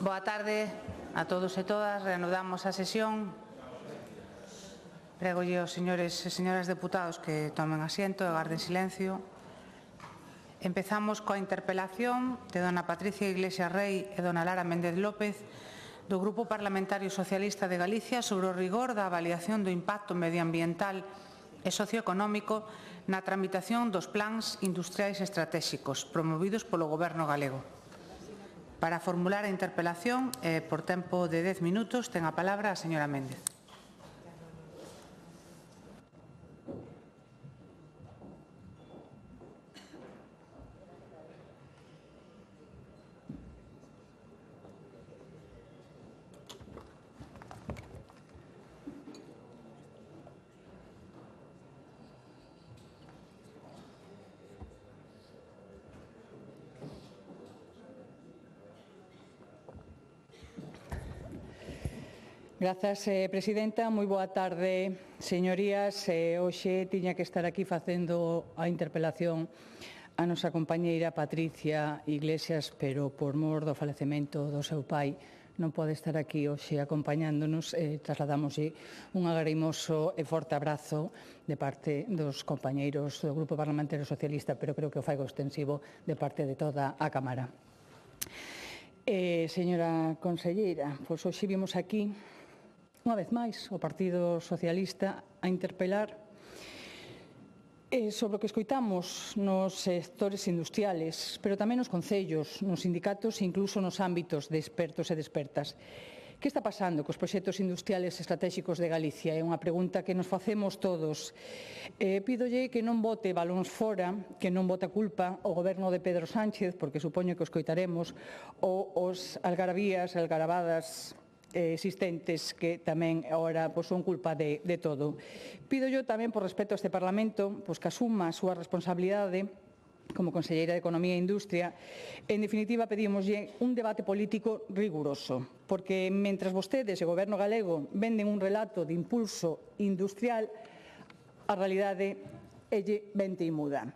Boa tarde a todos e todas. Reanudamos a sesión. Prégolle aos señores e señoras deputados que tomen asiento e garden silencio. Empezamos coa interpelación de dona Patricia Iglesias Rey e dona Lara Méndez López do Grupo Parlamentario Socialista de Galicia sobre o rigor da avaliación do impacto medioambiental e socioeconómico na tramitación dos plans industriais estratéxicos promovidos polo Goberno galego. Para formular a interpelación, por tempo de 10 minutos, ten a palabra a señora Méndez. Grazas, presidenta. Moi boa tarde, señorías. Hoxe tiña que estar aquí facendo a interpelación a nosa compañeira Patricia Iglesias, pero por mor do falecemento do seu pai non pode estar aquí hoxe acompañándonos. Trasladamoslle un agarimoso e forte abrazo de parte dos compañeiros do Grupo Parlamentario Socialista, pero creo que o faigo extensivo de parte de toda a Cámara. Señora conselleira, pois hoxe vimos aquí unha vez máis o Partido Socialista a interpelar sobre o que escoitamos nos sectores industriales, pero tamén nos concellos, nos sindicatos e incluso nos ámbitos de expertos e de expertas. Que está pasando cos proxectos industriales estratéxicos de Galicia? É unha pregunta que nos facemos todos. Pídolle que non bote balóns fora, que non bote a culpa ao goberno de Pedro Sánchez, porque supoño que o escoitaremos, ou os algarabías, algarabadas existentes que tamén agora son culpa de todo. Pídollo tamén por respeto a este Parlamento que asuma a súa responsabilidade como conselleira de Economía e Industria. En definitiva, pedímoslle un debate político riguroso, porque mentras vostedes e o Goberno galego venden un relato de impulso industrial, a realidade é ben teimuda.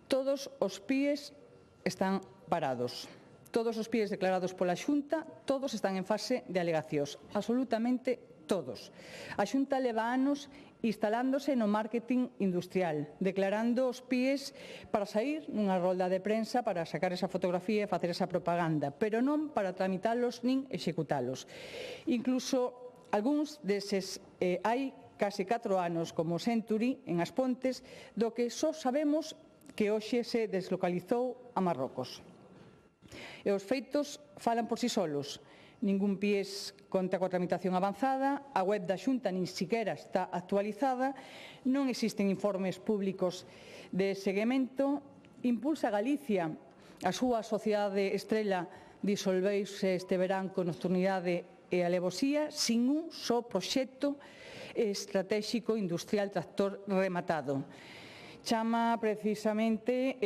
Todos os PIEs están parados. Todos os PIEs declarados pola Xunta, todos están en fase de alegacións, absolutamente todos. A Xunta leva anos instalándose no marketing industrial, declarando os PIEs para sair nunha rolda de prensa, para sacar esa fotografía e facer esa propaganda, pero non para tramitalos nin executalos. Incluso algúns deses hai case 4 anos, como Century, en As Pontes, do que só sabemos que hoxe se deslocalizou a Marrocos. E os feitos falan por si solos. Ningún PIEs conta coa tramitación avanzada, a web da Xunta nin siquiera está actualizada, non existen informes públicos de seguimento. Impulsa Galicia, a súa sociedade estrela, disolveuse este verán con nocturnidade e alevosía, sin un só proxecto estratéxico industrial tractor rematado. Chamada precisamente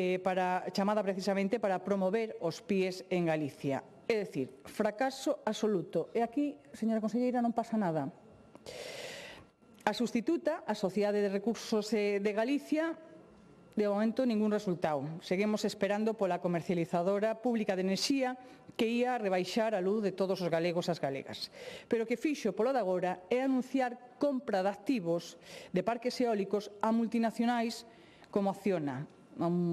para promover os PIEs en Galicia. É dicir, fracaso absoluto. E aquí, señora conselleira, non pasa nada. A sustituta, a Sociedade de Recursos de Galicia, de momento ningún resultado. Seguimos esperando pola comercializadora pública de enerxía que ia rebaixar a luz de todos os galegos e as galegas. Pero o que fixo polo de agora é anunciar compra de activos de parques eólicos a multinacionais como Acciona,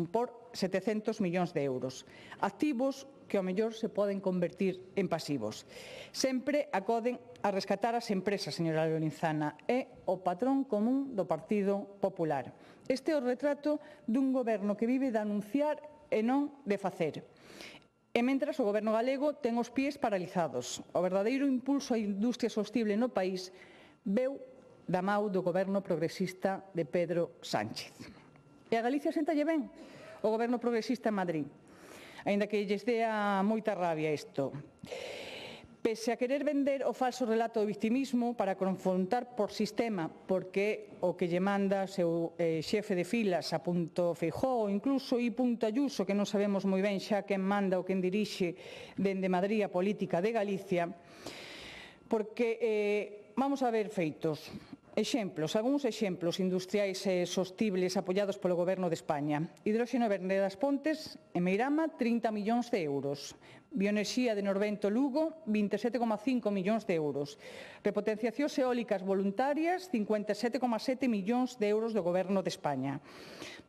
por 700 millóns de euros. Activos que ao mellor se poden convertir en pasivos. Sempre acoden a rescatar as empresas, señora Lorenzana. É o patrón común do Partido Popular. Este é o retrato dun goberno que vive de anunciar e non de facer. E mentras o goberno galego ten os PIEs paralizados. O verdadeiro impulso á industria sostible no país veu da mau do goberno progresista de Pedro Sánchez. E a Galicia séntalle ben o goberno progresista en Madrid, aínda que lles dea moita rabia isto. Pese a querer vender o falso relato do victimismo para confrontar por sistema, porque o que lle manda seu xefe de filas a punto Feijóo, ou incluso I punto Ayuso, que non sabemos moi ben xa quen manda ou quen dirixe dende Madrid a política de Galicia, porque vamos a ver feitos. Algúns exemplos industriais sostibles apoiados polo Goberno de España. Hidróxeno verde das Pontes, en Meirama, 30 millóns de euros. Bioenerxía de Norvento Lugo, 27,5 millóns de euros. Repotenciacións eólicas voluntarias, 57,7 millóns de euros do Goberno de España.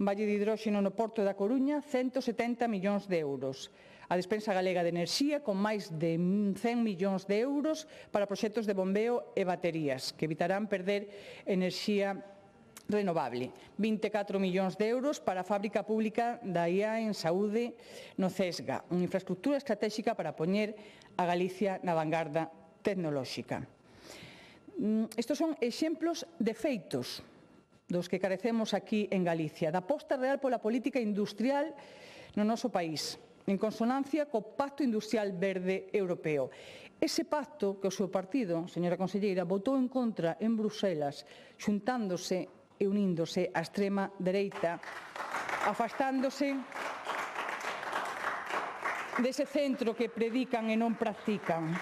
Valle de hidróxeno no Porto da Coruña, 170 millóns de euros. A despensa galega de enerxía con máis de 100 millóns de euros para proxectos de bombeo e baterías que evitarán perder enerxía renovable. 24 millóns de euros para a fábrica pública da IA en saúde no CESGA, unha infraestructura estratégica para poñer a Galicia na vanguarda tecnolóxica. Estos son exemplos de feitos dos que carecemos aquí en Galicia, da aposta real pola política industrial no noso país, en consonancia co Pacto Industrial Verde Europeo. Ese pacto que o seu partido, señora conselleira, votou en contra en Bruselas, xuntándose e uníndose á extrema dereita, afastándose dese centro que predican e non practican.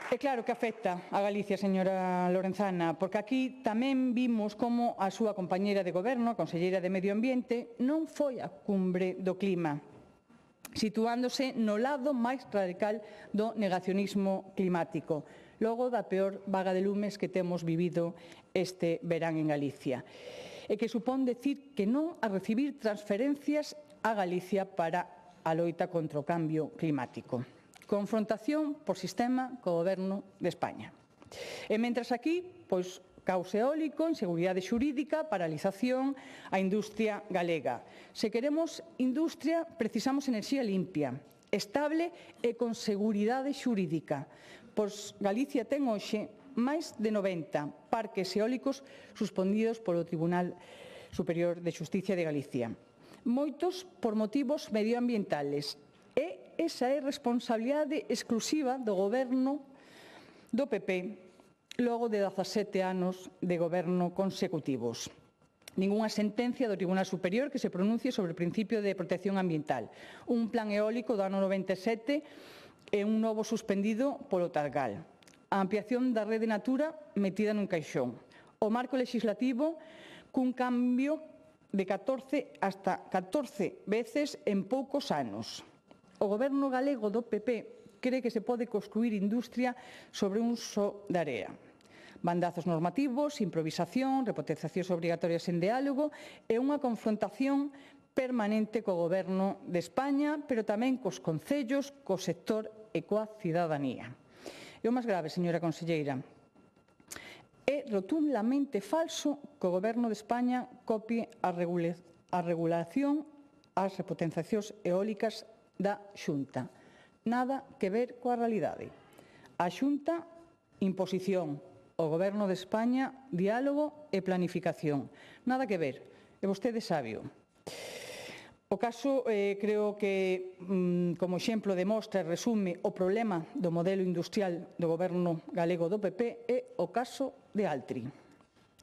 É claro que afecta a Galicia, señora Lorenzana, porque aquí tamén vimos como a súa compañeira de goberno, a conselleira de Medio Ambiente, non foi á cumbre do clima, situándose no lado máis radical do negacionismo climático, logo da peor vaga de lumes que temos vivido este verán en Galicia, e que supón decir que non a recibir transferencias a Galicia para a loita contra o cambio climático. Confrontación por sistema co Goberno de España. E mentras aquí, pois, caos eólico, inseguridade xurídica, paralización á industria galega. Se queremos industria, precisamos enerxía limpia, estable e con seguridade xurídica. Pois Galicia ten hoxe máis de 90 parques eólicos suspendidos polo Tribunal Superior de Xusticia de Galicia. Moitos por motivos medioambientales. E esa é responsabilidade exclusiva do Goberno do PP logo de 17 anos de goberno consecutivos. Ningunha sentencia do Tribunal Superior que se pronuncie sobre o principio de protección ambiental. Un plan eólico do ano 97 e un novo suspendido polo Targal. A ampliación da rede Natura metida nun caixón. O marco legislativo cun cambio de 14 hasta 14 veces en poucos anos. O Goberno galego do PP cree que se pode construir industria sobre un só de area. Bandazos normativos, improvisación, repotenciacións obrigatorias en diálogo e unha confrontación permanente co Goberno de España, pero tamén cos concellos, co sector e coa cidadanía. E o máis grave, señora conselleira, é rotundamente falso que o Goberno de España copie a regulación ás repotenciacións eólicas da Xunta. Nada que ver coa realidade. A Xunta, imposición. O Goberno de España, diálogo e planificación. Nada que ver. E vostede sábeo. O caso, creo que, como exemplo, demostra e resume o problema do modelo industrial do Goberno galego do PP é o caso de Altri.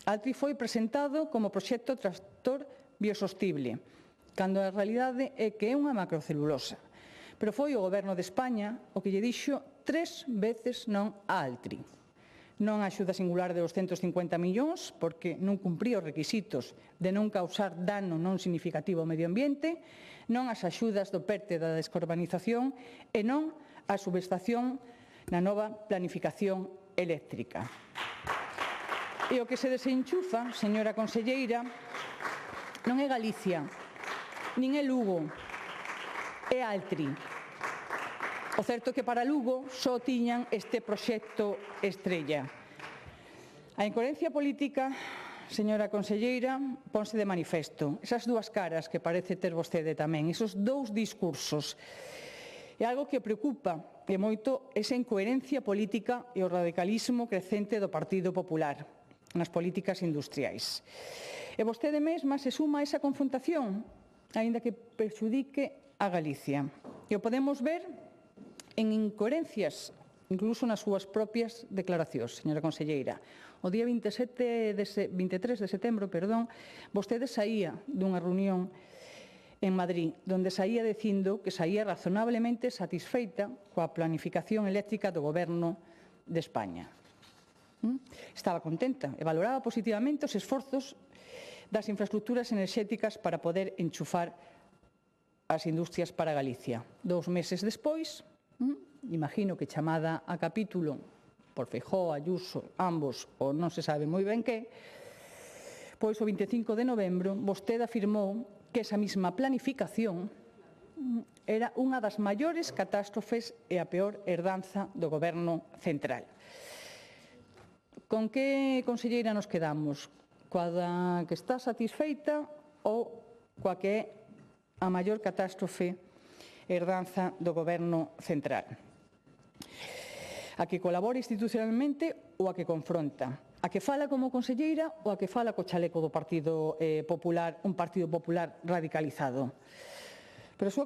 Altri foi presentado como proxecto tractor biosostible, cando a realidade é que é unha macrocelulosa. Pero foi o Goberno de España o que lle dixo 3 veces non a Altri. Non a axuda singular de 250 millóns, porque non cumpría os requisitos de non causar dano non significativo ao medio ambiente, non as axudas do PERTE da descarbonización e non a subestación na nova planificación eléctrica. E o que se desenchufa, señora conselleira, non é Galicia, nin é Lugo, é Altri. O certo é que para Lugo só tiñan este proxecto estrella. A incoherencia política, señora conselleira, ponse de manifesto. Esas dúas caras que parece ter vostede tamén, esos dous discursos. É algo que preocupa e moito esa incoherencia política e o radicalismo crecente do Partido Popular nas políticas industriais. E vostede mesma se suma a esa confrontación, aínda que perxudique a Galicia. E o podemos ver en incoherencias, incluso nas súas propias declaracións, señora conselleira. O día 23 de setembro, vostede saía dunha reunión en Madrid, onde saía dicindo que saía razonablemente satisfeita coa planificación eléctrica do Goberno de España. Estaba contenta e valoraba positivamente os esforzos das infraestructuras enerxéticas para poder enchufar as industrias para Galicia. 2 meses despois, imagino que chamada a capítulo por Feijóo, Ayuso, ambos, ou non se sabe moi ben que, pois o 25 de novembro vostede afirmou que esa mesma planificación era unha das maiores catástrofes e a peor herdanza do Goberno central. Con que conselleira nos quedamos? Coa que está satisfeita ou coa que é a maior catástrofe herdanza do Goberno central? A que colabora institucionalmente ou a que confronta? A que fala como conselleira ou a que fala co chaleco do Partido Popular, un Partido Popular radicalizado? Pero a súa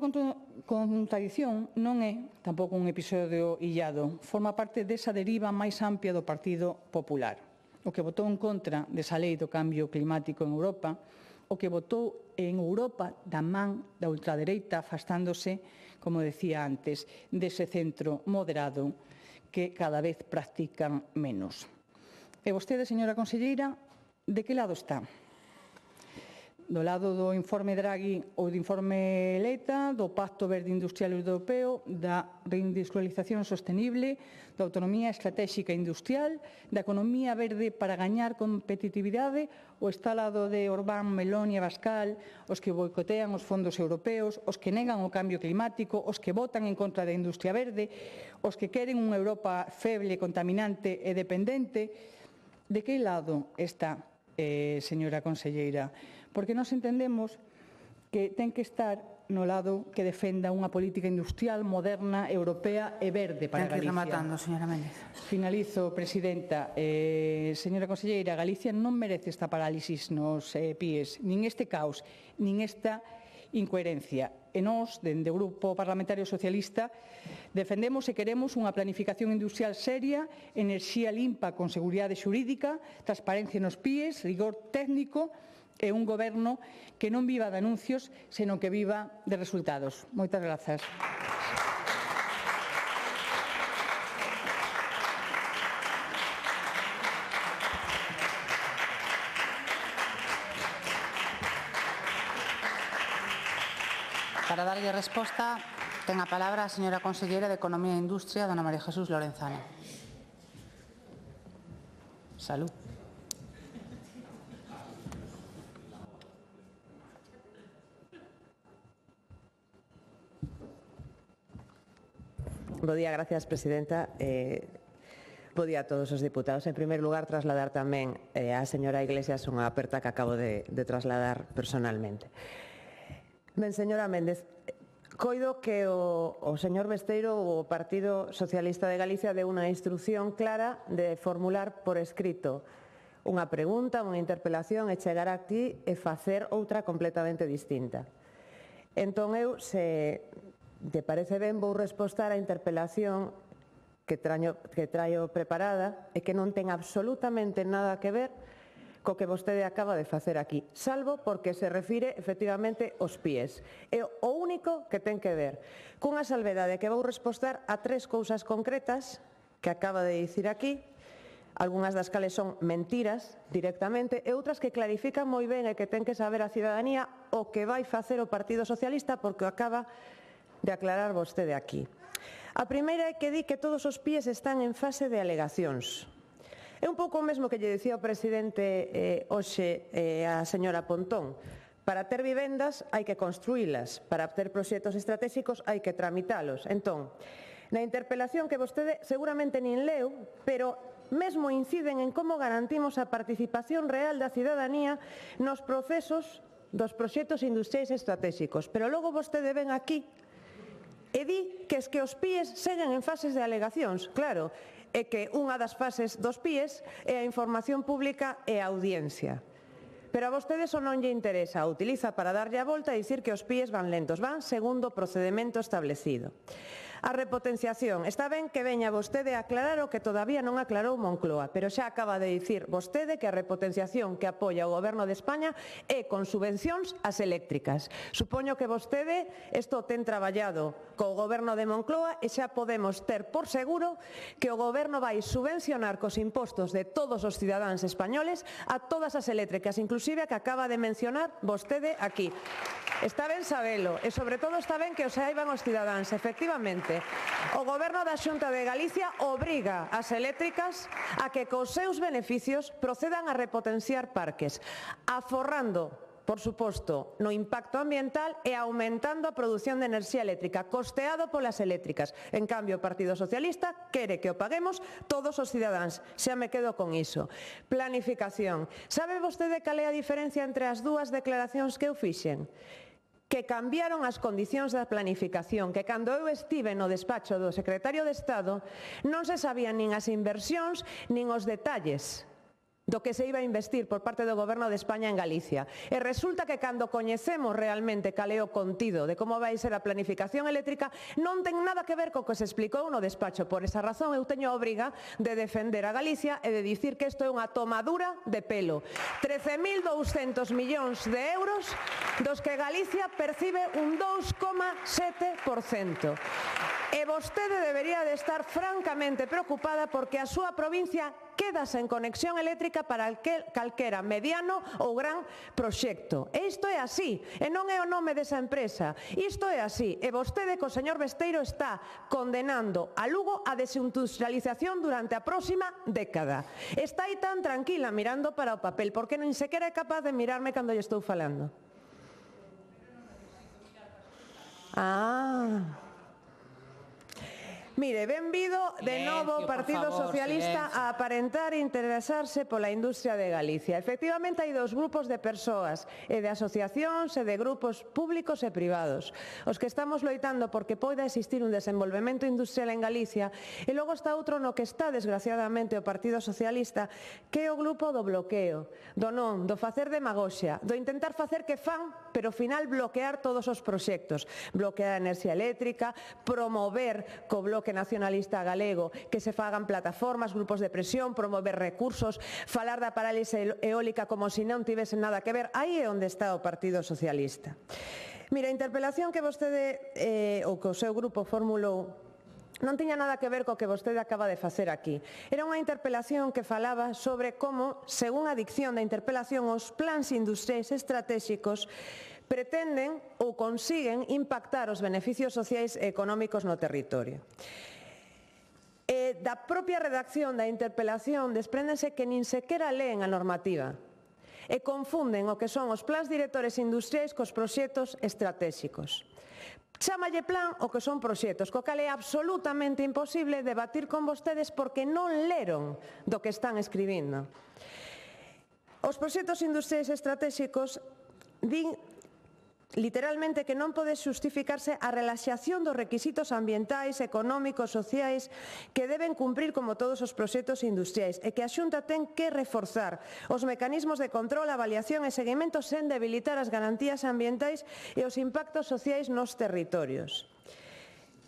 contradición non é tampouco un episodio illado, forma parte desa deriva máis amplia do Partido Popular. O que votou en contra desa lei do cambio climático en Europa, o que votou en Europa da man da ultradereita, afastándose, como decía antes, dese centro moderado que cada vez practican menos. E vostede, señora conselleira, de que lado está? Do lado do informe Draghi ou do informe Letta, do Pacto Verde Industrial Europeo, da reindustrialización sostenible, da autonomía estratégica industrial, da economía verde para gañar competitividade, ou está ao lado de Orbán, Meloni e Abascal, os que boicotean os fondos europeos, os que negan o cambio climático, os que votan en contra da industria verde, os que queren unha Europa feble, contaminante e dependente? De que lado está, señora conselleira? Porque nós entendemos que ten que estar no lado que defenda unha política industrial moderna, europea e verde para Galicia. Ten que ir rematando, señora Méndez. Finalizo, presidenta. Señora conselleira, Galicia non merece esta parálisis nos PIEs, nin este caos, nin esta incoherencia. E nós, dende o Grupo Parlamentario Socialista, defendemos e queremos unha planificación industrial seria, enerxía limpa con seguridade xurídica, transparencia nos PIEs, rigor técnico e un goberno que non viva de anuncios, senón que viva de resultados. Moitas grazas. Para darlle resposta, ten a palabra a señora conselleira de Economía e Industria, dona María Jesús Lorenzana. Salud. Bo día, gracias, presidenta. Bo día a todos os deputados. En primeiro lugar, trasladar tamén á señora Iglesias unha aperta que acabo de trasladar personalmente. Ben, señora Méndez, coido que o señor Besteiro, o Partido Socialista de Galicia, deu unha instrucción clara de formular por escrito unha pregunta, unha interpelación e chegar aquí e facer outra completamente distinta. Entón, eu, se te parece ben, vou respostar á interpelación que traio preparada e que non ten absolutamente nada que ver co que vostede acaba de facer aquí, salvo porque se refire efectivamente aos PIEs. É o único que ten que ver cunha salvedade que vou respostar a 3 cousas concretas que acaba de dicir aquí, algunhas das cales son mentiras directamente e outras que clarifican moi ben e que ten que saber a cidadanía o que vai facer o Partido Socialista, porque o acaba de aclarar vostede aquí. A primeira é que di que todos os PIEs están en fase de alegacións. É un pouco o mesmo que lle dicía o presidente hoxe a señora Pontón. Para ter vivendas hai que construílas, para ter proxectos estratégicos hai que tramitalos. Entón, na interpelación que vostede seguramente nin leu, pero mesmo inciden en como garantimos a participación real da cidadanía nos procesos dos proxectos industriais estratégicos. Pero logo vostede ven aquí e di que os PIEs seguen en fases de alegacións. Claro, é que unha das fases dos PIEs é a información pública e a audiencia. Pero a vostede eso non lle interesa, a utiliza para darlle a volta e dicir que os PIEs van lentos, van segundo o procedemento establecido. A repotenciación. Está ben que veña vostede a aclarar o que todavía non aclarou Moncloa, pero xa acaba de dicir vostede que a repotenciación que apoia o Goberno de España é con subvencións ás eléctricas. Supoño que vostede isto ten traballado co Goberno de Moncloa e xa podemos ter por seguro que o Goberno vai subvencionar cos impostos de todos os cidadáns españoles a todas as eléctricas, inclusive a que acaba de mencionar vostede aquí. Está ben sabelo e, sobre todo, está ben que o saiban os cidadáns. Efectivamente, o Goberno da Xunta de Galicia obriga as eléctricas a que cos seus beneficios procedan a repotenciar parques, aforrando, por suposto, no impacto ambiental e aumentando a produción de enerxía eléctrica, costeado polas eléctricas. En cambio, o Partido Socialista quere que o paguemos todos os cidadáns. Xa me quedo con iso. Planificación. Sabe vostede cal é a diferencia entre as dúas declaracións que eu fixen? Que cambiaron as condicións da planificación, que cando eu estive no despacho do secretario de Estado non se sabían nin as inversións nin os detalles do que se iba a investir por parte do Goberno de España en Galicia. E resulta que cando coñecemos realmente cal é o contido de como vai ser a planificación eléctrica, non ten nada que ver co que se explicou no despacho. Por esa razón eu teño a obriga de defender a Galicia e de dicir que isto é unha tomadura de pelo. 13.200 millóns de euros dos que Galicia percibe un 2,7%. E vostede debería de estar francamente preocupada porque a súa provincia queda sen conexión eléctrica para calquera mediano ou gran proxecto. E isto é así, e non é o nome desa empresa. Isto é así, e vostede co señor Besteiro está condenando a Lugo a desindustrialización durante a próxima década. Está aí tan tranquila mirando para o papel, porque nin sequera é capaz de mirarme cando lle estou falando. Mire, benvido de novo o Partido Socialista a aparentar interesarse pola industria de Galicia. Efectivamente, hai dous grupos de persoas, e de asociacións e de grupos públicos e privados. Os que estamos loitando porque poida existir un desenvolvemento industrial en Galicia, e logo está outro no que está, desgraciadamente, o Partido Socialista, que é o grupo do bloqueo, do non, do facer demagoxia, do intentar facer que fan, pero ao final bloquear todos os proxectos, bloquear a enerxía eléctrica, promover co bloque nacionalista galego que se fagan plataformas, grupos de presión, promover recursos, falar da parálise eólica como se non tivesen nada que ver. Aí é onde está o Partido Socialista. Mira, a interpelación que vostede ou que o seu grupo formulou non tiña nada que ver co que vostede acaba de facer aquí. Era unha interpelación que falaba sobre como, según a dicción da interpelación, os plans industriais estratégicos pretenden ou consiguen impactar os beneficios sociais e económicos no territorio. Da propia redacción da interpelación despréndense que nin sequera leen a normativa e confunden o que son os plans directores industriais cos proxectos estratéxicos. Chámalle plan o que son proxectos, co cal é absolutamente imposible debatir con vostedes porque non leron do que están escribindo. Os proxectos industriais estratéxicos din literalmente que non pode xustificarse a relaxación dos requisitos ambientais, económicos, sociais que deben cumprir como todos os proxectos industriais e que a Xunta ten que reforzar os mecanismos de control, avaliación e seguimento sen debilitar as garantías ambientais e os impactos sociais nos territorios.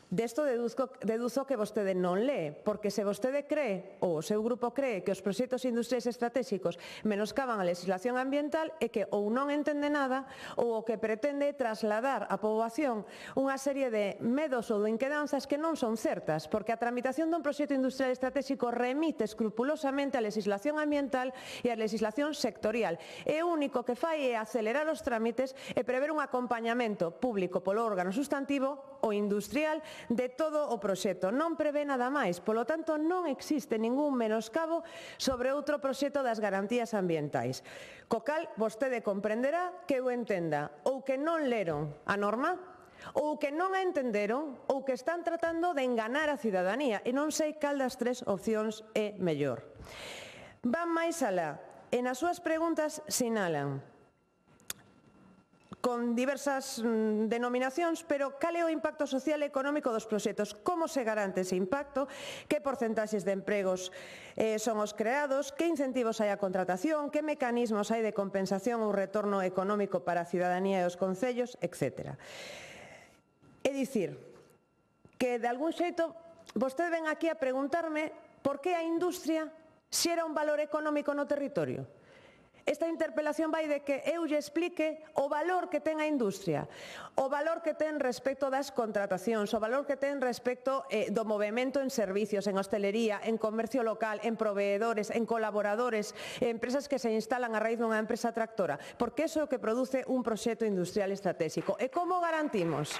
Desto deduzo que vostede non lee, porque se vostede cree, ou o seu grupo cree, que os proxectos industriais estratégicos menoscaban a legislación ambiental é que ou non entende nada ou o que pretende trasladar á poboación unha serie de medos ou de inquedanzas que non son certas, porque a tramitación dun proxecto industrial estratégico remite escrupulosamente a legislación ambiental e a legislación sectorial. E o único que fai é acelerar os trámites e prever un acompañamento público polo órgano sustantivo ou industrial de todo o proxecto. Non prevé nada máis, polo tanto non existe ningún menoscabo sobre outro proxecto das garantías ambientais. Co cal vostede comprenderá que eu entenda ou que non leron a norma ou que non a entenderon ou que están tratando de enganar a cidadanía e non sei cal das tres opcións é mellor. Van máis alá e nas súas preguntas sinalan con diversas denominacións, pero cal é o impacto social e económico dos proxectos? Como se garante ese impacto? Que porcentaxes de empregos son os creados? Que incentivos hai á contratación? Que mecanismos hai de compensación ou retorno económico para a cidadanía e os concellos? Etcétera. É dicir, que de algún xeito vostede ven aquí a preguntarme por que a industria xera un valor económico no territorio. Esta interpelación vai de que eu lle explique o valor que ten a industria, o valor que ten respecto das contratacións, o valor que ten respecto do movemento en servicios, en hostelería, en comercio local, en proveedores, en colaboradores, en empresas que se instalan a raíz dunha empresa tractora, porque iso é o que produce un proxecto industrial estratégico. E como o garantimos?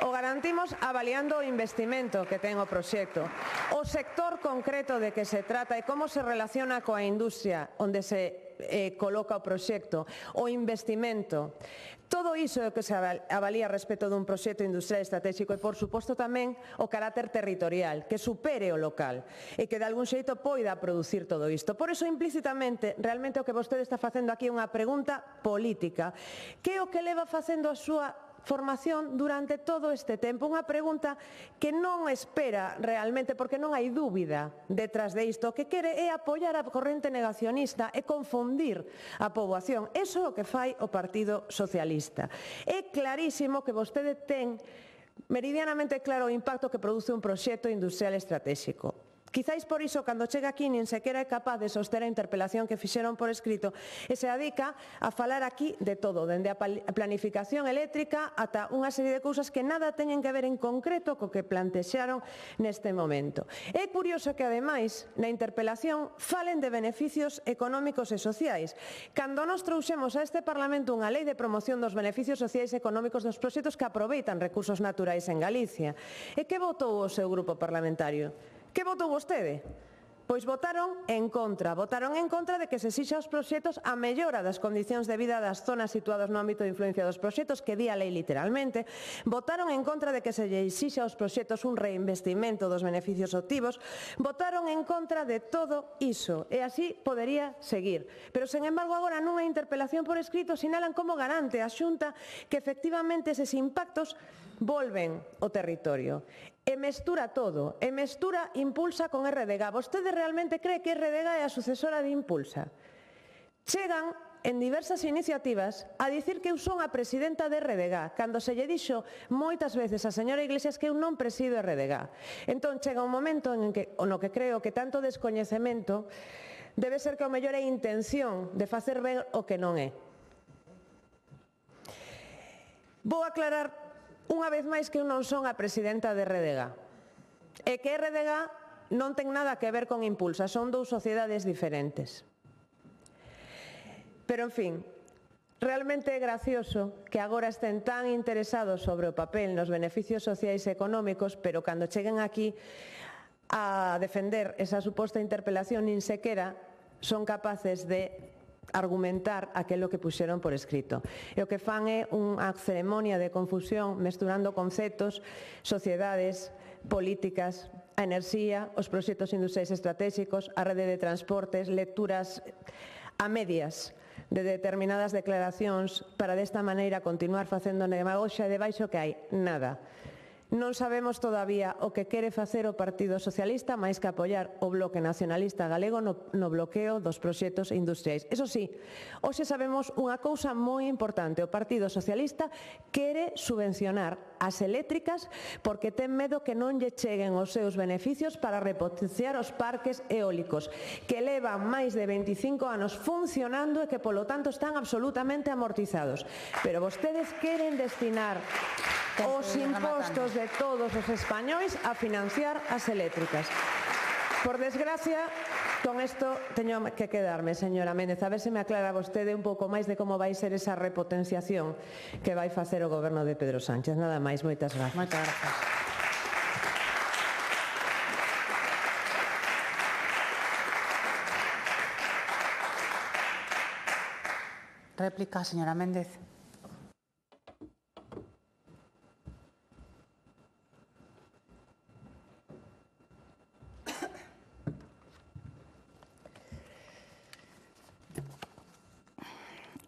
O garantimos avaliando o investimento que ten o proxecto, o sector concreto de que se trata e como se relaciona coa industria onde se coloca o proxecto, o investimento. Todo iso é o que se avalía respecto dun proxecto industrial estratégico e, por suposto, tamén o carácter territorial, que supere o local e que de algún xeito poida producir todo isto. Por iso, implícitamente, realmente o que vostede está facendo aquí é unha pregunta política. Que é o que leva facendo a súa formación durante todo este tempo? Unha pregunta que non espera realmente, porque non hai dúbida detrás de isto. O que quere é apoiar a corrente negacionista e confundir a poboación. Iso é o que fai o Partido Socialista. É clarísimo que vostede ten meridianamente claro o impacto que produce un proxecto industrial estratégico. Quizáis por iso, cando chega aquí, nin sequera é capaz de soster a interpelación que fixeron por escrito e se dedica a falar aquí de todo, dende a planificación eléctrica ata unha serie de cousas que nada teñen que ver en concreto co que plantexaron neste momento. É curioso que, ademais, na interpelación falen de beneficios económicos e sociais, cando nós trouxemos a este Parlamento unha lei de promoción dos beneficios sociais e económicos dos proxectos que aproveitan recursos naturais en Galicia. E que votou o seu grupo parlamentario? Que votou vostede? Pois votaron en contra de que se exixa aos proxectos a mellora das condicións de vida das zonas situadas no ámbito de influencia dos proxectos, que di a lei literalmente, votaron en contra de que se lle exixa aos proxectos un reinvestimento dos beneficios obtivos, votaron en contra de todo iso, e así podería seguir. Pero, sen embargo, agora nunha interpelación por escrito sinalan como garante a Xunta que efectivamente eses impactos volven ao territorio. E mestura todo, e mestura Impulsa con RDG. Vostede realmente cree que RDG é a sucesora de Impulsa? Chegan en diversas iniciativas a dicir que eu son a presidenta de RDG, cando se lle dixo moitas veces a señora Iglesias que eu non presido RDG. Entón chega un momento no que creo que tanto descoñecemento debe ser que o mellor é intención de facer ben o que non é. Vou aclarar unha vez máis que eu non son a presidenta de RDG e que RDG non ten nada que ver con Impulsa, son dous sociedades diferentes. Pero, en fin, realmente é gracioso que agora estén tan interesados sobre o papel nos beneficios sociais e económicos, pero cando cheguen aquí a defender esa suposta interpelación nin sequera son capaces de argumentar aquilo que puxeron por escrito. E o que fan é unha ceremonia de confusión mesturando conceptos, sociedades, políticas, a enerxía, os proxectos industriais estratégicos, a rede de transportes, lecturas a medias de determinadas declaracións para desta maneira continuar facendo demagoxia debaixo que hai nada. Non sabemos todavía o que quere facer o Partido Socialista máis que apoiar o Bloque Nacionalista Galego no bloqueo dos proxectos industriais. Eso sí, hoxe sabemos unha cousa moi importante. O Partido Socialista quere subvencionar as eléctricas porque ten medo que non lle cheguen os seus beneficios para repotenciar os parques eólicos, que levan máis de 25 anos funcionando e que, polo tanto, están absolutamente amortizados. Pero vostedes queren destinar os impostos de todos os españois a financiar as eléctricas. Por desgracia, con isto teño que quedarme, señora Méndez, a ver se me aclara vostede un pouco máis de como vai ser esa repotenciación que vai facer o goberno de Pedro Sánchez. Nada máis, moitas gracias. Moitas gracias. Réplica, señora Méndez.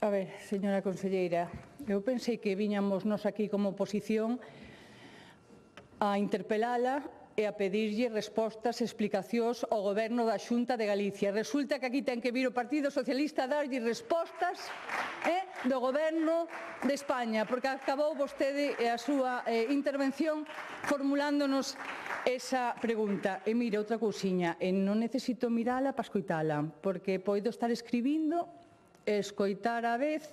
A ver, señora conselleira, eu pensei que viñamos nos aquí como oposición a interpelala e a pedirlle respostas e explicacións ao Goberno da Xunta de Galicia. Resulta que aquí ten que vir o Partido Socialista a darlle respostas do Goberno de España, porque acabou vostede a súa intervención formulándonos esa pregunta. E mire, outra cousiña, non necesito mirala para escoitala, porque poido estar escribindo, escoitar a vez,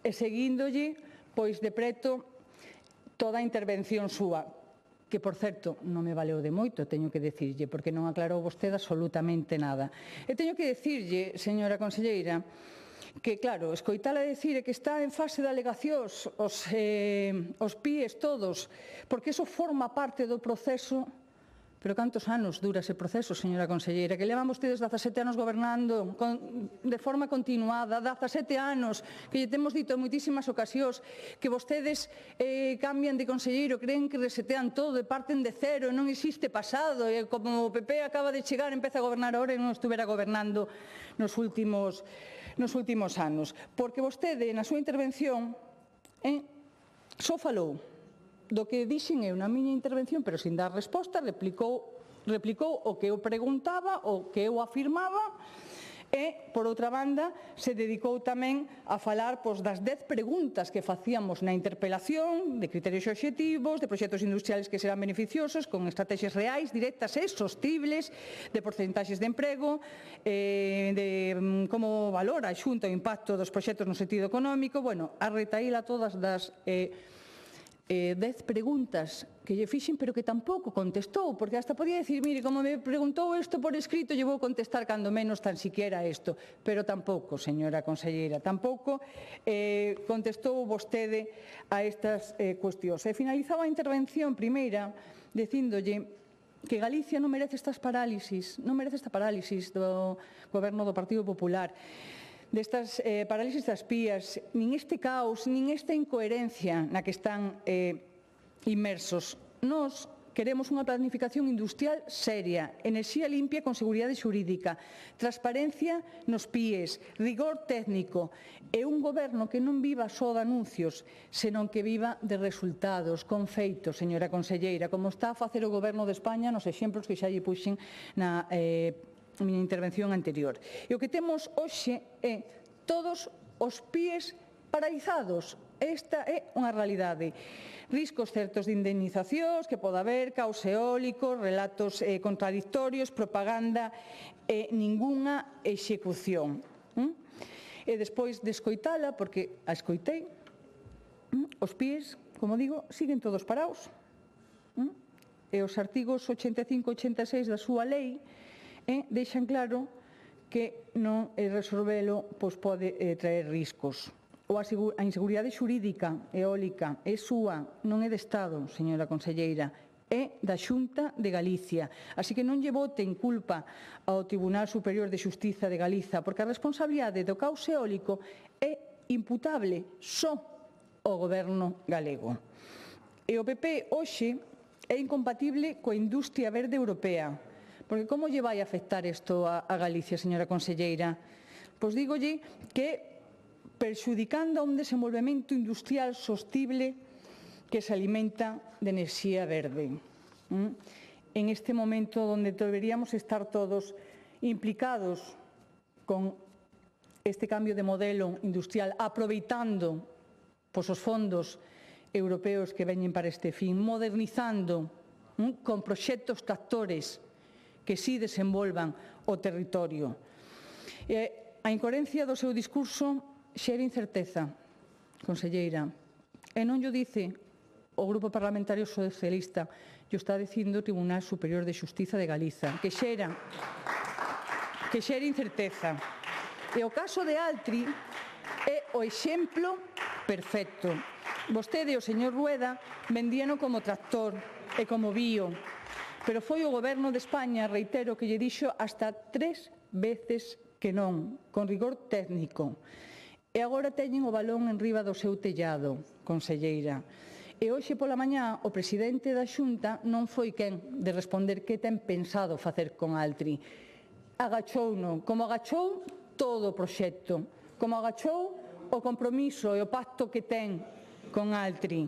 e seguíndolle, pois de preto, toda a intervención súa, que, por certo, non me valeu de moito, teño que dicirlle, porque non aclarou vostede absolutamente nada. E teño que dicirlle, señora conselleira, que, claro, escoitala dicir que está en fase de alegacións os PIEs todos, porque iso forma parte do proceso. Pero cantos anos dura ese proceso, señora conselleira? Que levan vostedes 17 anos gobernando de forma continuada, 17 anos, que lle temos dito en moitísimas ocasións que vostedes cambian de conselleiro, creen que resetean todo e parten de cero, non existe pasado, e como o PP acaba de chegar, empeza a gobernar ahora e non estuvera gobernando nos últimos anos. Porque vostede, na súa intervención, só falou do que dixen eu na miña intervención, pero sin dar resposta, replicou o que eu preguntaba, o que eu afirmaba, e, por outra banda, se dedicou tamén a falar das 10 preguntas que facíamos na interpelación, de criterios e obxectivos, de proxectos industriales que serán beneficiosos, con estrategias reais, directas e sostibles, de porcentaxes de emprego, de como valora a Xunta o impacto dos proxectos no sentido económico, a retaíla todas das 10 preguntas que lle fixen, pero que tampouco contestou, porque hasta podía dicir, mire, como me preguntou isto por escrito, lle vou contestar cando menos tan siquiera isto, pero tampouco, señora conselleira, tampouco contestou vostede a estas cuestións. E finalizaba a intervención primeira dicíndolle que Galicia non merece estas parálisis, non merece esta parálisis do Goberno do Partido Popular, destas parálisis das pías, nin este caos, nin esta incoherencia na que están inmersos. Nós queremos unha planificación industrial seria, enerxía limpia con seguridade xurídica, transparencia nos píes, rigor técnico e un goberno que non viva só de anuncios, senón que viva de resultados, con feitos, señora conselleira, como está a facer o Goberno de España nos exemplos que xa lle puxen na miña intervención anterior. E o que temos hoxe é todos os PIEs paralizados. Esta é unha realidade. Riscos certos de indemnizacións que poda haber, caos eólicos, relatos contradictorios, propaganda e ningunha execución. E despois de escoitala, porque a escoitei, os PIEs, como digo, siguen todos parados. E os artigos 85 e 86 da súa lei deixan claro que non resolvelo pode traer riscos. Ou a inseguridade xurídica eólica é súa, non é de Estado, señora conselleira, é da Xunta de Galicia. Así que non lle boten culpa ao Tribunal Superior de Xustiza de Galiza, porque a responsabilidade do caos eólico é imputable só ao Goberno galego. E o PP hoxe é incompatible coa industria verde europea. Porque como lle vai afectar isto a Galicia, señora conselleira? Pois dígolle que perxudicando a un desenvolvemento industrial sostible que se alimenta de enerxía verde. En este momento onde deberíamos estar todos implicados con este cambio de modelo industrial, aproveitando os fondos europeos que veñen para este fin, modernizando con proxectos tractores que si desenvolvan o territorio. A incoherencia do seu discurso xera incerteza, conselleira, e non llo dice o Grupo Parlamentario Socialista, llo está dicindo o Tribunal Superior de Xustiza de Galiza, que xera incerteza. E o caso de Altri é o exemplo perfecto. Vostede e o señor Rueda vendíano como tractor e como bio, pero foi o Goberno de España, reitero, que lle dixo hasta 3 veces que non, con rigor técnico. E agora teñen o balón enriba do seu tellado, conselleira. E hoxe pola mañá o presidente da Xunta non foi quen de responder que ten pensado facer con Altri. Agachouno, como agachou todo o proxecto, como agachou o compromiso e o pacto que ten con Altri,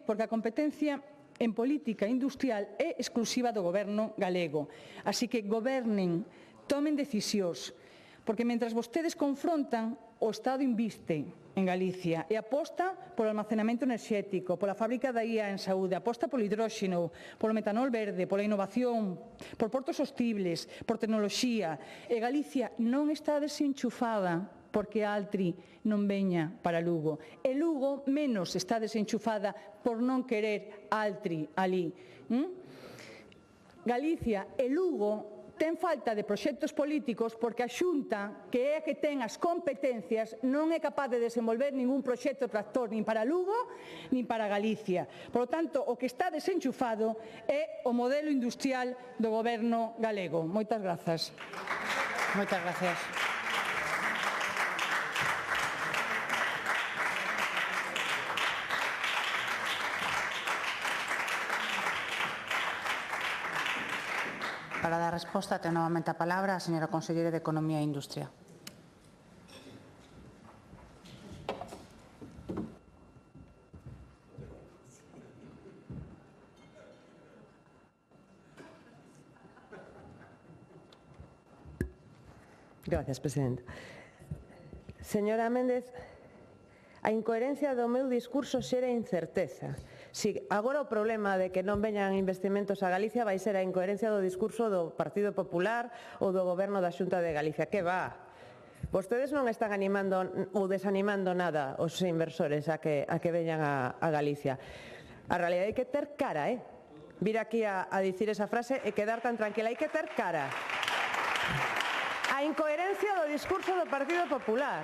porque a competencia en política industrial é exclusiva do Goberno galego. Así que gobernen, tomen decisións, porque mentras vostedes confrontan, o Estado inviste en Galicia e aposta polo almacenamento enerxético, pola fábrica da IA en saúde, aposta polo hidróxeno, polo metanol verde, pola innovación, por portos sostibles, por tecnoloxía. E Galicia non está desenchufada porque Altri non veña para Lugo. E Lugo menos está desenchufada por non querer Altri ali. Galicia e Lugo ten falta de proxectos políticos porque a Xunta, que é a que ten as competencias, non é capaz de desenvolver ningún proxecto tractor nin para Lugo nin para Galicia. Por lo tanto, o que está desenchufado é o modelo industrial do Goberno galego. Moitas grazas. Moitas gracias. Para dar resposta, ten novamente a palabra a señora conselleira de Economía e Industria. Gracias, presidenta. Señora Méndez, a incoherencia do meu discurso xera incerteza. Si agora o problema de que non veñan investimentos a Galicia vai ser a incoherencia do discurso do Partido Popular ou do Goberno da Xunta de Galicia. Que va? Vostedes non están animando ou desanimando nada os inversores a que veñan a Galicia. A realidade hai que ter cara, vir aquí a dicir esa frase e quedar tan tranquila. Hai que ter cara. A incoherencia do discurso do Partido Popular.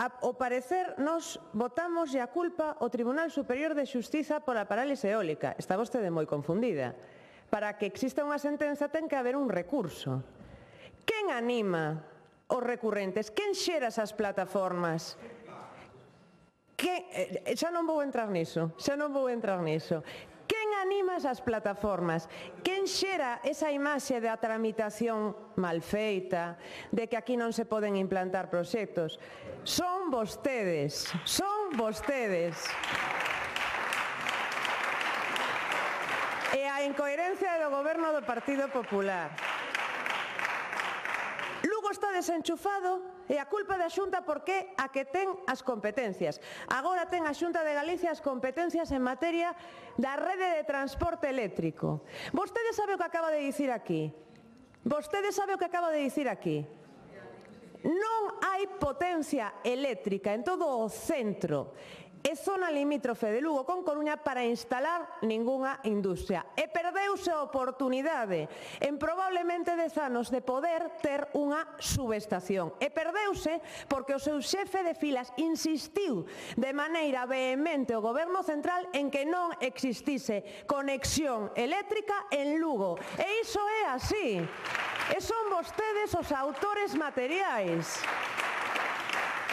Ao parecer, nos votamos a culpa ao Tribunal Superior de Xustiza pola parálise eólica. Está vostede moi confundida. Para que exista unha sentenza ten que haber un recurso. Quen anima os recurrentes? Quen xera esas plataformas? Xa non vou entrar niso. Quen anima esas plataformas? Quen xera esa imaxe da tramitación mal feita, de que aquí non se poden implantar proxectos? Son vostedes. E a incoherencia do Goberno do Partido Popular. Lugo está desenchufado e a culpa da Xunta porque a que ten as competencias. Agora ten a Xunta de Galicia as competencias en materia da rede de transporte eléctrico. Vostede sabe o que acaba de dicir aquí. Non hai potencia eléctrica en todo o centro e zona limítrofe de Lugo con Coruña para instalar ningunha industria. E perdeuse a oportunidade en probablemente 10 anos de poder ter unha subestación. E perdeuse porque o seu xefe de filas insistiu de maneira vehemente o Goberno Central en que non existise conexión eléctrica en Lugo. E iso é así. E son vostedes os autores materiais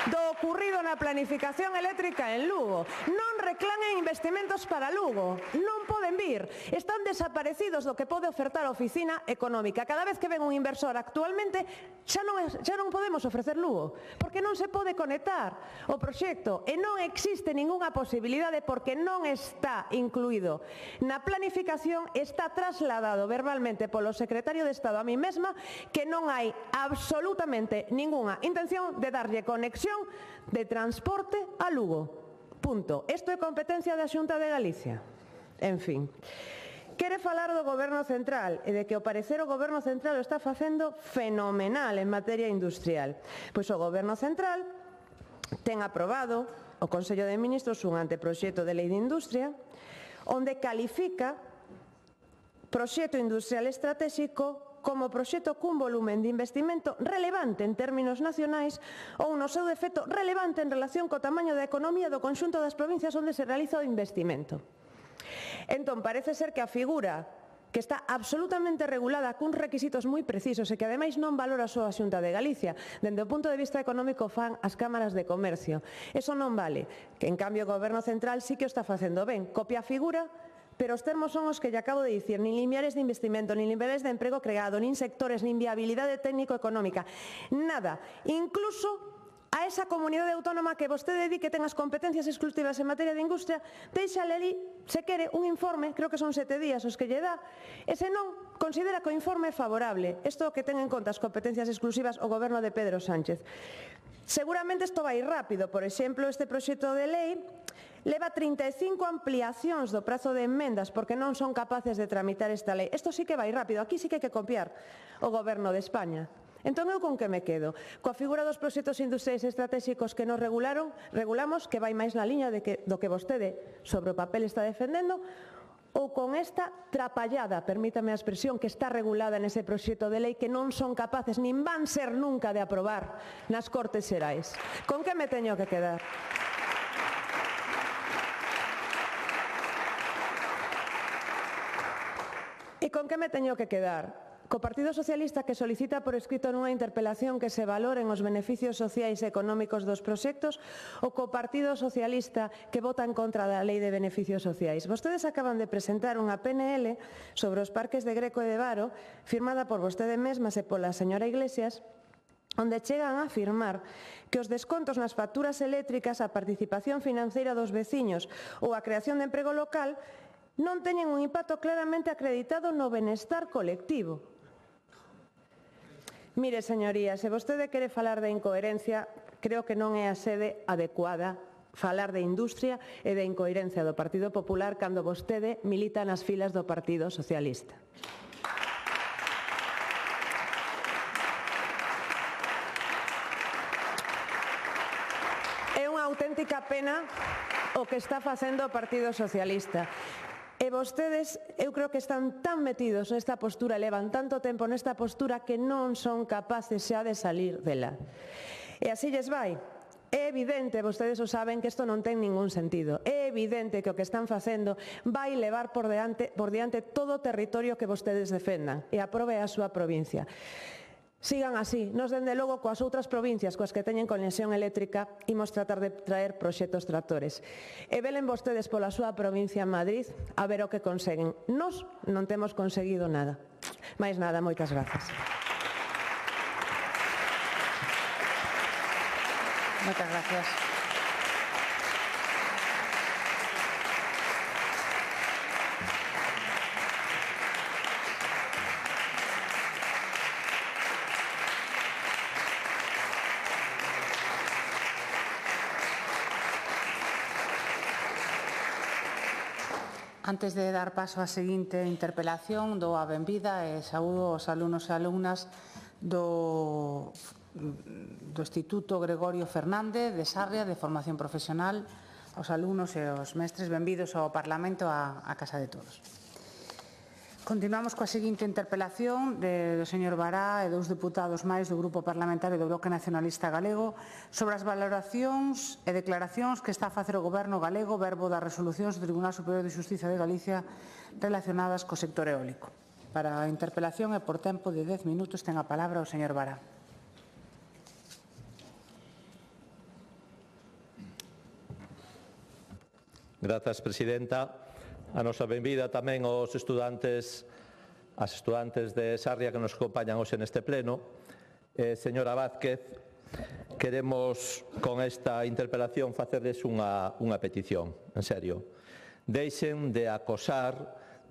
do ocurrido na planificación eléctrica en Lugo. Non reclamen investimentos para Lugo, non poden vir. Están desaparecidos do que pode ofertar a oficina económica. Cada vez que ven un inversor actualmente, xa non podemos ofrecer Lugo, porque non se pode conectar o proxecto e non existe ningunha posibilidade porque non está incluído na planificación, está trasladado verbalmente polo secretario de Estado a mí mesma que non hai absolutamente ningunha intención de darlle conexión de transporte a Lugo. Punto. Isto é competencia da Xunta de Galicia. En fin. Quere falar do Goberno Central e de que ao parecer o Goberno Central o está facendo fenomenal en materia industrial. Pois o Goberno Central ten aprobado o Consello de Ministros un anteproxecto de lei de industria onde califica proxecto industrial estratégico como proxecto cun volumen de investimento relevante en términos nacionais ou, no seu defecto, relevante en relación co tamaño da economía do conxunto das provincias onde se realiza o investimento. Entón, parece ser que a figura que está absolutamente regulada cuns requisitos moi precisos e que ademais non valora só a Xunta de Galicia, dende o punto de vista económico fan as cámaras de comercio. Eso non vale, que en cambio o Goberno Central sí que o está facendo ben, copia a figura, pero os termos son os que lle acabo de dicir, nin limiares de investimento, nin niveles de emprego creado, nin sectores, nin viabilidade técnico-económica, nada. Incluso a esa comunidade autónoma que vostede di que ten as competencias exclusivas en materia de industria, deixale ali, se quere, un informe, creo que son 7 días os que lle dá, e se non, considera que o informe é favorable. Isto que ten en conta as competencias exclusivas o goberno de Pedro Sánchez. Seguramente isto vai rápido. Por exemplo, este proxecto de lei leva 35 ampliacións do prazo de enmendas porque non son capaces de tramitar esta lei. Isto sí que vai rápido. Aquí sí que hai que copiar o goberno de España. Entón, eu con que me quedo? Coa figura dos proxectos industriais estratégicos que nos regulamos, que vai máis na liña do que vostede sobre o papel está defendendo, ou con esta trapallada, permítame a expresión, que está regulada nese proxecto de lei que non son capaces, nin van ser nunca de aprobar nas Cortes Xerais. Con que me teño que quedar? E con que me teño que quedar? Co Partido Socialista, que solicita por escrito nunha interpelación que se valoren os beneficios sociais e económicos dos proxectos, ou co Partido Socialista, que vota en contra da Lei de Beneficios Sociais. Vostedes acaban de presentar unha PNL sobre os parques de Greco e de Varo, firmada por vostede mesmas e pola señora Iglesias, onde chegan a afirmar que os descontos nas facturas eléctricas, a participación financeira dos veciños ou a creación de emprego local non teñen un impacto claramente acreditado no benestar colectivo. Mire, señoría, se vostede quere falar de incoherencia, creo que non é a sede adecuada falar de industria e de incoherencia do Partido Popular cando vostede milita nas filas do Partido Socialista. É unha auténtica pena o que está facendo o Partido Socialista. E vostedes, eu creo que están tan metidos nesta postura, levan tanto tempo nesta postura que non son capaces xa de salir dela. E así lles vai. É evidente, vostedes o saben, que isto non ten ningún sentido. É evidente que o que están facendo vai levar por diante todo o territorio que vostedes defendan e aprobe a súa provincia. Sigan así. Nos, dende logo, coas outras provincias coas que teñen conexión eléctrica, imos tratar de traer proxectos tractores. E velen vostedes pola súa provincia en Madrid a ver o que conseguen. Nos non temos conseguido nada. Máis nada, moitas grazas. Moitas gracias. Antes de dar paso á seguinte interpelación, dou a benvida e saúdo aos alumnos e alumnas do Instituto Gregorio Fernández de Sarria de Formación Profesional, aos alumnos e aos mestres, benvidos ao Parlamento, á Casa de Todos. Continuamos coa seguinte interpelación do señor Bará e dous deputados máis do Grupo Parlamentario do Bloque Nacionalista Galego sobre as valoracións e declaracións que está a facer o Goberno galego verbo das resolucións do Tribunal Superior de Xustiza de Galicia relacionadas co sector eólico. Para a interpelación e por tempo de 10 minutos ten a palabra o señor Bará. Grazas, presidenta. A nosa benvida tamén aos estudantes, as estudantes de Sarria que nos acompañan hoxe neste pleno. Señora Vázquez, queremos con esta interpelación facerles unha petición, en serio. Deixen de acosar,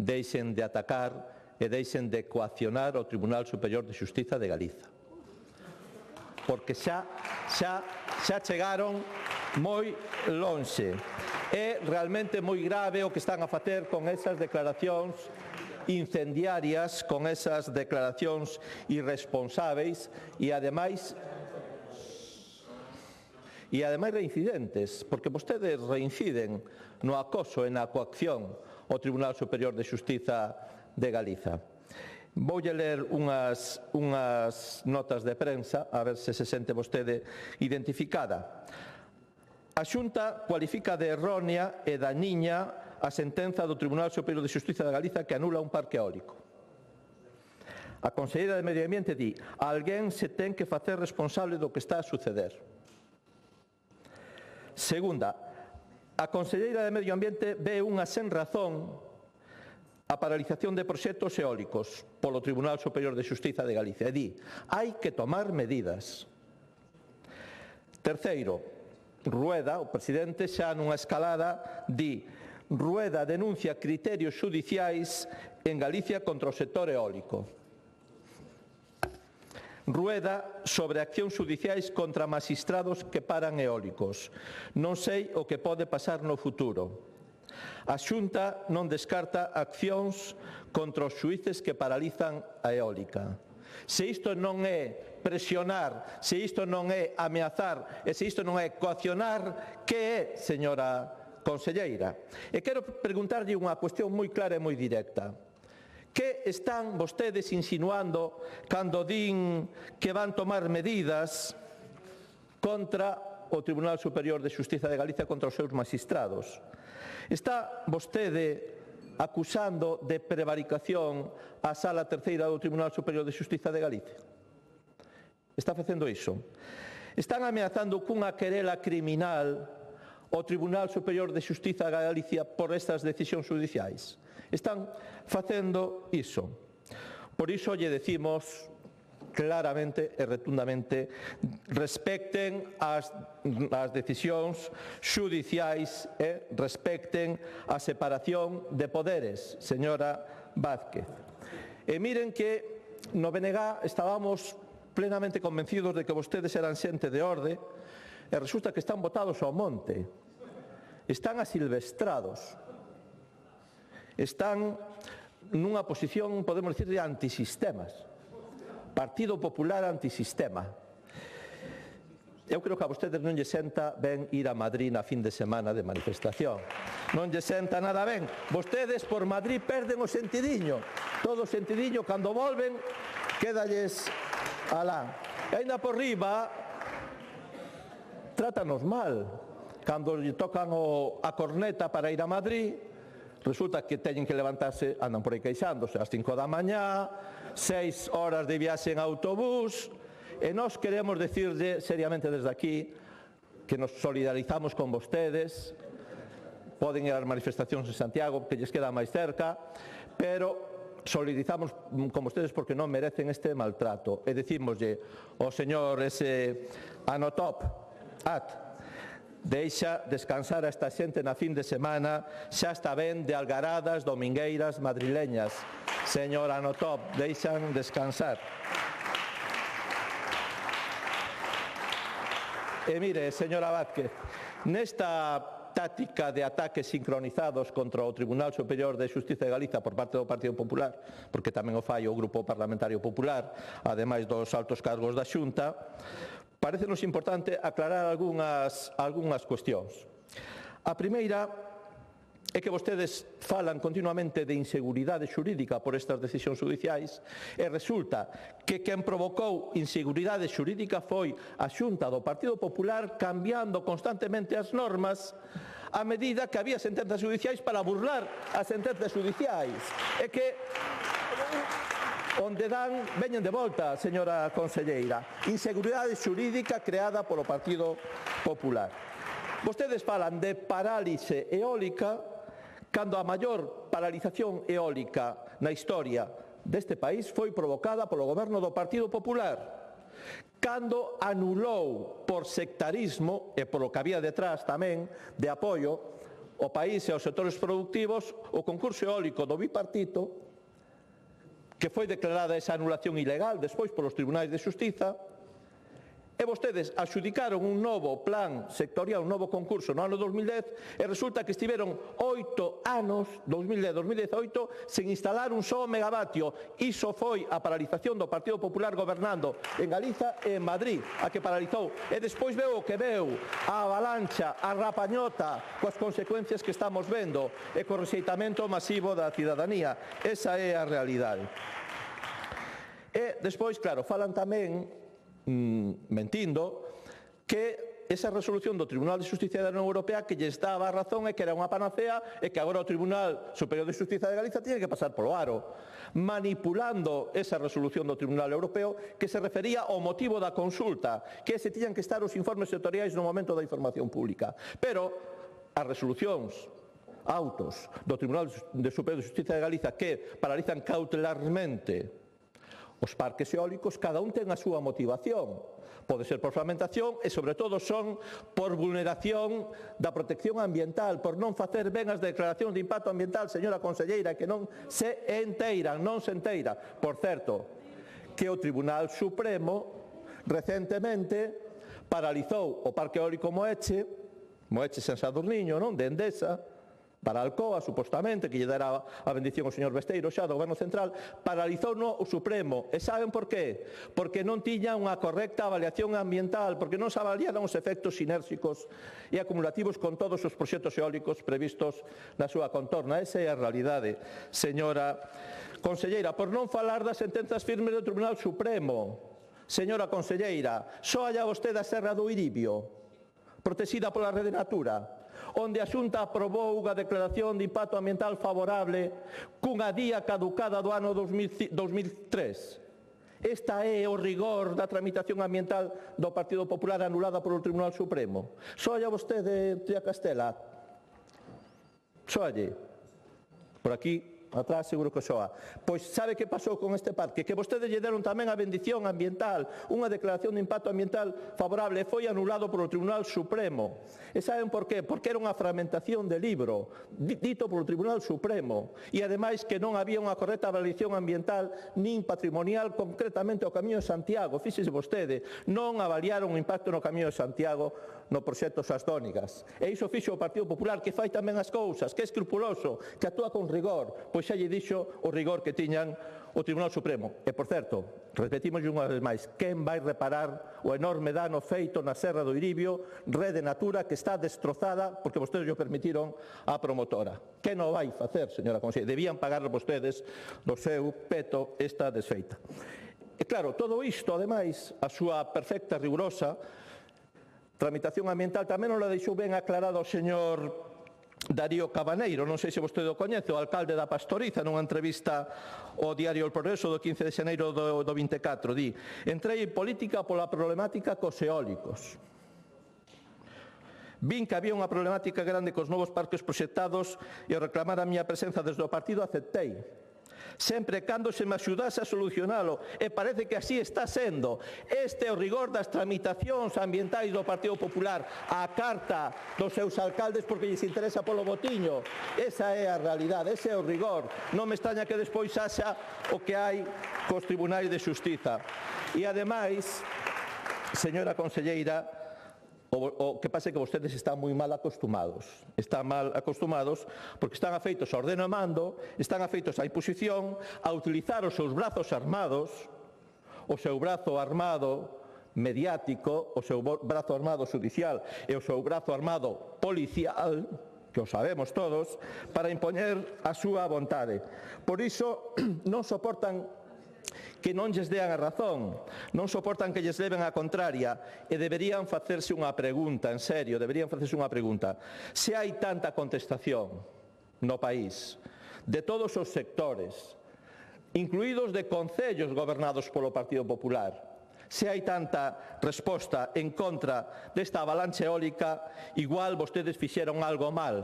deixen de atacar e deixen de coaccionar o Tribunal Superior de Xustiza de Galiza. Porque xa chegaron moi lonxe. É realmente moi grave o que están a facer con esas declaracións incendiarias, con esas declaracións irresponsáveis e ademais reincidentes, porque vostedes reinciden no acoso e na coacción ao Tribunal Superior de Xustiza de Galiza. Voulle ler unhas notas de prensa, a ver se sente vostede identificada. A Xunta cualifica de errónea e dañiña a sentenza do Tribunal Superior de Xustiza de Galiza que anula un parque eólico. A conselleira de Medio Ambiente di: alguén se ten que facer responsable do que está a suceder. Segunda, a conselleira de Medio Ambiente ve unha sen razón a paralización de proxectos eólicos polo Tribunal Superior de Xustiza de Galicia e di: hai que tomar medidas. Terceiro, Rueda, o presidente, xa nunha escalada, di: Rueda denuncia criterios xudiciais en Galicia contra o sector eólico. Rueda sobre accións xudiciais contra magistrados que paran eólicos. Non sei o que pode pasar no futuro. A Xunta non descarta accións contra os xuíces que paralizan a eólica. Se isto non é presionar, se isto non é ameazar e se isto non é coaccionar, que é, señora conselleira? E quero preguntarlle unha cuestión moi clara e moi directa. Que están vostedes insinuando cando din que van tomar medidas contra o Tribunal Superior de Xustiza de Galicia, contra os seus magistrados? Está vostede acusando de prevaricación a Sala Terceira do Tribunal Superior de Xustiza de Galicia? Está facendo iso? Están ameazando cunha querela criminal o Tribunal Superior de Xustiza de Galicia por estas decisións judiciais? Están facendo iso. Por iso lle decimos claramente e rotundamente: respecten as decisións xudiciais e respecten a separación de poderes, señora Vázquez. E miren que no BNG estábamos plenamente convencidos de que vostedes eran xente de orde e resulta que están botados ao monte, están asilvestrados, están nunha posición, podemos dicir, de antisistemas. Partido Popular antisistema. Eu creo que a vostedes non lle senta ben ir a Madrid na fin de semana de manifestación. Non lle senta nada ben. Vostedes por Madrid perden o sentidiño. Todo o sentidiño, cando volven, quédalles alá. E ainda por riba, trátanos mal. Cando lle tocan a corneta para ir a Madrid, resulta que teñen que levantarse, andan por aí queixándose, ás 5 da mañá, 6 horas de viaxe en autobús, e nós queremos decirlle seriamente desde aquí que nos solidarizamos con vostedes. Poden ir ás manifestacións en Santiago, que lles queda máis cerca, pero solidarizamos con vostedes porque non merecen este maltrato. E dicimoslle ao señor ese Anotop, deixa descansar a esta xente na fin de semana, xa está ben de algaradas domingueiras madrileñas. Señor Anotop, deixan descansar. E mire, señora Vázquez, nesta táctica de ataques sincronizados contra o Tribunal Superior de Xustiza de Galiza por parte do Partido Popular, porque tamén o fai o Grupo Parlamentario Popular, ademais dos altos cargos da Xunta, parécenos importante aclarar algunhas cuestións. A primeira é que vostedes falan continuamente de inseguridade xurídica por estas decisións judiciais e resulta que quen provocou inseguridade xurídica foi a Xunta do Partido Popular, cambiando constantemente as normas a medida que había sentenzas judiciais para burlar as sentenzas judiciais. É que onde dan, veñen de volta, señora conselleira. Inseguridade xurídica creada polo Partido Popular. Vostedes falan de parálise eólica cando a maior paralización eólica na historia deste país foi provocada polo goberno do Partido Popular, cando anulou por sectarismo e polo que había detrás tamén de apoio ao país e aos sectores productivos o concurso eólico do bipartito, que foi declarada esa anulación ilegal despois polos tribunais de xustiza, e vostedes adxudicaron un novo plan sectorial, un novo concurso no ano 2010 e resulta que estiveron 8 anos, 2010-2018, sen instalar un só megavatio. Iso foi a paralización do Partido Popular gobernando en Galiza e en Madrid, a que paralizou. E despois veu o que veu, a avalancha, a rapañota, coas consecuencias que estamos vendo e co rexeitamento masivo da cidadanía. Esa é a realidade. E despois, claro, falan tamén mentindo, que esa resolución do Tribunal de Xustiza da Unión Europea que lles daba a razón e que era unha panacea e que agora o Tribunal Superior de Xustiza de Galiza tiene que pasar polo aro, manipulando esa resolución do Tribunal Europeo que se refería ao motivo da consulta, que se tiñan que estar os informes sectoriais no momento da información pública. Pero as resolucións, autos do Tribunal Superior de Xustiza de Galiza que paralizan cautelarmente Os parques eólicos, cada un ten a súa motivación. Pode ser por fragmentación e, sobre todo, son por vulneración da protección ambiental, por non facer ben as declaracións de impacto ambiental, señora conselleira, que non se enteiran, non se enteira. Por certo, que o Tribunal Supremo recentemente paralizou o parque eólico Moeche San Sadurniño, non? De Endesa, para Alcoa, supostamente, que lle dera a bendición ao señor Besteiro xa do Goberno Central, paralizou no o Supremo. E saben por qué? Porque non tiña unha correcta avaliación ambiental, porque non se avaliaron os efectos sinérxicos e acumulativos con todos os proxectos eólicos previstos na súa contorna. Esa é a realidade, señora conselleira. Por non falar das sentenzas firmes do Tribunal Supremo. Señora conselleira, só halla vostede a Serra do Iribio, protexida pola Rede Natura, onde a Xunta aprobou unha declaración de impacto ambiental favorable cunha día caducada do ano 2003. Esta é o rigor da tramitación ambiental do Partido Popular anulada polo Tribunal Supremo. Solla vostede, tía Castela? Solle. Por aquí, atrás seguro que soa. Pois sabe que pasou con este parque? Que vostedes lle deron tamén a bendición ambiental, unha declaración de impacto ambiental favorable, e foi anulado polo Tribunal Supremo. E saben por qué? Porque era unha fragmentación de libro, dito polo Tribunal Supremo, e ademais que non había unha correcta avaliación ambiental nin patrimonial, concretamente o Camiño de Santiago. Fíxese vostede, non avaliaron o impacto no Camiño de Santiago no proxecto Sasdónigas. E iso fixo o Partido Popular, que fai tamén as cousas, que é escrupuloso, que actúa con rigor, pois xa lle dixo o rigor que tiñan o Tribunal Supremo. E, por certo, repetimos unha vez máis, quen vai reparar o enorme dano feito na Serra do Iribio, Rede Natura, que está destrozada porque vostedes o permitiron á promotora? Que non vai facer, señora conselleira? Debían pagar vostedes do seu peto esta desfeita. E claro, todo isto, ademais, a súa perfecta, rigurosa tramitación ambiental tamén non la deixou ben aclarado o señor Darío Cabaneiro, non sei se vostede o coñece, o alcalde da Pastoriza, nunha entrevista ao diario El Progreso do 15 de xaneiro do 24, di: entrei en política pola problemática cos eólicos. Vin que había unha problemática grande cos novos parques proxectados e ao reclamar a miña presenza desde o partido aceptei. Sempre cando se me axudase a solucionalo, e parece que así está sendo. Este é o rigor das tramitacións ambientais do Partido Popular, a carta dos seus alcaldes porque lles interesa polo botiño. Esa é a realidade, ese é o rigor. Non me extraña que despois haxa o que hai cos tribunais de xustiza. E ademais, señora conselleira, o que pasa é que vostedes están moi mal acostumados. Están mal acostumados porque están afeitos a ordeno e mando, están afeitos á imposición, a utilizar os seus brazos armados, o seu brazo armado mediático, o seu brazo armado judicial e o seu brazo armado policial, que o sabemos todos, para impoñer a súa vontade. Por iso non soportan que non lles dean a razón, non soportan que lles leven a contraria e deberían facerse unha pregunta, en serio, deberían facerse unha pregunta. Se hai tanta contestación no país, de todos os sectores, incluídos de concellos gobernados polo Partido Popular, se hai tanta resposta en contra desta avalanche eólica, igual vostedes fixeron algo mal,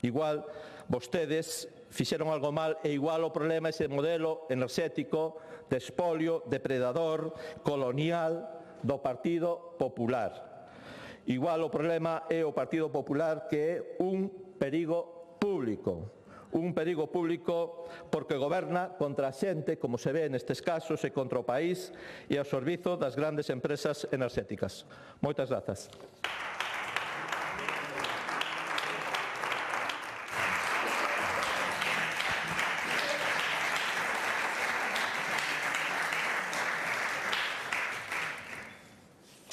igual vostedes fixeron algo mal e igual o problema é ese modelo enerxético de espolio, depredador, colonial do Partido Popular. Igual o problema é o Partido Popular, que é un perigo público. Un perigo público porque goberna contra a xente, como se ve nestes casos, e contra o país e ao servizo das grandes empresas enerxéticas. Moitas grazas.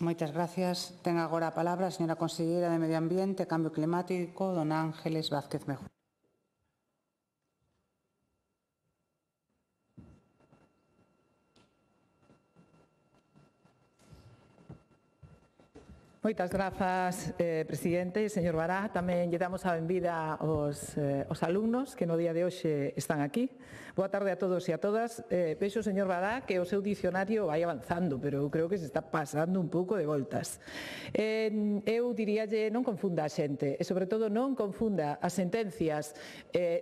Moitas gracias. Ten agora a palabra a señora conselleira de Medio Ambiente e Cambio Climático, dona Ángeles Vázquez Mejo. Moitas grazas, presidente. Señor Bará, tamén lle damos a benvida aos alumnos que no día de hoxe están aquí. Boa tarde a todos e a todas. Vexo, señor Bará, que o seu dicionario vai avanzando, pero eu creo que se está pasando un pouco de voltas. Eu diríalle, non confunda a xente, e sobre todo non confunda as sentencias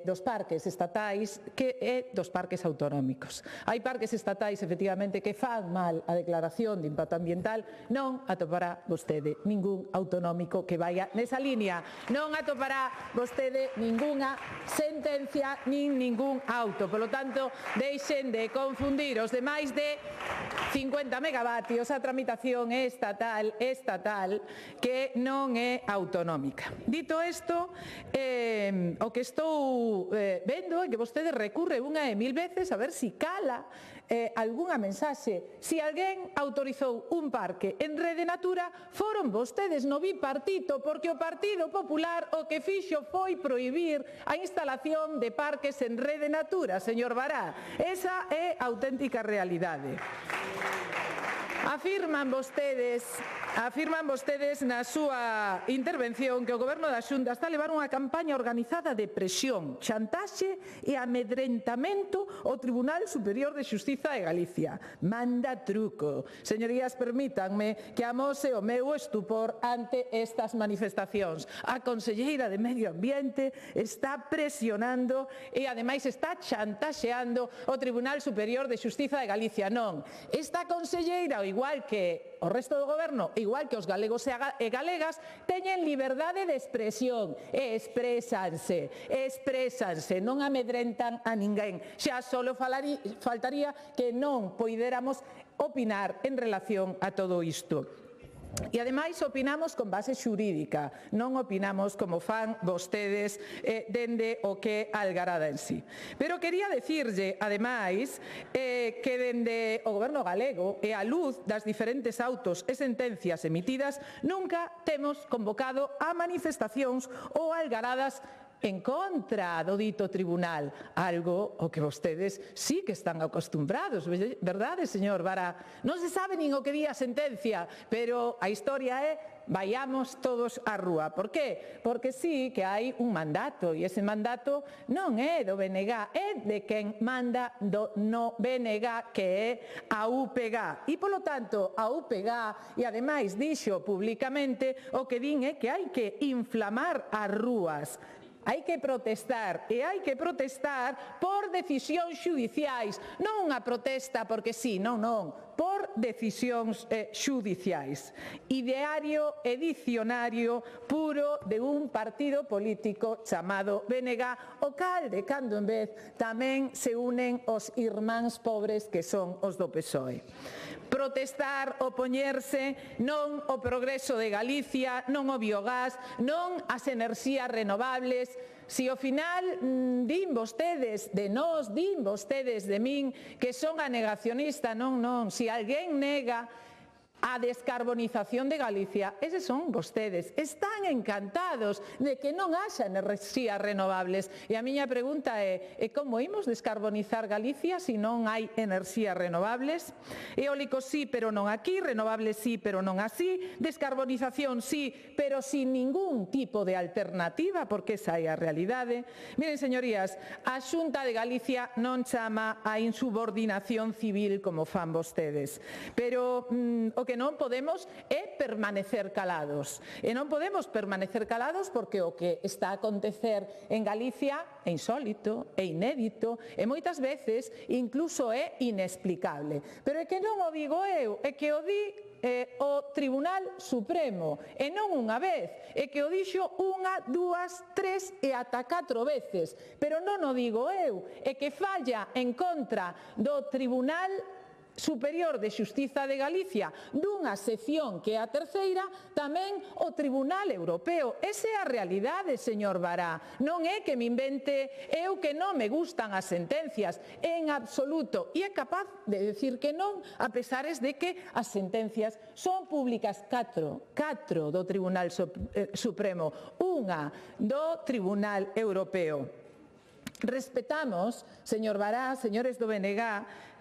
dos parques estatais que dos parques autonómicos. Hai parques estatais, efectivamente, que fan mal a declaración de impacto ambiental, non atopará vostede ningún autonómico que vaya nesa línea. Non atopará vostede ningunha sentencia nin ningún auto. Por lo tanto, deixen de confundir os demais de 50 megavatios. A tramitación é estatal, que non é autonómica. Dito isto, o que estou vendo é que vostede recurre unha e mil veces a ver si cala algunha mensaxe. Si alguén autorizou un parque en Rede Natura, foron vostedes no bipartito, porque o Partido Popular o que fixo foi prohibir a instalación de parques en Rede Natura, señor Bará. Esa é a auténtica realidade. Afirman vostedes na súa intervención que o Goberno da Xunta está a levar unha campaña organizada de presión, chantaxe e amedrentamento ao Tribunal Superior de Xustiza de Galicia. Manda truco. Señorías, permítanme que amose o meu estupor ante estas manifestacións. A conselleira de Medio Ambiente está presionando e, ademais, está chantaxeando o Tribunal Superior de Xustiza de Galicia. Non, esta conselleira, igual que o resto do goberno, igual que os galegos e galegas, teñen liberdade de expresión e expresanse, non amedrentan a ninguén. Xa só faltaría que non poidéramos opinar en relación a todo isto. E, ademais, opinamos con base xurídica, non opinamos como fan vostedes dende o que é a algarada en sí. Pero quería dicirlle, ademais, que dende o Goberno galego e a luz das diferentes autos e sentencias emitidas, nunca temos convocado a manifestacións ou algaradas en contra do dito tribunal, algo o que vostedes sí que están acostumbrados, verdade, señor Bará? Non se sabe nin o que di a sentencia, pero a historia é vayamos todos á rúa. Por qué? Porque sí que hai un mandato, e ese mandato non é do BNG, é de quen manda no BNG, que é a UPG. E, polo tanto, a UPG, e ademais dixo públicamente, o que din é que hai que inflamar as rúas. Hai que protestar, e hai que protestar por decisións xudiciais, non unha protesta porque sí, non, por decisións xudiciais. Ideario e dicionario puro de un partido político chamado BNG, o cal de cando en vez tamén se unen os irmáns pobres que son os do PSOE. Protestar, opoñerse, non o progreso de Galicia, non o biogás, non as enerxías renovables. Si ao final din vostedes de nós, din vostedes de min, que son a negacionista, non. Si alguén nega a descarbonización de Galicia, eses son vostedes. Están encantados de que non haxa enerxías renovables. E a miña pregunta é como imos descarbonizar Galicia se non hai enerxías renovables? Eólicos sí, pero non aquí, renovables sí, pero non así, descarbonización sí, pero sin ningún tipo de alternativa, porque esa é a realidade. Miren, señorías, a Xunta de Galicia non chama a insubordinación civil como fan vostedes, pero o que non podemos é permanecer calados. E non podemos permanecer calados porque o que está a acontecer en Galicia é insólito, é inédito e moitas veces incluso é inexplicable. Pero é que non o digo eu, é que o di o Tribunal Supremo, e non unha vez, é que o dixo unha, dúas, tres e ata 4 veces. Pero non o digo eu, é que falla en contra do Tribunal Superior de Xustiza de Galicia dunha sección que é a terceira, tamén o Tribunal Europeo. Esa é a realidade, señor Bará. Non é que me invente eu que non me gustan as sentencias, en absoluto. E é capaz de decir que non, a pesares de que as sentencias son públicas. 4 do Tribunal Supremo, unha do Tribunal Europeo. Respetamos, señor Bará, señores do BNG,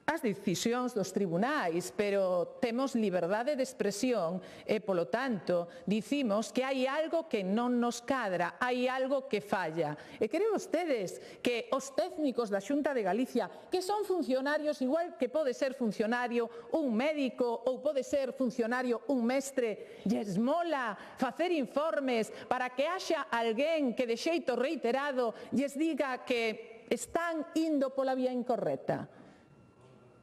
as decisións dos tribunais, pero temos liberdade de expresión e, polo tanto, dicimos que hai algo que non nos cadra, hai algo que falla. E creen vostedes que os técnicos da Xunta de Galicia, que son funcionarios, igual que pode ser funcionario un médico ou pode ser funcionario un mestre, lles mola facer informes para que haxa alguén que de xeito reiterado lles diga que están indo pola vía incorrecta?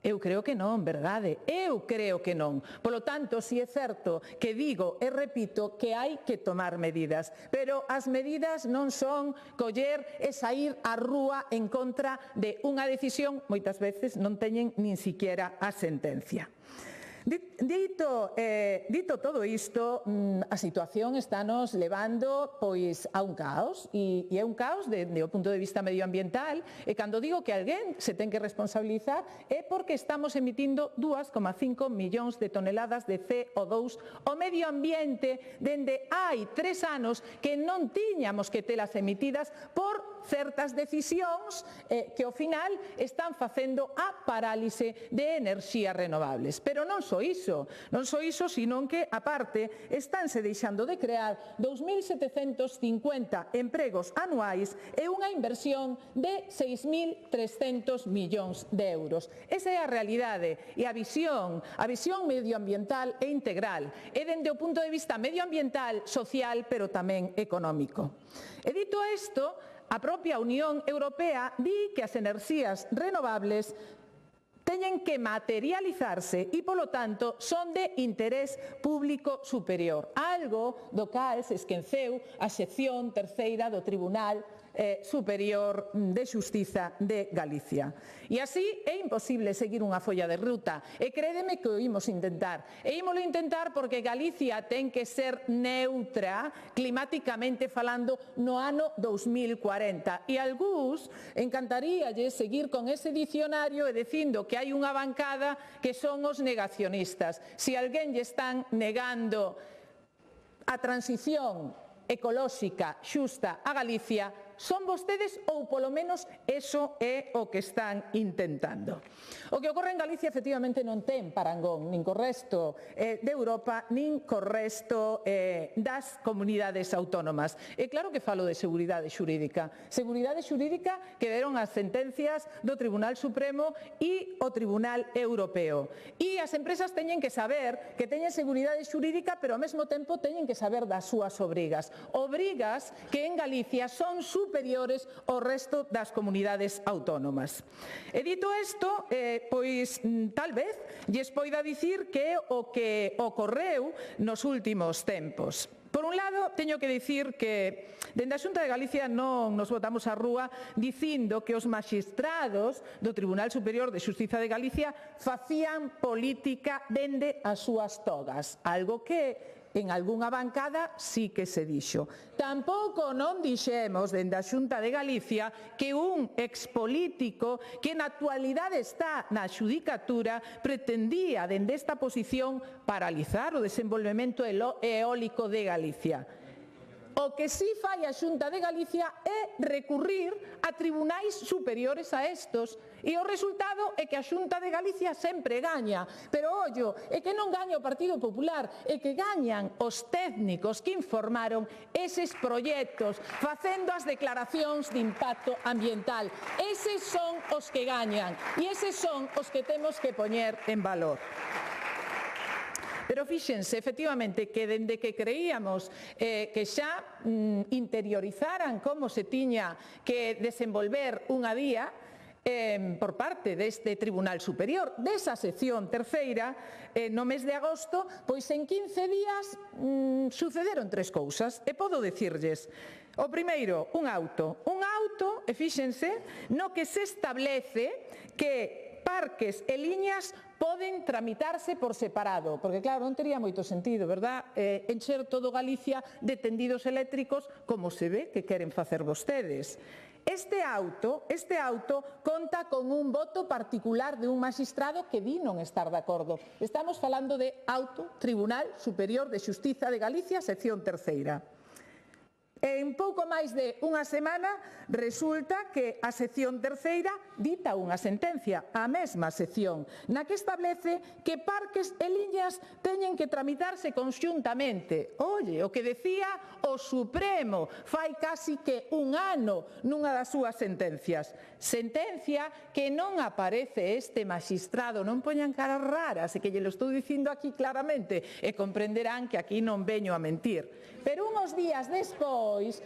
Eu creo que non, verdade? Eu creo que non. Polo tanto, si é certo que digo e repito que hai que tomar medidas, pero as medidas non son coller e saír á rúa en contra de unha decisión, moitas veces non teñen nin siquiera a sentencia. Dito todo isto, a situación estános levando pois a un caos, e é un caos desde o punto de vista medioambiental, e cando digo que alguén se ten que responsabilizar é porque estamos emitindo 2,5 millóns de toneladas de CO2 ao medio ambiente dende hai 3 anos que non tiñamos que telas emitidas por certas decisións que ao final están facendo a parálise de enerxías renovables. Pero non só iso, senón que, aparte, estánse deixando de crear 2.750 empregos anuais e unha inversión de 6.300 millóns de euros. Esa é a realidade e a visión medioambiental e integral, e dende o punto de vista medioambiental, social, pero tamén económico. E dito isto, a propia Unión Europea di que as enerxías renovables teñen que materializarse e, polo tanto, son de interés público superior, algo do cal se esqueceu a sección terceira do Tribunal Superior de Xustiza de Galicia. E así é imposible seguir unha folla de ruta, e crédeme que o imos intentar. E ímolo intentar porque Galicia ten que ser neutra climáticamente falando no ano 2040. E algúns encantaríalle seguir con ese dicionario e dicindo que hai unha bancada que son os negacionistas. Se alguén lle están negando a transición ecolóxica xusta a Galicia, son vostedes ou polo menos eso é o que están intentando. O que ocorre en Galicia efectivamente non ten parangón nin co resto de Europa nin co resto das comunidades autónomas. E claro que falo de seguridade xurídica que deron as sentencias do Tribunal Supremo e o Tribunal Europeo. E as empresas teñen que saber que teñen seguridade xurídica, pero ao mesmo tempo teñen que saber das súas obrigas que en Galicia son superiores ao resto das comunidades autónomas. E dito isto, pois tal vez lles poida dicir que o que ocorreu nos últimos tempos. Por un lado, teño que dicir que dende a Xunta de Galicia non nos botamos á rúa dicindo que os maxistrados do Tribunal Superior de Xustiza de Galicia facían política dende as súas togas, algo que en algunha bancada sí que se dixo. Tampouco non dixemos dende a Xunta de Galicia que un expolítico que na actualidade está na xudicatura pretendía dende esta posición paralizar o desenvolvemento eólico de Galicia. O que sí fai a Xunta de Galicia é recurrir a tribunais superiores a estos, e o resultado é que a Xunta de Galicia sempre gaña, pero ollo, é que non gaña o Partido Popular, é que gañan os técnicos que informaron eses proxectos facendo as declaracións de impacto ambiental. Eses son os que gañan e eses son os que temos que poñer en valor. Pero fíxense, efectivamente, que dende que creíamos que xa interiorizaran como se tiña que desenvolver unha vía por parte deste Tribunal Superior, desa sección terceira, no mes de agosto, pois en 15 días sucederon 3 cousas, e podo dicirlles. O primeiro, un auto, e fíxense, no que se establece que parques e liñas poden tramitarse por separado, porque claro, non tería moito sentido, verdad? Encher todo Galicia de tendidos eléctricos como se ve que queren facer vostedes. Este auto conta con un voto particular de un magistrado que di non estar de acordo. Estamos falando de auto Tribunal Superior de Xustiza de Galicia, sección terceira. En pouco máis de unha semana resulta que a sección terceira dita unha sentencia, a mesma sección, na que establece que parques e liñas teñen que tramitarse conxuntamente. Oye, o que decía o Supremo fai casi que un ano nunha das súas sentencias. Sentencia que non aparece este magistrado, non poñan caras raras, e que lle lo estou dicindo aquí claramente, e comprenderán que aquí non veño a mentir. Pero uns días despois,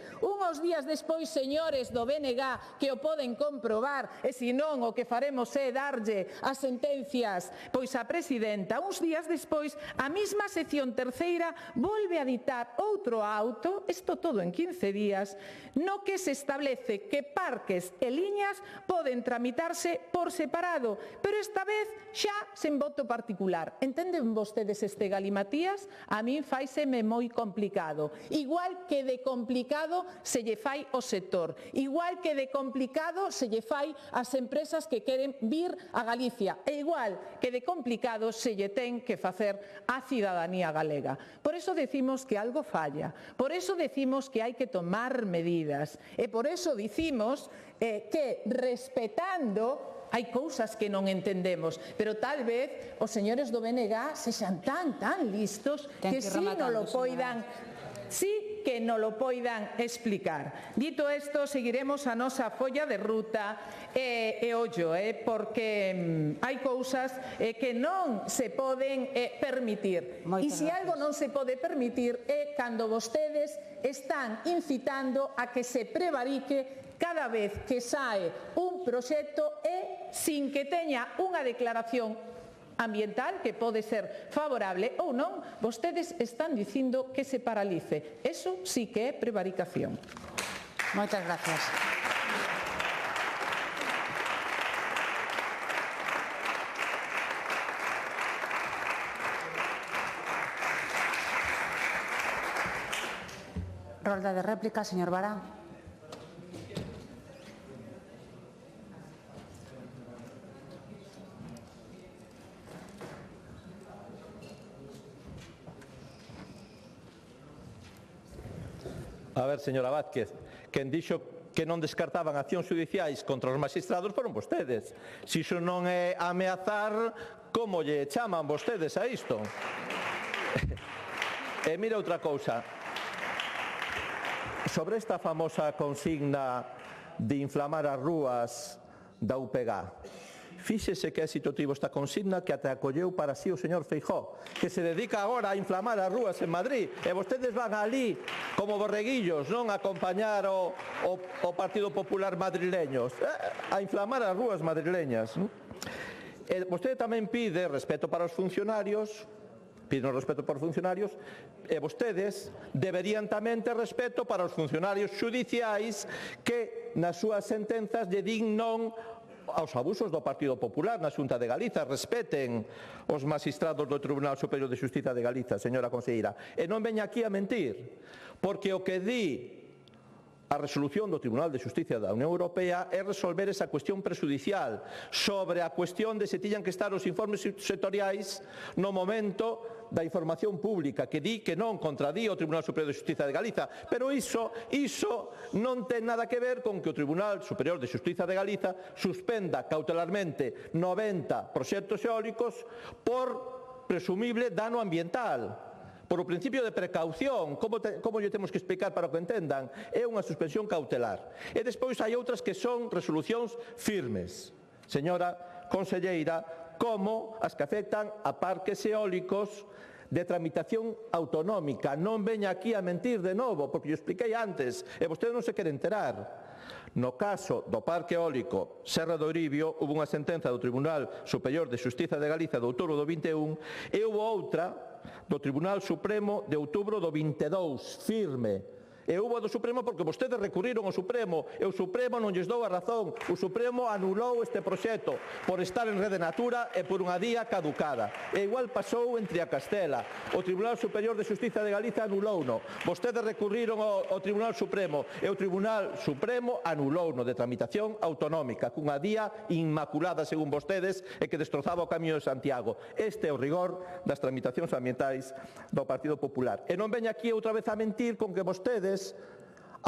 señores do BNG, que o poden comprobar, e se non o que faremos é darlle as sentencias pois a presidenta, uns días despois a mesma sección terceira volve a ditar outro auto, isto todo en 15 días, no que se establece que parques e liñas poden tramitarse por separado, pero esta vez xa sen voto particular. Entenden vostedes este galimatías? A min faiseme moi complicado. Igual que de complicado se lle fai o sector, igual que de complicado se lle fai ás empresas que queren vir a Galicia, e igual que de complicado se lle ten que facer á cidadanía galega. Por eso decimos que algo falla, por eso decimos que hai que tomar medidas, e por eso dicimos que respetando hai cousas que non entendemos, pero tal vez os señores do BNG sexan tan listos que si non lo poidan que non lo poidan explicar. Dito isto, seguiremos a nosa folla de ruta e ollo, porque hai cousas que non se poden permitir. E se algo non se pode permitir é cando vostedes están incitando a que se prevarique cada vez que sae un proxecto e sin que teña unha declaración ambiental que pode ser favorable ou non, vostedes están dicindo que se paralice. Eso sí que é prevaricación. Moitas gracias. Rolda de réplica, señor Vara. A ver, señora Vázquez, quen dixo que non descartaban accións judiciais contra os magistrados foron vostedes. Se iso non é ameazar, como lle chaman vostedes a isto? E mira outra cousa. Sobre esta famosa consigna de inflamar as rúas da UPG, fíxese que éxito tivo esta consigna que ate acolleu para sí o señor Feijóo, que se dedica agora a inflamar as rúas en Madrid, e vostedes van ali como borreguillos, non a acompañar o Partido Popular madrileños, a inflamar as rúas madrileñas. E vostede tamén pide respeto para os funcionarios, piden respeto para os funcionarios, e vostedes deberían tamén ter respeto para os funcionarios xudiciais que nas súas sentenzas lle din non aos abusos do Partido Popular na Xunta de Galiza. Respeten os magistrados do Tribunal Superior de Xustiza de Galiza, señora conselleira, e non veña aquí a mentir, porque o que di a resolución do Tribunal de Xustiza da Unión Europea é resolver esa cuestión prexudicial sobre a cuestión de se tiñan que estar os informes sectoriais no momento da información pública, que di que non contradí o Tribunal Superior de Xustiza de Galiza, pero iso non ten nada que ver con que o Tribunal Superior de Xustiza de Galiza suspenda cautelarmente 90 proxectos eólicos por presumible dano ambiental, por o principio de precaución. Como lle temos que explicar para que entendan? É unha suspensión cautelar. E despois hai outras que son resolucións firmes, señora conselleira, como as que afectan a parques eólicos de tramitación autonómica. Non veña aquí a mentir de novo, porque yo expliquei antes, e vostede non se quere enterar. No caso do parque eólico Serra do Ouribio, houve unha sentenza do Tribunal Superior de Xustiza de Galiza de outubro do 21 e houve outra do Tribunal Supremo de outubro do 22, firme. E houve do Supremo porque vostedes recurriron ao Supremo e o Supremo non lles dou a razón. O Supremo anulou este proxecto por estar en Rede Natura e por unha día caducada. E igual pasou en Triacastela. O Tribunal Superior de Xustiza de Galiza anulouno. Vostedes recurriron ao Tribunal Supremo e o Tribunal Supremo anulouno de tramitación autonómica cunha día inmaculada, según vostedes, e que destrozaba o Camiño de Santiago. Este é o rigor das tramitacións ambientais do Partido Popular. E non veña aquí outra vez a mentir con que vostedes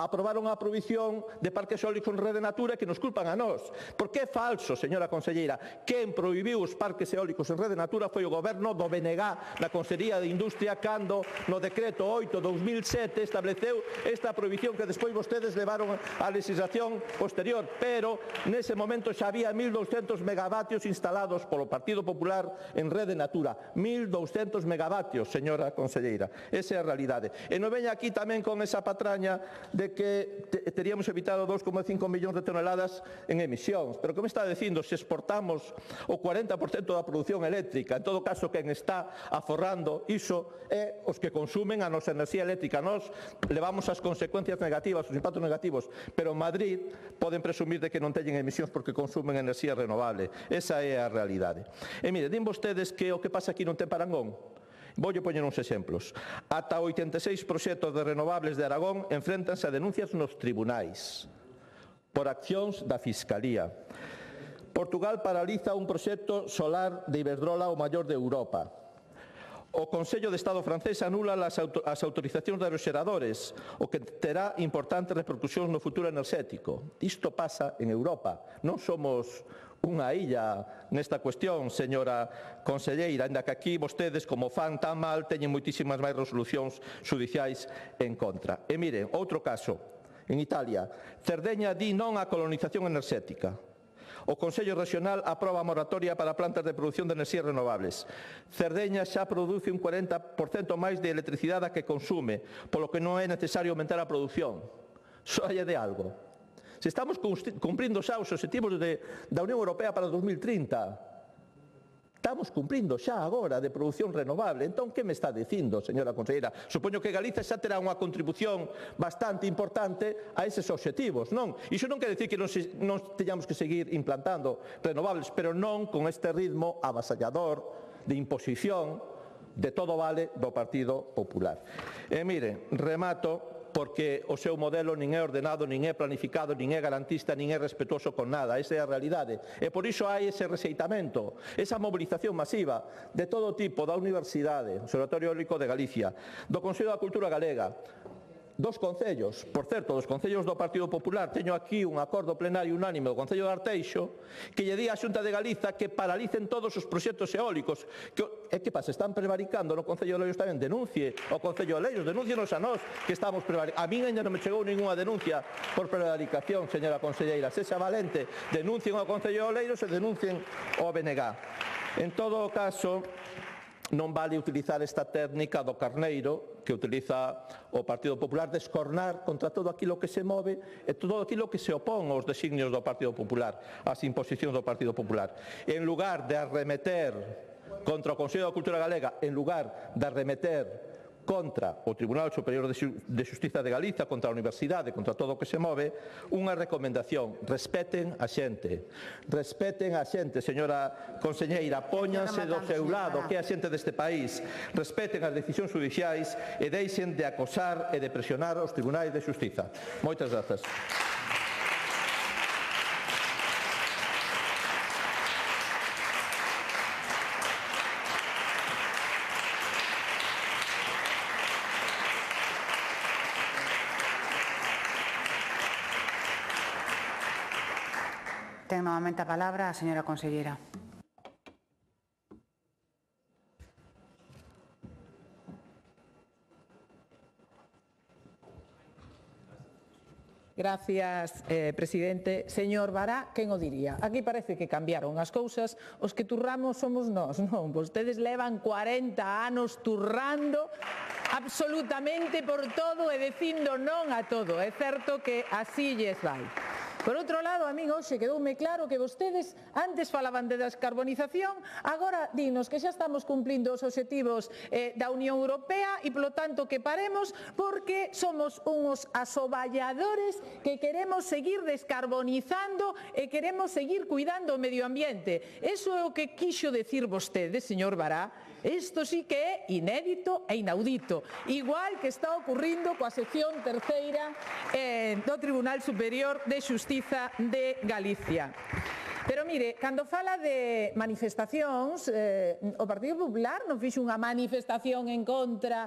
aprobaron a prohibición de parques eólicos en Rede Natura que nos culpan a nós. Porque é falso, señora conselleira. Quen prohibiu os parques eólicos en Rede Natura foi o goberno do BNG na Consellería de Industria cando no decreto 8/2007 estableceu esta prohibición que despois vostedes levaron á legislación posterior, pero nese momento xa había 1.200 megavatios instalados polo Partido Popular en Rede Natura. 1.200 megavatios, señora conselleira. Esa é a realidade. E non veña aquí tamén con esa patraña de que teríamos evitado 2,5 millóns de toneladas en emisións. Pero que me está dicindo, se exportamos o 40% da produción eléctrica, en todo caso quen está aforrando iso é os que consumen a nosa enerxía eléctrica. Nós levamos as consecuencias negativas, os impactos negativos, pero en Madrid poden presumir de que non teñen emisións porque consumen enerxía renovable. Esa é a realidade. E mire, din vostedes que o que pasa aquí non ten parangón. Voulle poñer uns exemplos. Ata 86 proxectos de renovables de Aragón enfréntanse a denuncias nos tribunais por accións da Fiscalía. Portugal paraliza un proxecto solar de Iberdrola, o maior de Europa. O Consello de Estado francés anula as autorizacións de aeroxeradores, o que terá importantes repercusións no futuro enerxético. Isto pasa en Europa. Non somos unha illa nesta cuestión, señora conselleira, ainda que aquí vostedes, como fan tan mal, teñen moitísimas máis resolucións judiciais en contra. E miren, outro caso, en Italia, Cerdeña di non á colonización enerxética. O Consello Regional aproba a moratoria para plantas de produción de enerxías renovables. Cerdeña xa produce un 40% máis de electricidade que consume, polo que non é necesario aumentar a produción. Soalle de algo. Se estamos cumprindo xa os obxectivos da Unión Europea para 2030, estamos cumprindo xa agora de produción renovable. Entón, que me está dicindo, señora conselleira? Supoño que Galiza xa terá unha contribución bastante importante a eses obxectivos, non? Iso non quere dicir que non teñamos que seguir implantando renovables, pero non con este ritmo avasallador de imposición de todo vale do Partido Popular. E miren, remato, porque o seu modelo nin é ordenado, nin é planificado, nin é garantista, nin é respetuoso con nada. Esa é a realidade. E por iso hai ese rexeitamento, esa mobilización masiva de todo tipo da Universidade, o Observatorio Eólico de Galicia, do Consello da Cultura Galega, dos concellos, por certo, dos concellos do Partido Popular. Teño aquí un acordo plenario unánime do Concello de Arteixo que lle di á Xunta de Galiza que paralicen todos os proxectos eólicos. E que pasa? Están prevaricando no Concello de Oleiros tamén? Denuncie ao Concello de Oleiros, denúncienos a nós que estamos prevaricando. A min ainda non me chegou ninguna denuncia por prevaricación, señora conselleira. Sexa valente, denuncien ao Concello de Oleiros e denuncien ao BNG. En todo caso, non vale utilizar esta técnica do carneiro que utiliza o Partido Popular de escornar contra todo aquilo que se move e todo aquilo que se opón aos designios do Partido Popular, ás imposicións do Partido Popular. En lugar de arremeter contra o Consello da Cultura Galega, en lugar de arremeter contra o Tribunal Superior de Xustiza de Galiza, contra a Universidade, contra todo o que se move, unha recomendación: respeten a xente, señora conselleira, póñanse do seu lado, que é a xente deste país, respeten as decisións judiciais e deixen de acosar e de presionar os tribunais de xustiza. Moitas grazas. Ten novamente a palabra a señora conselleira. Gracias, presidente. Señor Bará, quen o diría? Aquí parece que cambiaron as cousas, os que turramos somos nós, non? Vostedes levan 40 anos turrando absolutamente por todo e dicindo non a todo. É certo que así lles vai. Por outro lado, a min hoxe quedoume claro que vostedes antes falaban de descarbonización, agora dinos que xa estamos cumplindo os obxectivos da Unión Europea e, polo tanto, que paremos porque somos uns asoballadores que queremos seguir descarbonizando e queremos seguir cuidando o medio ambiente. Eso é o que quixo decir vostede, señor Bará. Isto sí que é inédito e inaudito, igual que está ocurrindo coa sección terceira do Tribunal Superior de Xustiza de Galicia. Pero mire, cando fala de manifestacións, o Partido Popular non fixo unha manifestación en contra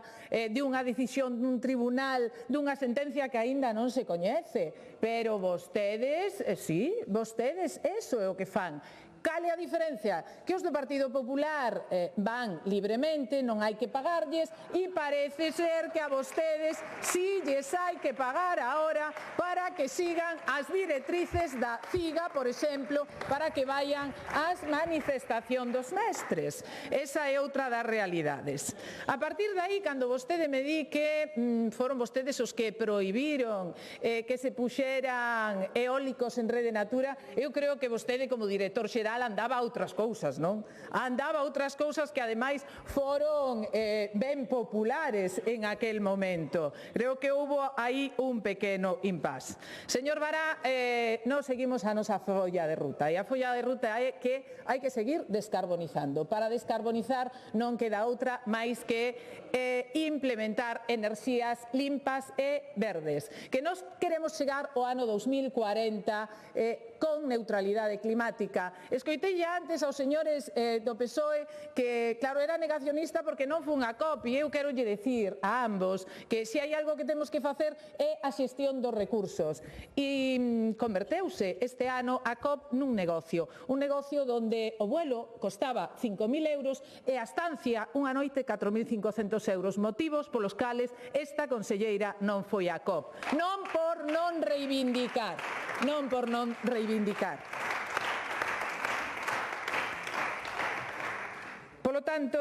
dunha decisión dun tribunal, dunha sentencia que aínda non se coñece. Pero vostedes, sí, vostedes, eso é o que fan. Cal é a diferencia? Que os do Partido Popular van libremente, non hai que pagarlles, e parece ser que a vostedes si lles hai que pagar ahora para que sigan as directrices da CIGA, por exemplo, para que vayan ás manifestación dos mestres. Esa é outra das realidades. A partir de aí, cando vostede me di que foron vostedes os que prohibiron que se puxeran eólicos en Rede Natura, eu creo que vostede como director xeral andaba a outras cousas, non? Andaba a outras cousas que ademais foron ben populares en aquel momento. Creo que houbo aí un pequeno impás. Señor Bará, nós seguimos a nosa folla de ruta e a folla de ruta é que hai que seguir descarbonizando. Para descarbonizar non queda outra máis que implementar enerxías limpas e verdes. Que nós queremos chegar ao ano 2040 con neutralidade climática. Escoitei antes aos señores do PSOE que, claro, era negacionista porque non foi unha COP, e eu quero lle dicir a ambos que se hai algo que temos que facer é a xestión dos recursos. E converteuse este ano a COP nun negocio donde o vuelo costaba 5.000 euros e a estancia unha noite 4.500 euros, motivos polos cales esta conselleira non foi a COP. Non por non reivindicar. Polo tanto,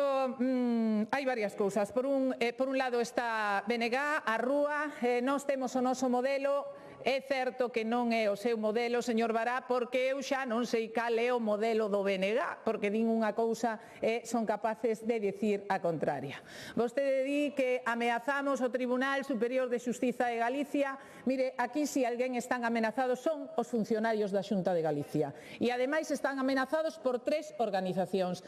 hai varias cousas. Por un lado está BNG, a Rúa, nós temos o noso modelo. É certo que non é o seu modelo, señor Bará, porque eu xa non sei cal é o modelo do BNG, porque din unha cousa e son capaces de dicir a contraria. Vostede di que ameazamos o Tribunal Superior de Xustiza de Galicia. Mire, aquí si alguén están amenazados son os funcionarios da Xunta de Galicia. E ademais están amenazados por tres organizacións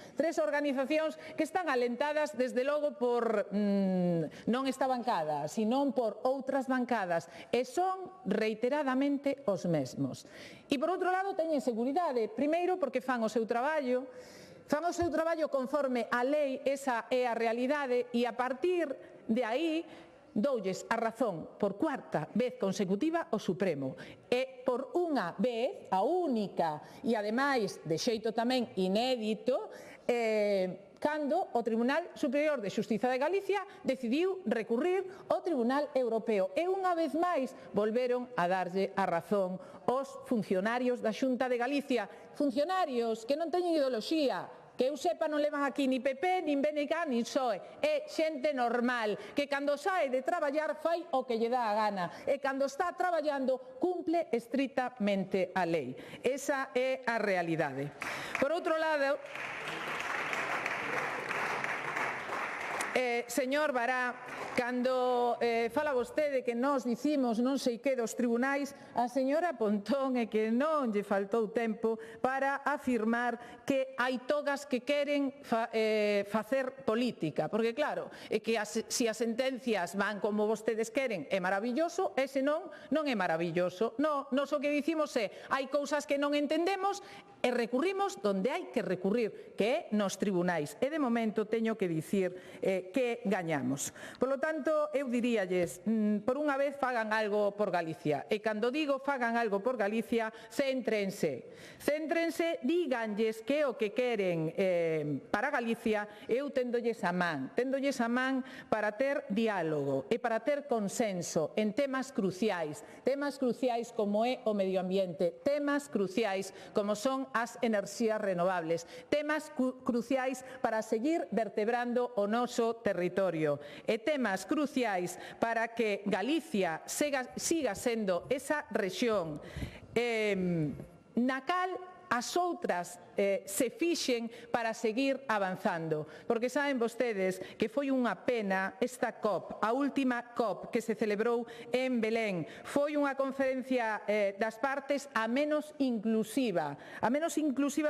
que están alentadas desde logo por non esta bancada, sino por outras bancadas, e son reiteradamente os mesmos. E por outro lado teñen seguridade, primeiro porque fan o seu traballo conforme a lei, esa é a realidade, e a partir de aí doulles a razón por cuarta vez consecutiva o Supremo, e por unha vez, a única, e ademais de xeito tamén inédito, cando o Tribunal Superior de Xustiza de Galicia decidiu recurrir ao Tribunal Europeo. E unha vez máis volveron a darlle a razón aos funcionarios da Xunta de Galicia. Funcionarios que non teñen ideoloxía, que eu sepa non levan aquí ni PP, nin BNG, nin PSOE. É xente normal, que cando sae de traballar fai o que lle dá a gana, e cando está traballando cumple estritamente a lei. Esa é a realidade. Por outro lado, señor Bará, cando fala vostede que nós dicimos non sei que dos tribunais, a señora Pontón é que non lle faltou tempo para afirmar que hai togas que queren facer política, porque claro, é que se as sentencias van como vostedes queren é maravilloso, e se non, non é maravilloso. Nos o que dicimos é, hai cousas que non entendemos e recurrimos donde hai que recurrir, que é nos tribunais. E de momento teño que dicir que gañamos. Por lo tanto, eu diríalles, por unha vez fagan algo por Galicia. E cando digo fagan algo por Galicia, céntrense, díganlles que o que queren para Galicia, eu téndolles a man para ter diálogo e para ter consenso en temas cruciais como é o medio ambiente, temas cruciais como son as enerxías renovables, temas cruciais para seguir vertebrando o noso territorio, e temas cruciais para que Galicia siga sendo esa rexión na cal as outras se fixen para seguir avanzando. Porque saben vostedes que foi unha pena esta COP, a última COP que se celebrou en Belén. Foi unha conferencia das partes a menos inclusiva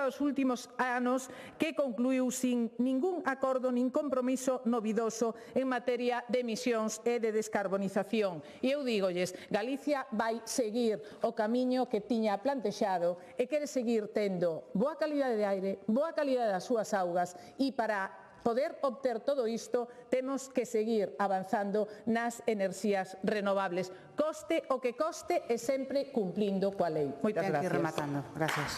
dos últimos anos, que concluiu sin ningún acordo nin compromiso novidoso en materia de emisións e de descarbonización. E eu dígolles, Galicia vai seguir o camiño que tiña plantexado e quere seguir tendo boa calidade de aire, boa calidade das súas augas, e para poder obter todo isto temos que seguir avanzando nas enerxías renovables, coste o que coste e sempre cumplindo coa lei. Moitas gracias. Rematando. Gracias.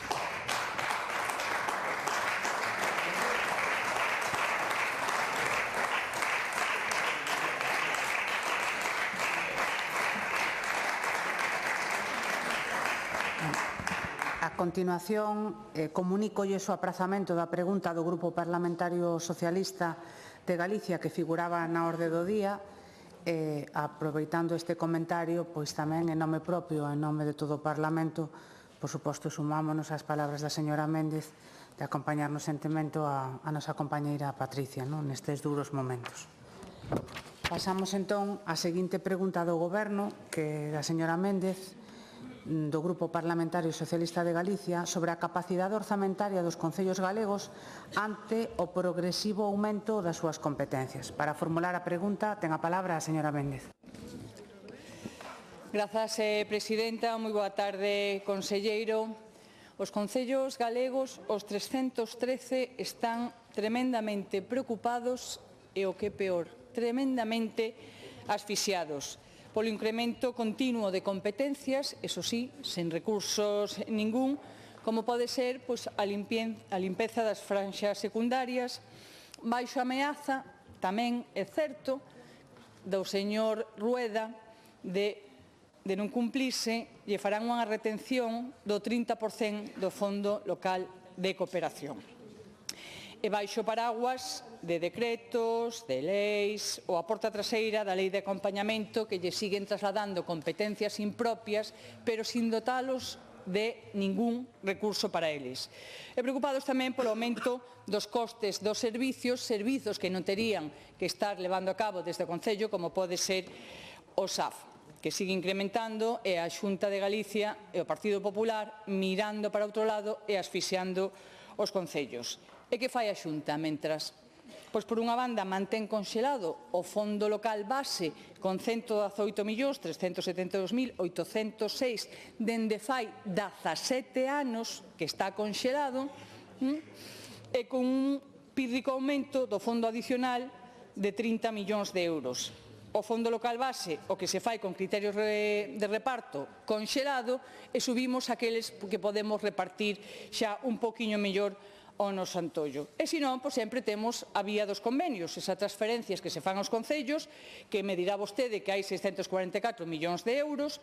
A continuación, comunícolles o aprazamento da pregunta do Grupo Parlamentario Socialista de Galicia que figuraba na orde do día. Aproveitando este comentario, pois tamén en nome propio, en nome de todo o Parlamento, por suposto, sumámonos ás palabras da señora Méndez de acompañar no sentimento a nosa compañeira Patricia nestes duros momentos. Pasamos entón á seguinte pregunta do Goberno, que é da señora Méndez, do Grupo Parlamentario Socialista de Galicia, sobre a capacidade orzamentaria dos concellos galegos ante o progresivo aumento das súas competencias. Para formular a pregunta, ten a palabra a señora Méndez. Grazas, presidenta. Moi boa tarde, conselleiro. Os concellos galegos, os 313, están tremendamente preocupados e, o que é peor, tremendamente asfixiados polo incremento continuo de competencias, eso sí, sen recursos ningún, como pode ser a limpeza das franxas secundarias, baixo ameaza, tamén é certo, do señor Rueda de non cumplirse, lle farán unha retención do 30% do Fondo Local de Cooperación. E baixo paraguas de decretos, de leis ou a porta traseira da lei de acompañamento que lle siguen trasladando competencias impropias, pero sin dotalos de ningún recurso para eles. E preocupados tamén polo aumento dos costes dos servizos que non terían que estar levando a cabo desde o Concello, como pode ser o SAF, que sigue incrementando, e a Xunta de Galicia e o Partido Popular mirando para outro lado e asfixiando os concellos. E que fai a Xunta mentras? Pois, por unha banda, mantén conxelado o Fondo Local Base con 118.372.806 dende fai 17 anos que está conxelado, e con un pírrico aumento do Fondo Adicional de 30 millóns de euros. O Fondo Local Base, o que se fai con criterios de reparto conxelado, e subimos aqueles que podemos repartir xa un poquinho mellor ao noso antollo. E senón, sempre temos a vía dos convenios, esas transferencias que se fan aos concellos, que me dirá vostede que hai 644 millóns de euros,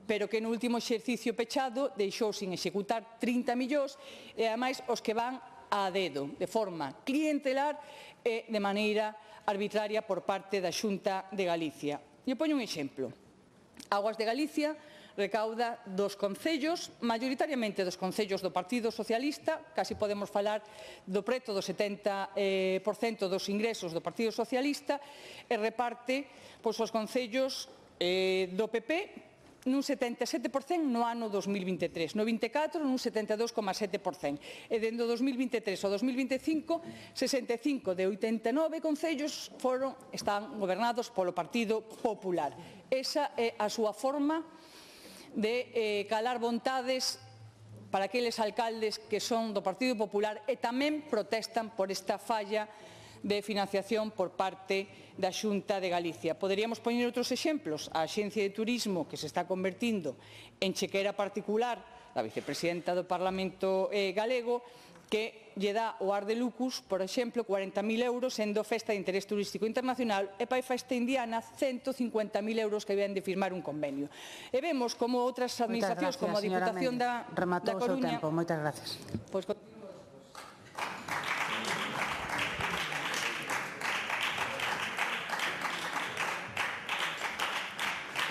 pero que no último exercicio pechado deixou sin executar 30 millóns, e ademais os que van a dedo, de forma clientelar e de maneira arbitraria por parte da Xunta de Galicia. E poño un exemplo. Aguas de Galicia recauda dos concellos, maioritariamente dos concellos do Partido Socialista, casi podemos falar do preto do 70% dos ingresos do Partido Socialista, e reparte os concellos do PP nun 77% no ano 2023, no 24 nun 72,7%, e dende o 2023 ao 2025, 65 de 89 concellos están gobernados polo Partido Popular. Esa é a súa forma de calar vontades para aqueles alcaldes que son do Partido Popular e tamén protestan por esta falla de financiación por parte da Xunta de Galicia. Poderíamos poñer outros exemplos. A Axencia de Turismo, que se está convertindo en chequera particular da vicepresidenta do Parlamento galego, que lle dá o Ar de Lucus, por exemplo, 40.000 euros sendo festa de interés turístico internacional, e para a festa indiana 150.000 euros que deben de firmar un convenio. E vemos como outras administracións, como a Diputación da Coruña... Moitas gracias.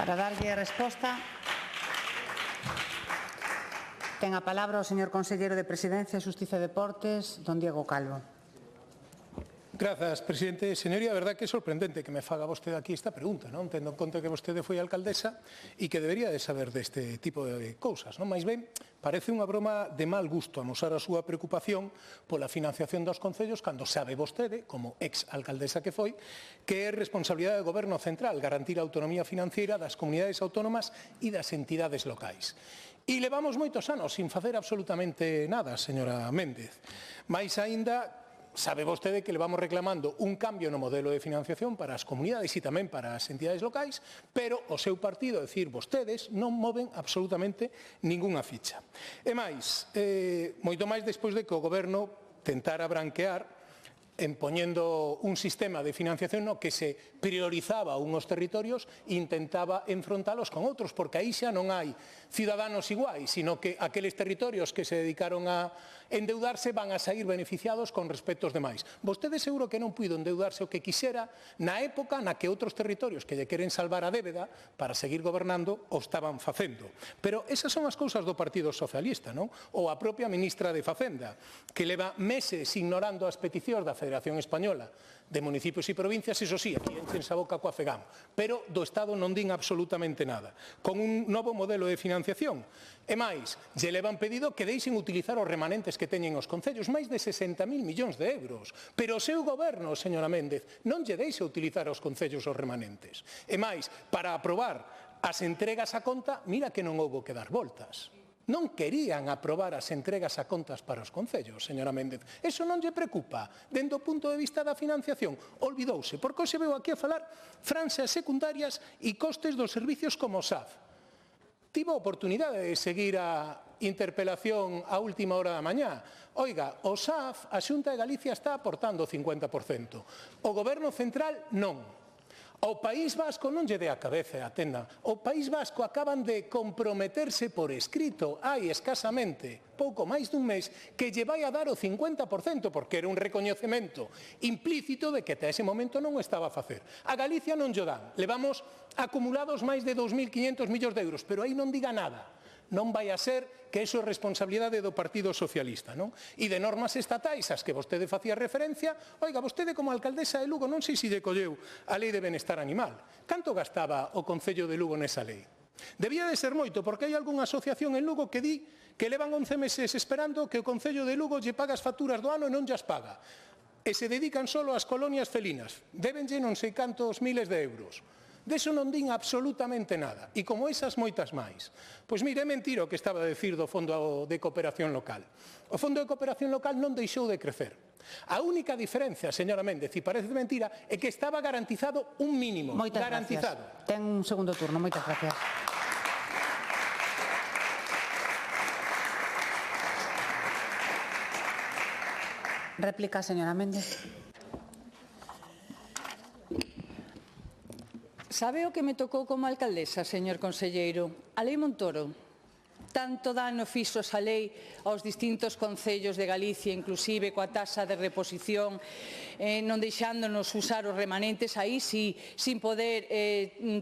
Para darlle a resposta, Ten a palabra o señor conselleiro de Presidencia, Xustiza e Deportes, don Diego Calvo. Grazas, presidente. Señoría, a verdade que é sorprendente que me faga vostede aquí esta pregunta, non? Tendo en conta que vostede foi alcaldesa e que debería de saber deste tipo de cousas, non? Mais ben, parece unha broma de mal gusto amosar a súa preocupación pola financiación dos concellos cando sabe vostede, como ex-alcaldesa que foi, que é responsabilidade do Goberno central garantir a autonomía financiera das comunidades autónomas e das entidades locais. E levamos moitos anos sin facer absolutamente nada, señora Méndez. Mais aínda, sabe vostede que levamos reclamando un cambio no modelo de financiación para as comunidades e tamén para as entidades locais, pero o seu partido, é dicir, vostedes, non moven absolutamente ningunha ficha. E máis, moito máis despois de que o Goberno tentara branquear poñendo un sistema de financiación no que se priorizaba unhos territorios e intentaba enfrontalos con outros, porque aí xa non hai ciudadanos iguais, sino que aqueles territorios que se dedicaron a endeudarse van a sair beneficiados con respecto aos demais. Vostede seguro que non puido endeudarse o que quixera na época na que outros territorios que lle queren salvar a débeda para seguir gobernando o estaban facendo. Pero esas son as cousas do Partido Socialista, non? Ou a propia ministra de Facenda, que leva meses ignorando as peticións da Federación Española de municipios e provincias, iso sí, aquí enchense a boca coa FEGAM, pero do Estado non din absolutamente nada, con un novo modelo de financiación. E máis, lle levan pedido que deixen utilizar os remanentes que teñen os concellos, máis de 60.000 millóns de euros, pero o seu goberno, señora Méndez, non lle deixa utilizar os concellos os remanentes. E máis, para aprobar as entregas a conta, mira que non houbo que dar voltas. Non querían aprobar as entregas a contas para os concellos, señora Méndez. Eso non lle preocupa, dende o punto de vista da financiación. Olvidouse, porque hoxe veu aquí a falar franxas secundarias e costes dos servicios como o SAF. Tivo a oportunidade de seguir a interpelación a última hora da mañá. Oiga, o SAF, a Xunta de Galicia está aportando o 50%. O Goberno Central non. O País Vasco non lle dé a cabeza e atenda. O País Vasco acaban de comprometerse por escrito hai escasamente pouco máis dun mes que lle vai a dar o 50% porque era un recoñecemento implícito de que até ese momento non o estaba a facer. A Galicia non lle dan. Levamos acumulados máis de 2.500 millóns de euros, pero aí non diga nada. Non vai a ser que iso é responsabilidade do Partido Socialista, non? E de normas estatais, as que vostede facía referencia, oiga, vostede como alcaldesa de Lugo, non sei se lle colleu a Lei de Benestar Animal. Canto gastaba o Concello de Lugo nesa lei? Debía de ser moito, porque hai algunha asociación en Lugo que di que levan 11 meses esperando que o Concello de Lugo lle paga as facturas do ano e non llas paga. E se dedican solo ás colonias felinas. Débenlle non sei cantos miles de euros. Deso non din absolutamente nada. E como esas moitas máis. Pois mire, é mentira o que estaba a decir do Fondo de Cooperación Local. O Fondo de Cooperación Local non deixou de crecer. A única diferencia, señora Méndez, e parece mentira, é que estaba garantizado un mínimo. Moitas garantizado. Gracias. Ten un segundo turno. Moitas gracias. Réplica, señora Méndez. Sabe o que me tocou como alcaldesa, señor conselleiro? A Lei Montoro. Tanto dano fixo esa lei aos distintos concellos de Galicia, inclusive coa taxa de reposición, non deixándonos usar os remanentes, aí sí, sin poder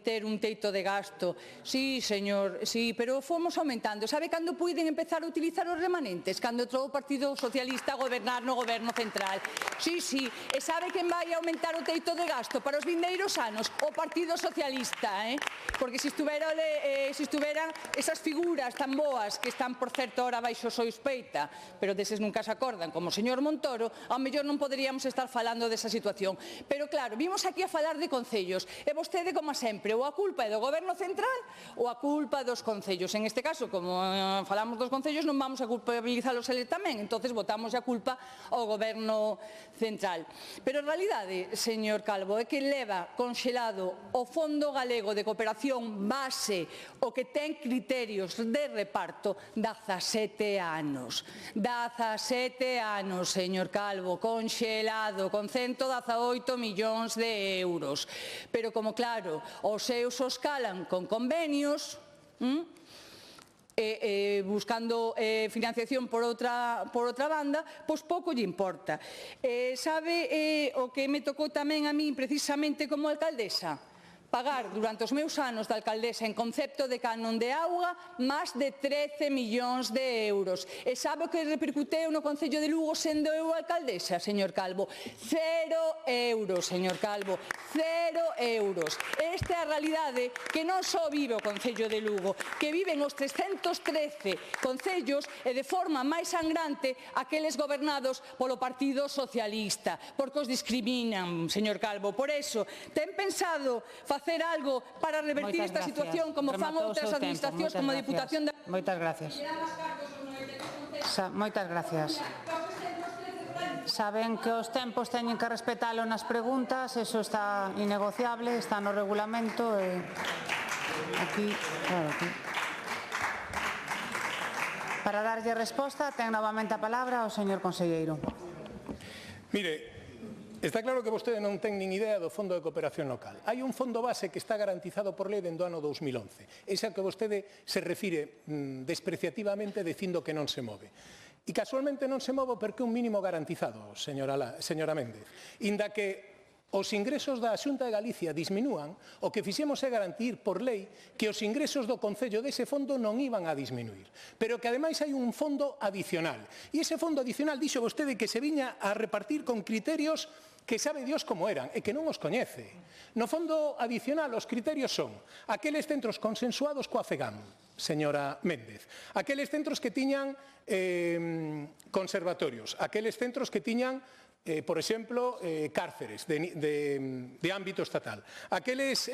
ter un teito de gasto. Sí, señor, sí, pero fomos aumentando. Sabe cando puiden empezar a utilizar os remanentes? Cando entrou o Partido Socialista a gobernar no Goberno Central. Sí, sí, e sabe quen vai aumentar o teito de gasto para os vindeiros anos? O Partido Socialista, porque se estuveran esas figuras tan boas que están, por certo, ahora baixo sospeita, pero deses nunca se acordan, como o señor Montoro, ao mellor non poderíamos estar falando desa situación. Pero claro, vimos aquí a falar de concellos, e vostede, como sempre, ou a culpa é do Goberno Central ou a culpa dos concellos. En este caso, como falamos dos concellos, non vamos a culpabilizalos eles tamén, entonces botamos a culpa ao Goberno Central. Pero a realidade, señor Calvo, é que leva conxelado o Fondo Galego de Cooperación base, o que ten criterios de reparto, 17 anos. 17 anos, señor Calvo, conxelado, con 118 millóns de euros. Pero como, claro, os seus os calan con convenios, buscando financiación por outra banda, pois pouco lle importa. Sabe o que me tocou tamén a min precisamente como alcaldesa? pagar durante os meus anos de alcaldesa en concepto de canon de auga máis de 13 millóns de euros. E sabe o que repercuteu no Concello de Lugo sendo eu alcaldesa, señor Calvo? 0 euros, señor Calvo, 0 euros. Esta é a realidade que non só vive o Concello de Lugo, que viven os 313 concellos e de forma máis sangrante aqueles gobernados polo Partido Socialista, porque os discriminan, señor Calvo. Por eso, ten pensado facer algo para revertir esta situación como fan outras administracións como a Diputación de... Moitas gracias. Moitas gracias. Saben que os tempos teñen que respetalo nas preguntas, eso está innegociable, está no regulamento e aquí, claro, aquí. Para darlle resposta, ten novamente a palabra o señor conselleiro. Mire, está claro que vostede non ten nin idea do Fondo de Cooperación Local. Hai un fondo base que está garantizado por lei dende o ano 2011. Ese ao que vostede se refire despreciativamente dicindo que non se move. E casualmente non se move porque é un mínimo garantizado, señora Méndez. Inda que os ingresos da Xunta de Galicia disminúan, o que fixemos é garantir por lei que os ingresos do Concello dese fondo non iban a disminuir. Pero que ademais hai un fondo adicional. E ese fondo adicional dixo vostede que se viña a repartir con criterios que sabe Dios como eran e que non os coñece. No fondo adicional os criterios son aqueles centros consensuados coa FEGAM, señora Méndez, aqueles centros que tiñan conservatorios, aqueles centros que tiñan por exemplo, cárceres de ámbito estatal. Aqueles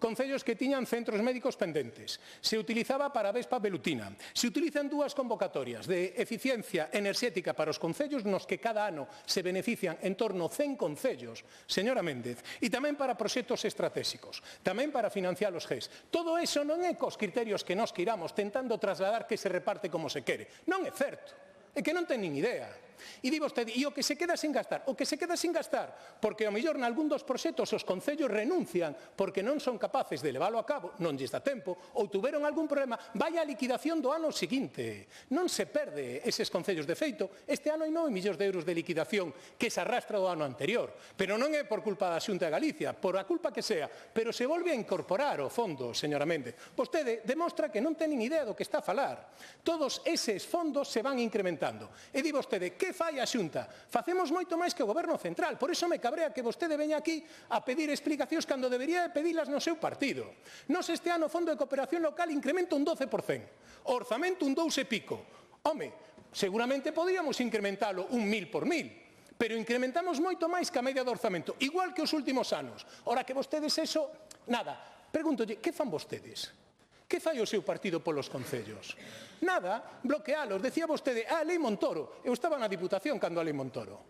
concellos que tiñan centros médicos pendentes. Se utilizaba para a Vespa velutina. Se utilizan dúas convocatorias de eficiencia enerxética para os concellos nos que cada ano se benefician en torno a 100 concellos, señora Méndez, e tamén para proxectos estratégicos, tamén para financiar os GES. Todo eso non é cos criterios que nos queiramos tentando trasladar que se reparte como se quere. Non é certo. É que non ten nin idea. E di vostede, e o que se queda sin gastar? O que se queda sin gastar, porque ao mellor nalgún dos proxectos os concellos renuncian porque non son capaces de leválo a cabo, non lles dá tempo, ou tuveron algún problema, vai a liquidación do ano seguinte. Non se perde eses concellos. De feito, este ano hai 9 millóns de euros de liquidación que se arrastra do ano anterior. Pero non é por culpa da Xunta de Galicia, por a culpa que sea, pero se volve a incorporar o fondo, señora Méndez. Vostede demostra que non ten nin idea do que está a falar. Todos eses fondos se van incrementando. E di vostede, que fai a Xunta? Facemos moito máis que o Goberno Central. Por iso me cabrea que vostede veña aquí a pedir explicacións cando debería pedilas no seu partido. Nos este ano o Fondo de Cooperación Local incrementa un 12%. O orzamento un 2 e pico. Home, seguramente podíamos incrementalo un 1000 por 1000. Pero incrementamos moito máis que a media do orzamento. Igual que os últimos anos. Ora que vostedes eso, nada. Pregúntolle, que fan vostedes? Que fai o seu partido polos concellos? Nada, bloquealos. Decía vostede, a Lei Montoro. Eu estaba na Diputación cando a Lei Montoro.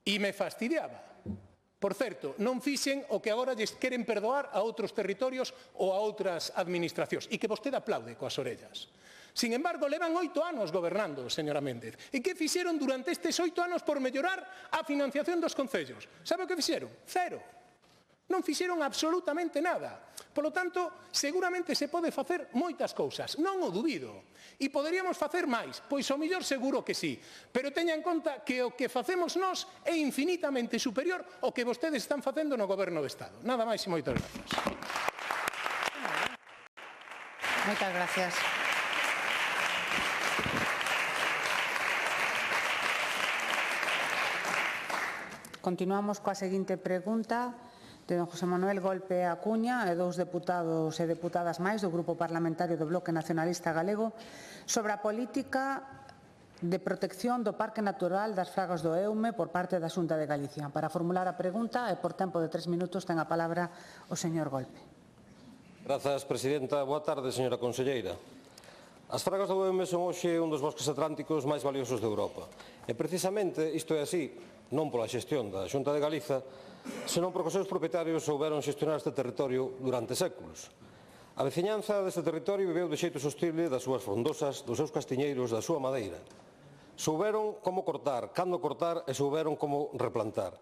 E me fastidiaba. Por certo, non fixen o que agora lles queren perdoar a outros territorios ou a outras administracións. E que vostede aplaude coas orellas. Sin embargo, levan 8 anos gobernando, señora Méndez. E que fixeron durante estes 8 anos por mellorar a financiación dos concellos? Sabe o que fixeron? Cero. Non fixeron absolutamente nada. Polo tanto, seguramente se pode facer moitas cousas. Non o dubido. E poderíamos facer máis. Pois o mellor seguro que sí. Pero teña en conta que o que facemos nós é infinitamente superior ao que vostedes están facendo no Goberno do Estado. Nada máis e moitas gracias. Moitas gracias. Continuamos coa seguinte pregunta de don José Manuel Golpe Acuña e dous deputados e deputadas máis do Grupo Parlamentario do Bloque Nacionalista Galego sobre a política de protección do Parque Natural das Fragas do Eume por parte da Xunta de Galicia. Para formular a pregunta e por tempo de 3 minutos ten a palabra o señor Golpe. Grazas, presidenta. Boa tarde, señora conselleira. As fragas do Eume son hoxe un dos bosques atlánticos máis valiosos de Europa. E precisamente isto é así, non pola xestión da Xunta de Galiza, senón porque os seus propietarios souberon xestionar este territorio durante séculos. A veciñanza deste territorio viveu de xeito sostible das súas frondosas, dos seus castiñeiros, da súa madeira. Souberon como cortar, cando cortar e souberon como replantar.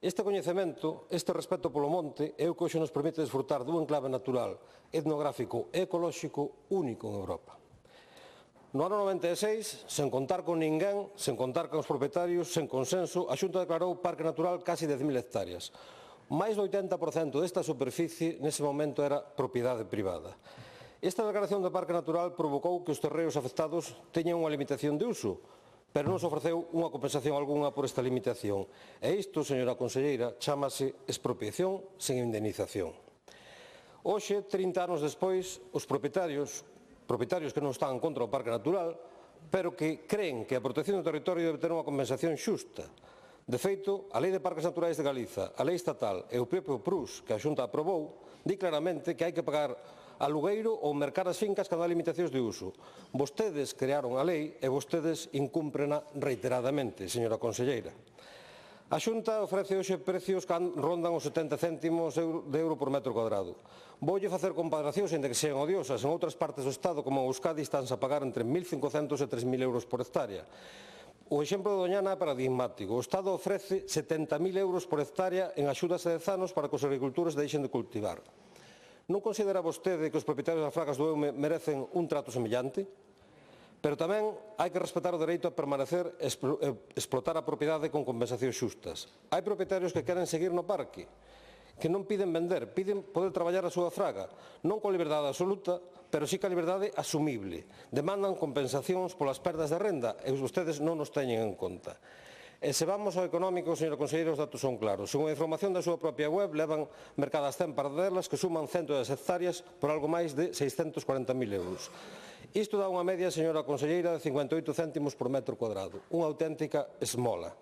Este coñecemento, este respeto polo monte, é o que hoxe nos permite desfrutar dun enclave natural, etnográfico e ecolóxico único en Europa. No ano 96, sen contar con ninguén, sen contar con os propietarios, sen consenso, a Xunta declarou Parque Natural casi 10.000 hectáreas. máis do 80% desta superficie nese momento era propiedade privada. Esta declaración de Parque Natural provocou que os terreos afectados teñan unha limitación de uso, pero non se ofreceu unha compensación algunha por esta limitación. E isto, señora conselleira, chámase expropiación sen indemnización. Hoxe, 30 anos despois, os propietarios que non están contra o Parque Natural, pero que creen que a protección do territorio debe ter unha compensación xusta. De feito, a Lei de Parques Naturais de Galiza, a Lei Estatal e o propio PRUS que a Xunta aprobou, di claramente que hai que pagar alugueiro ou mercar as fincas cando hai limitacións de uso. Vostedes crearon a lei e vostedes incúmprena reiteradamente, señora conselleira. A Xunta ofrece hoxe precios que rondan os 70 céntimos de euro por metro cuadrado. Voulle facer comparacións, ainda que sean odiosas, en outras partes do Estado, como en Euskadi, estánse a pagar entre 1.500 e 3.000 euros por hectárea. O exemplo de Doñana é paradigmático. O Estado ofrece 70.000 euros por hectárea en axudas a 10 anos para que os agricultores deixen de cultivar. Non considera vostede que os propietarios das fragas do Eume merecen un trato semellante? Pero tamén hai que respetar o dereito a permanecer e explotar a propiedade con compensacións xustas. Hai propietarios que queren seguir no parque, que non piden vender, piden poder traballar a súa fraga, non con liberdade absoluta, pero sí que a liberdade asumible. Demandan compensacións polas perdas de renda e vostedes non nos teñen en conta. E se vamos ao económico, señora conselleira, os datos son claros. Según a información da súa propia web, levan mercadas 100 parcelas que suman 110 hectáreas por algo máis de 640.000 euros. Isto dá unha media, señora conselleira, de 58 céntimos por metro cuadrado. Unha auténtica esmola.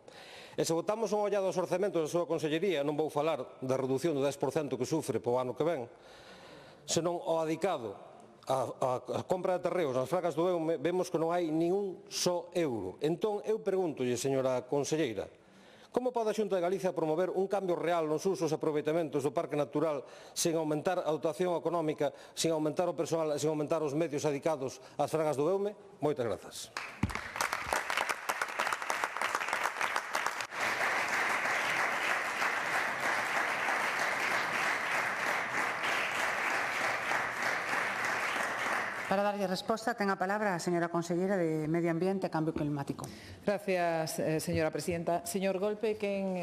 E se botamos unha ollada aos orzamentos da súa consellería, non vou falar da reducción do 10% que sufre para o ano que ven, senón ao adicado a compra de terreos nas fragas do Eume, vemos que non hai nin un só euro. Entón, eu pregúntolle, señora conselleira, como pode a Xunta de Galicia promover un cambio real nos usos e aproveitamentos do Parque Natural sen aumentar a dotación económica, sen aumentar o persoal e sen aumentar os medios dedicados ás fragas do Eume? Moitas grazas. Para darlle resposta, ten a palabra a señora conselleira de Medio Ambiente e Cambio Climático. Gracias, señora presidenta. Señor Golpe, quen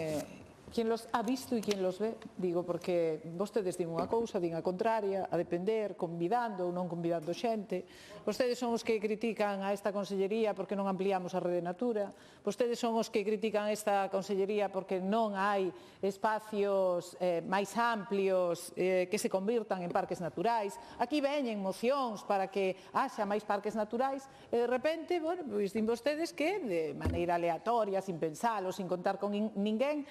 los ha visto e quen los ve, digo, porque vostedes din unha cousa, din a contraria, a depender, convidando ou non convidando xente. Vostedes son os que critican a esta consellería porque non ampliamos a Rede Natura. Vostedes son os que critican esta consellería porque non hai espacios máis amplios que se convirtan en parques naturais. Aquí veñen mocións para que haxa máis parques naturais e de repente, bueno, pois din vostedes que de maneira aleatoria, sin pensalo, sin contar con ninguén,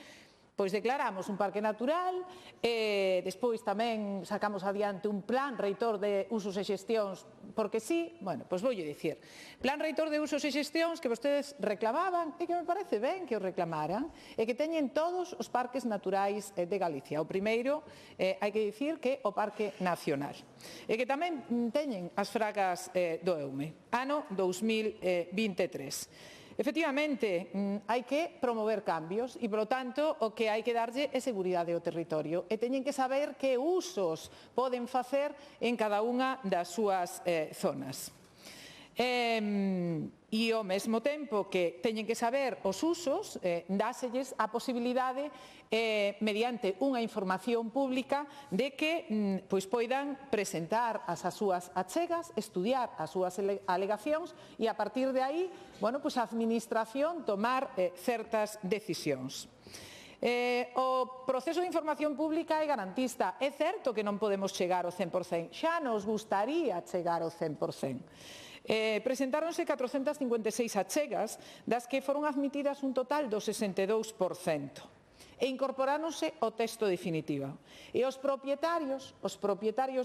pois declaramos un parque natural e despois tamén sacamos adiante un plan reitor de usos e xestións, porque sí, bueno, pois voulle dicir, plan reitor de usos e xestións que vostedes reclamaban e que me parece ben que o reclamaran e que teñen todos os parques naturais de Galicia. O primeiro, hai que dicir que o Parque Nacional e que tamén teñen as fragas do Eume, ano 2023. Efectivamente, hai que promover cambios e, polo tanto, o que hai que darlle é seguridade ao territorio e teñen que saber que usos poden facer en cada unha das súas zonas. E ao mesmo tempo que teñen que saber os usos, dáselles a posibilidade mediante unha información pública de que pois poidan presentar as súas achegas, estudiar as súas alegacións e a partir de aí, bueno, pois a administración tomar certas decisións. O proceso de información pública é garantista. É certo que non podemos chegar ao 100%, xa nos gustaría chegar ao 100%. Presentáronse 456 achegas, das que foron admitidas un total do 62%. E incorporáronse ao texto definitivo. E os propietarios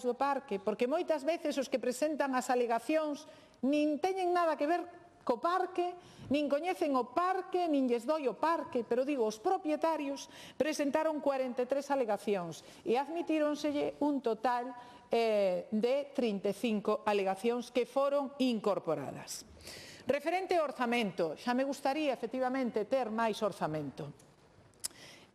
do parque, porque moitas veces os que presentan as alegacións nin teñen nada que ver co parque, nin coñecen o parque, nin lles doi o parque, pero digo, os propietarios presentaron 43 alegacións e admitíronselle un total de 35 alegacións que foron incorporadas. Referente ao orzamento, xa me gustaría efectivamente ter máis orzamento.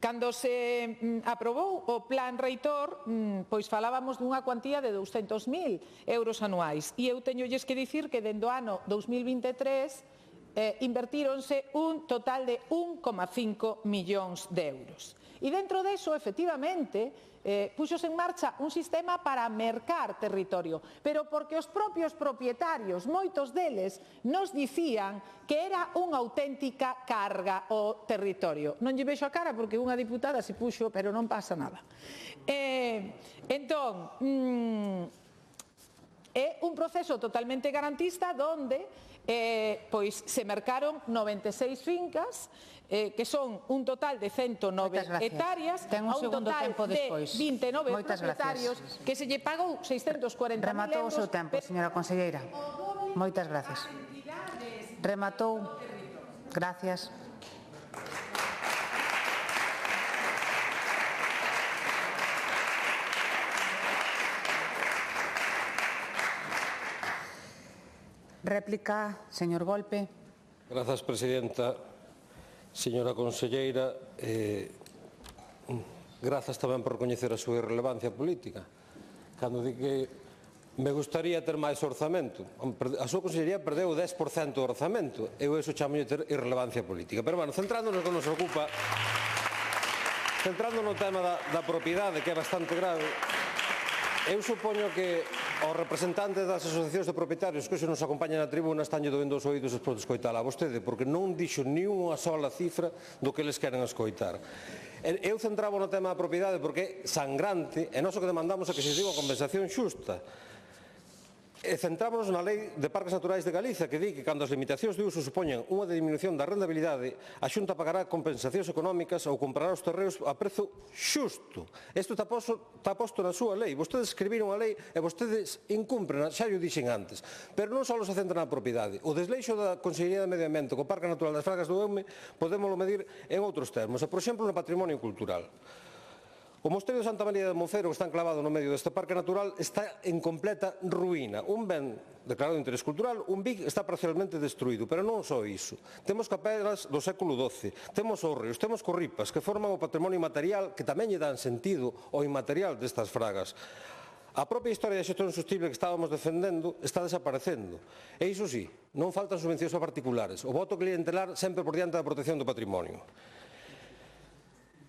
Cando se aprobou o plan reitor, pois falábamos dunha cuantía de 200.000 euros anuais e eu teñolles que dicir que dende o ano 2023 invertíronse un total de 1,5 millóns de euros. E dentro deso, efectivamente, puxose en marcha un sistema para mercar territorio, pero porque os propios propietarios, moitos deles, nos dicían que era unha auténtica carga o territorio. Non lle vexo a cara porque unha diputada se puxo, pero non pasa nada. Entón, é un proceso totalmente garantista onde pois se mercaron 96 fincas que son un total de 109 hectáreas a un total de 29 propietarios que se lle pagou 640.000 euros. Rematou o seu tempo, señora conselleira. Moitas gracias. Rematou. Gracias. Réplica, señor Golpe. Grazas, presidenta. Señora conselleira, grazas tamén por coñecer a súa irrelevancia política. Cando di que me gustaría ter máis orzamento. A súa consellería perdeu o 10% do orzamento. Eu iso chamo de ter irrelevancia política. Pero, bueno, centrándonos no que nos ocupa, centrando no tema da propiedade, que é bastante grave, eu supoño que aos representantes das asociacións de propietarios que hoxe nos acompañan na tribuna están doendo os oídos despois de escoitala a vostede, porque non dixo ni unha sola cifra do que eles queren escoitar. Eu centraba no tema da propiedade porque é sangrante e nós o que demandamos é que se diga a compensación xusta. Centrámonos na Lei de Parques Naturais de Galicia, que di que cando as limitacións de uso supoñan unha diminución da rentabilidade, a Xunta pagará compensacións económicas ou comprará os terreos a prezo xusto. Isto está posto na súa lei. Vostedes escribiron a lei e vostedes incumpren, xa o dixen antes. Pero non só se centra na propiedade. O desleixo da Consellería de Medio Ambiente co Parque Natural das Fragas do Eume podémolo medir en outros termos, por exemplo, no patrimonio cultural. O Mosteiro de Santa María de Monfero, que está enclavado no medio deste parque natural, está en completa ruína. Un ben declarado de interés cultural, un BIC está parcialmente destruído, pero non só iso. Temos capelas do século XII, temos hórreos, temos corripas que forman o patrimonio material que tamén lle dan sentido ao inmaterial destas fragas. A propia historia de xestión sostible que estábamos defendendo está desaparecendo. E iso sí, non faltan subvencións a particulares. O voto clientelar sempre por diante da protección do patrimonio.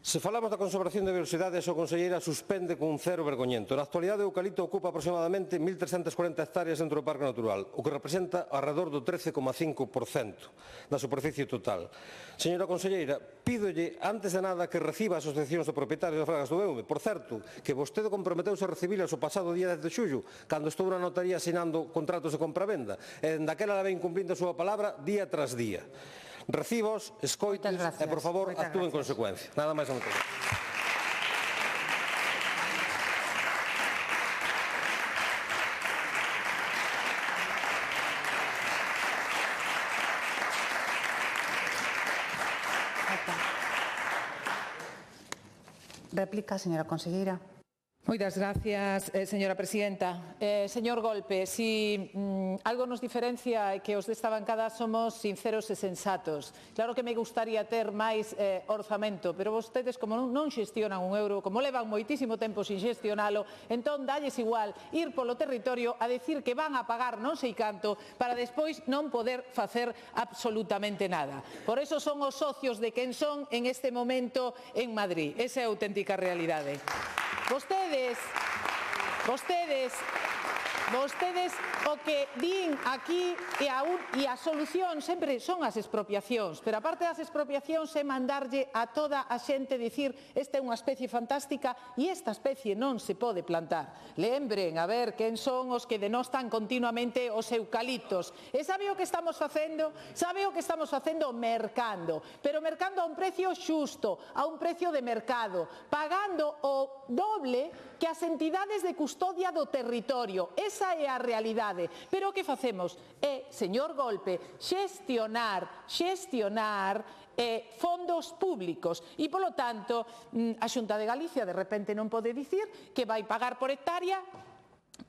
Se falamos da conservación da biodiversidade, a súa conselleira suspende con un cero vergoñento. Na actualidade, o eucalipto ocupa aproximadamente 1.340 hectáreas dentro do Parque Natural, o que representa alrededor do 13,5% da superficie total. Señora conselleira, pídolle, antes de nada, que reciba as asociacións de propietarios das fragas do Eume. Por certo, que vostede comprometeuse a recibilas o pasado día 10 de xullo, cando estou na notaría asinando contratos de compra-venda, e daquela la ven cumprindo a súa palabra día tras día. Recibos, escoites e, por favor, actúen en consecuencia. Nada máis a moito. Réplica, señora conselleira. Moitas gracias, señora presidenta. Señor Golpe, si algo nos diferencia é que os desta bancada somos sinceros e sensatos. Claro que me gustaría ter máis orzamento, pero vostedes, como non xestionan un euro, como levan moitísimo tempo sin xestionalo, entón dalles igual ir polo territorio a decir que van a pagar non sei canto para despois non poder facer absolutamente nada. Por eso son os socios de quen son en este momento en Madrid. Esa é a auténtica realidade. Vostedes o que din aquí e a solución sempre son as expropiacións, pero aparte das expropiacións é mandarlle a toda a xente dicir esta é unha especie fantástica e esta especie non se pode plantar. Lembren, a ver, quen son os que denostan continuamente os eucaliptos. E sabe o que estamos facendo? Sabe o que estamos facendo? Mercando, pero mercando a un precio xusto, a un precio de mercado, pagando o doble que as entidades de custodia do territorio. Esa é a realidade. Pero o que facemos é, señor Golpe, xestionar fondos públicos e, polo tanto, a Xunta de Galicia de repente non pode dicir que vai pagar por hectárea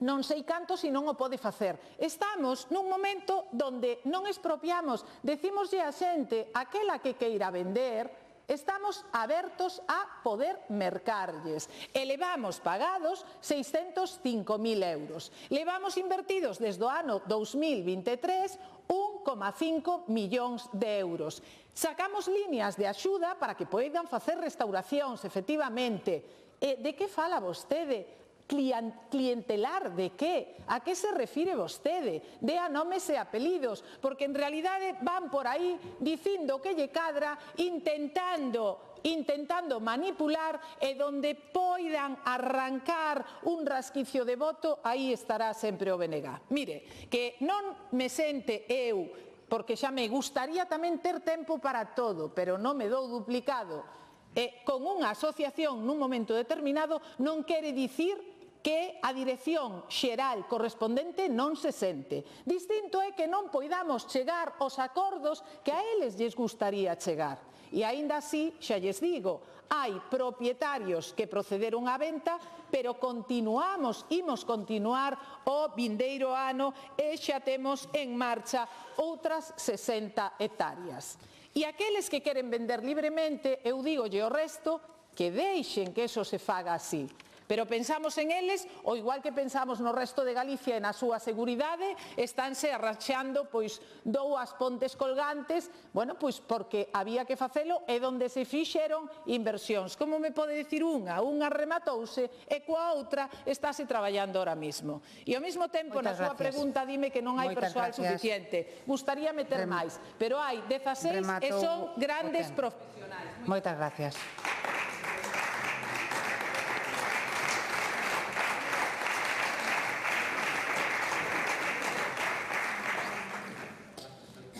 non sei canto se non o pode facer. Estamos nun momento onde non expropiamos, decímoslle a xente, aquela que queira vender, estamos abertos a poder mercarlles e levamos pagados 605.000 euros. Levamos invertidos desde o ano 2023 1,6 1,5 millóns de euros. Sacamos líneas de axuda para que poidan facer restauracións, efectivamente. De que fala vostede? Clientelar de que? A que se refire vostede? Dea nomes e apelidos, porque en realidade van por aí dicindo que lle cadra, intentando manipular, e donde poidan arrancar un rasquicio de voto, aí estará sempre o BNG. Mire, que non me sente eu, porque xa me gustaría tamén ter tempo para todo, pero non me dou duplicado, con unha asociación nun momento determinado non quere dicir que a dirección xeral correspondente non se sente. Distinto é que non poidamos chegar aos acordos que a eles lles gustaría chegar. E aínda así, xa lles digo, hai propietarios que procederon á venta, pero imos continuar o vindeiro ano e xa temos en marcha outras 60 hectáreas. E aqueles que queren vender libremente, eu dígolle o resto, que deixen que eso se faga así. Pero pensamos en eles, o igual que pensamos no resto de Galicia e na súa seguridade, estánse arrachando dúas pontes colgantes, porque había que facelo e donde se fixeron inversións. Como me pode dicir unha rematouse e coa outra estáse traballando ahora mismo. E ao mesmo tempo, na súa pregunta, dime que non hai persoal suficiente. Gustaría meter máis, pero hai 16 e son grandes profesionais. Moitas gracias.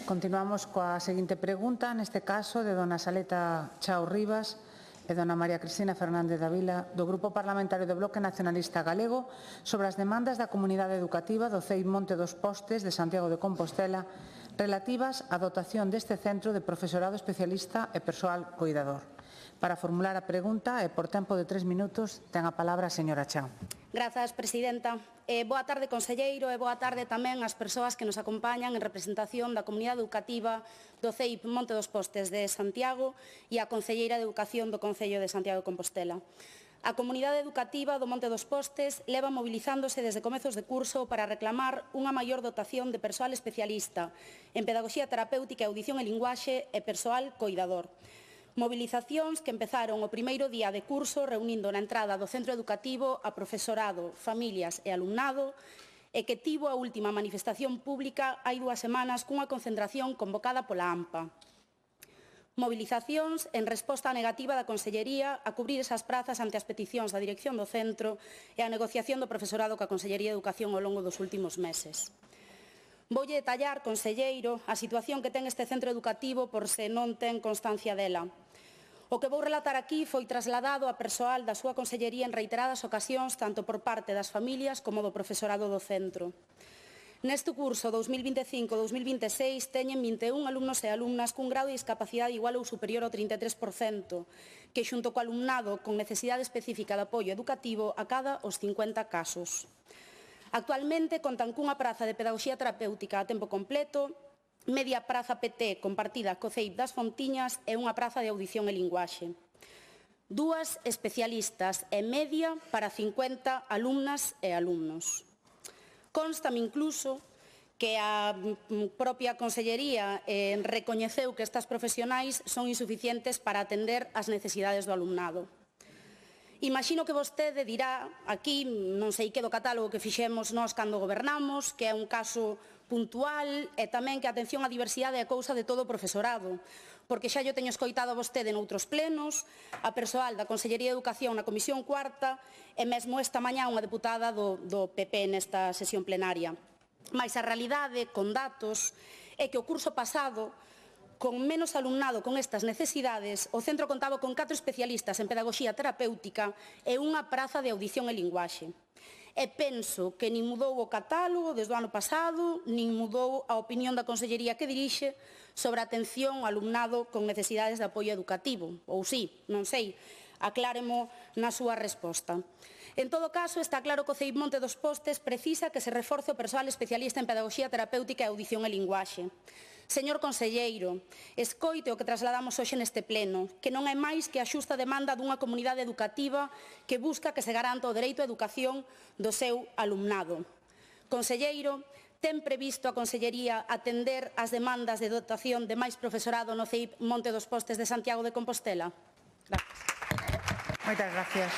Continuamos coa seguinte pregunta, neste caso de dona Saleta Chao Rivas e dona María Cristina Fernández Davila, do Grupo Parlamentario do Bloque Nacionalista Galego, sobre as demandas da comunidade educativa do CEIP Monte dos Postes de Santiago de Compostela relativas á dotación deste centro de profesorado especialista e persoal coidador. Para formular a pregunta e por tempo de 3 minutos ten a palabra a señora Chao. Grazas, presidenta. Boa tarde, conselleiro, e boa tarde tamén ás persoas que nos acompañan en representación da comunidade educativa do CEIP Monte dos Postes de Santiago e a concelleira de Educación do Concello de Santiago de Compostela. A comunidade educativa do Monte dos Postes leva movilizándose desde comezos de curso para reclamar unha maior dotación de persoal especialista en pedagogía terapéutica e audición e linguaxe e persoal coidador. Movilizacións que empezaron o primeiro día de curso reunindo na entrada do centro educativo a profesorado, familias e alumnado e que tivo a última manifestación pública hai 2 semanas cunha concentración convocada pola AMPA. Movilizacións en resposta á negativa da Consellería a cubrir esas prazas ante as peticións da dirección do centro e a negociación do profesorado coa Consellería de Educación ao longo dos últimos meses. Voulle detallar, conselleiro, a situación que ten este centro educativo por se non ten constancia dela. O que vou relatar aquí foi trasladado a persoal da súa consellería en reiteradas ocasións, tanto por parte das familias como do profesorado do centro. Neste curso 2025-2026 teñen 21 alumnos e alumnas cun grado de discapacidade igual ou superior ao 33%, que xunto co alumnado con necesidade específica de apoio educativo acada os 50 casos. Actualmente contan cunha praza de pedagogía terapéutica a tempo completo, media praza PT compartida co CEIP das Fontiñas e unha praza de audición e linguaxe. 2 especialistas e media para 50 alumnas e alumnos. Constame incluso que a propia Consellería recoñeceu que estas profesionais son insuficientes para atender as necesidades do alumnado. Imagino que vostede dirá aquí, non sei que do catálogo que fixemos nós cando gobernamos, que é un caso puntual e tamén que a atención á diversidade é cousa de todo o profesorado, porque xa yo teño escoitado a vostede noutros plenos, a persoal da Consellería de Educación na Comisión Cuarta e mesmo esta mañá unha deputada do PP nesta sesión plenaria. Mais a realidade, con datos, é que o curso pasado, con menos alumnado con estas necesidades, o centro contaba con 4 especialistas en pedagogía terapéutica e unha praza de audición e linguaxe. E penso que nin mudou o catálogo desde o ano pasado, nin mudou a opinión da Consellería que dirixe sobre a atención ao alumnado con necesidades de apoio educativo. Ou sí, non sei, acláremo na súa resposta. En todo caso, está claro que o CEIP Monte dos Postes precisa que se reforce o persoal especialista en pedagogía terapéutica e audición e linguaxe. Señor conselleiro, escoite o que trasladamos hoxe neste pleno, que non é máis que a xusta demanda dunha comunidade educativa que busca que se garanta o dereito á educación do seu alumnado. Conselleiro, ten previsto a Consellería atender as demandas de dotación de máis profesorado no CEIP Monte dos Postes de Santiago de Compostela? Gracias. Moitas gracias.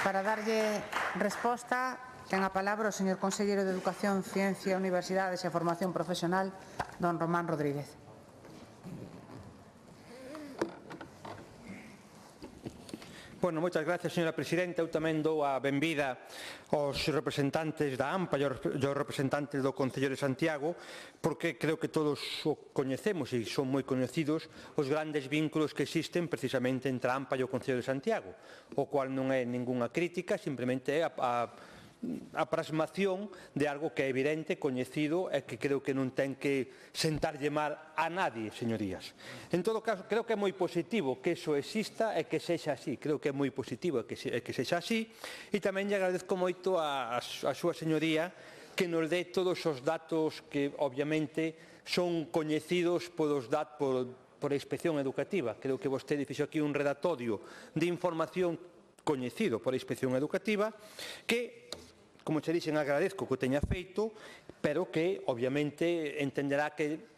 Para darlle resposta, ten a palabra o señor Conselleiro de Educación, Ciencia, Universidades e Formación Profesional, don Román Rodríguez. Bueno, moitas gracias, señora presidenta. Eu tamén dou a benvida aos representantes da AMPA e aos representantes do Concello de Santiago, porque creo que todos o coñecemos e son moi coñecidos os grandes vínculos que existen precisamente entre a AMPA e o Concello de Santiago, o cual non é ningunha crítica, simplemente é a plasmación de algo que é evidente, coñecido e que creo que non ten que sentarlle mal a nadie, señorías. En todo caso, creo que é moi positivo que iso exista e que sexa así. Creo que é moi positivo que sexa así e tamén lle agradezco moito a súa señoría que nos dé todos os datos que, obviamente, son coñecidos por a Inspección Educativa. Creo que vostede fixo aquí un redactorio de información coñecido por a Inspección Educativa que, como che dixen, agradezco que o teña feito, pero que, obviamente, entenderá que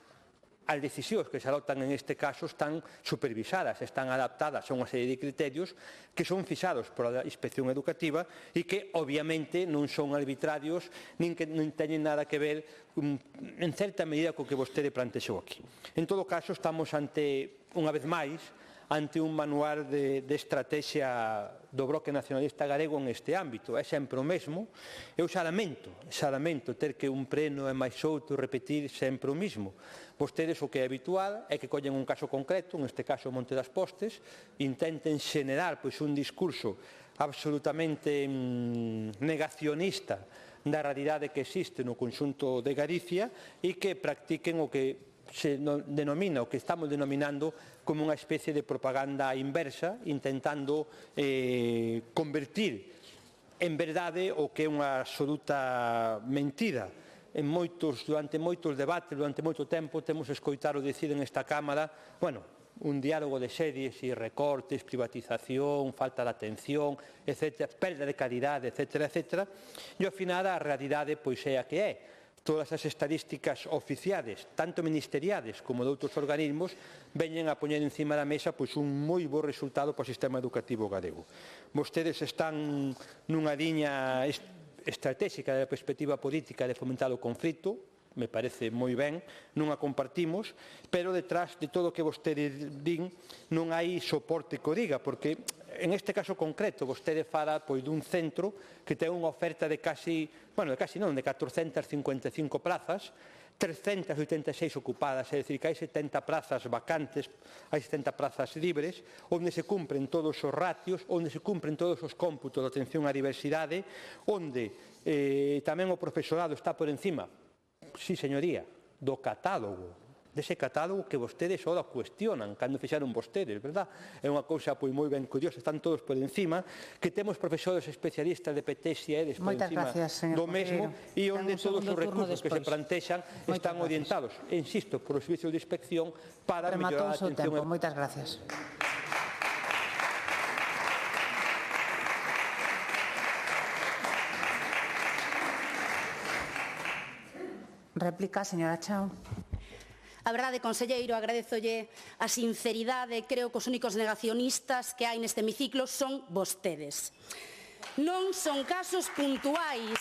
as decisións que se adoptan en este caso están supervisadas, están adaptadas a unha serie de criterios que son fixados por a Inspección Educativa e que, obviamente, non son arbitrarios nin que non teñen nada que ver, en certa medida, co que vostede plantexou aquí. En todo caso, estamos ante, unha vez máis, ante un manual de estrategia do Bloque Nacionalista Galego en este ámbito. É sempre o mesmo. Eu xa lamento ter que un pleno e máis outro repetir sempre o mesmo. Vostedes o que é habitual é que collen un caso concreto, neste caso Monte das Postes, intenten xenerar un discurso absolutamente negacionista da realidade que existe no conxunto de Galicia e que practiquen o que se denomina, o que estamos denominando como unha especie de propaganda inversa, intentando convertir en verdade o que é unha absoluta mentira. Durante moitos debates, durante moito tempo, temos escoitado dicir en esta Cámara, un diálogo de series e recortes, privatización, falta de atención, etc., perda de calidade, etc., etc. E ao final a realidade é a que é. Todas as estadísticas oficiales, tanto ministeriales como de outros organismos, veñen a poñer encima da mesa un moi bo resultado para o sistema educativo galego. Vostedes están nunha liña estratégica da perspectiva política de fomentar o conflito, me parece moi ben, non a compartimos, pero detrás de todo o que vostedes din non hai soporte que o diga, porque en este caso concreto vostede fala dun centro que ten unha oferta de de 455 plazas, 386 ocupadas, é dicir, que hai 70 plazas vacantes, hai 70 plazas libres, onde se cumpren todos os ratios, onde se cumpren todos os cómputos de atención á diversidade, onde tamén o profesorado está por encima, sí, señoría, do catálogo, dese catálogo que vostedes só cuestionan cando fixaron vostedes, verdad? É unha cousa moi ben curiosa, están todos por encima, que temos profesores especialistas de PTs e EDES por encima do mesmo e onde todos os recursos que se plantexan están orientados, insisto, por os servicios de inspección para mellorar a atención. Moitas gracias. Réplica, señora Chao. A verdade, conselleiro, agradezolle a sinceridade. Creo que os únicos negacionistas que hai neste hemiciclo son vostedes. Non son casos puntuais,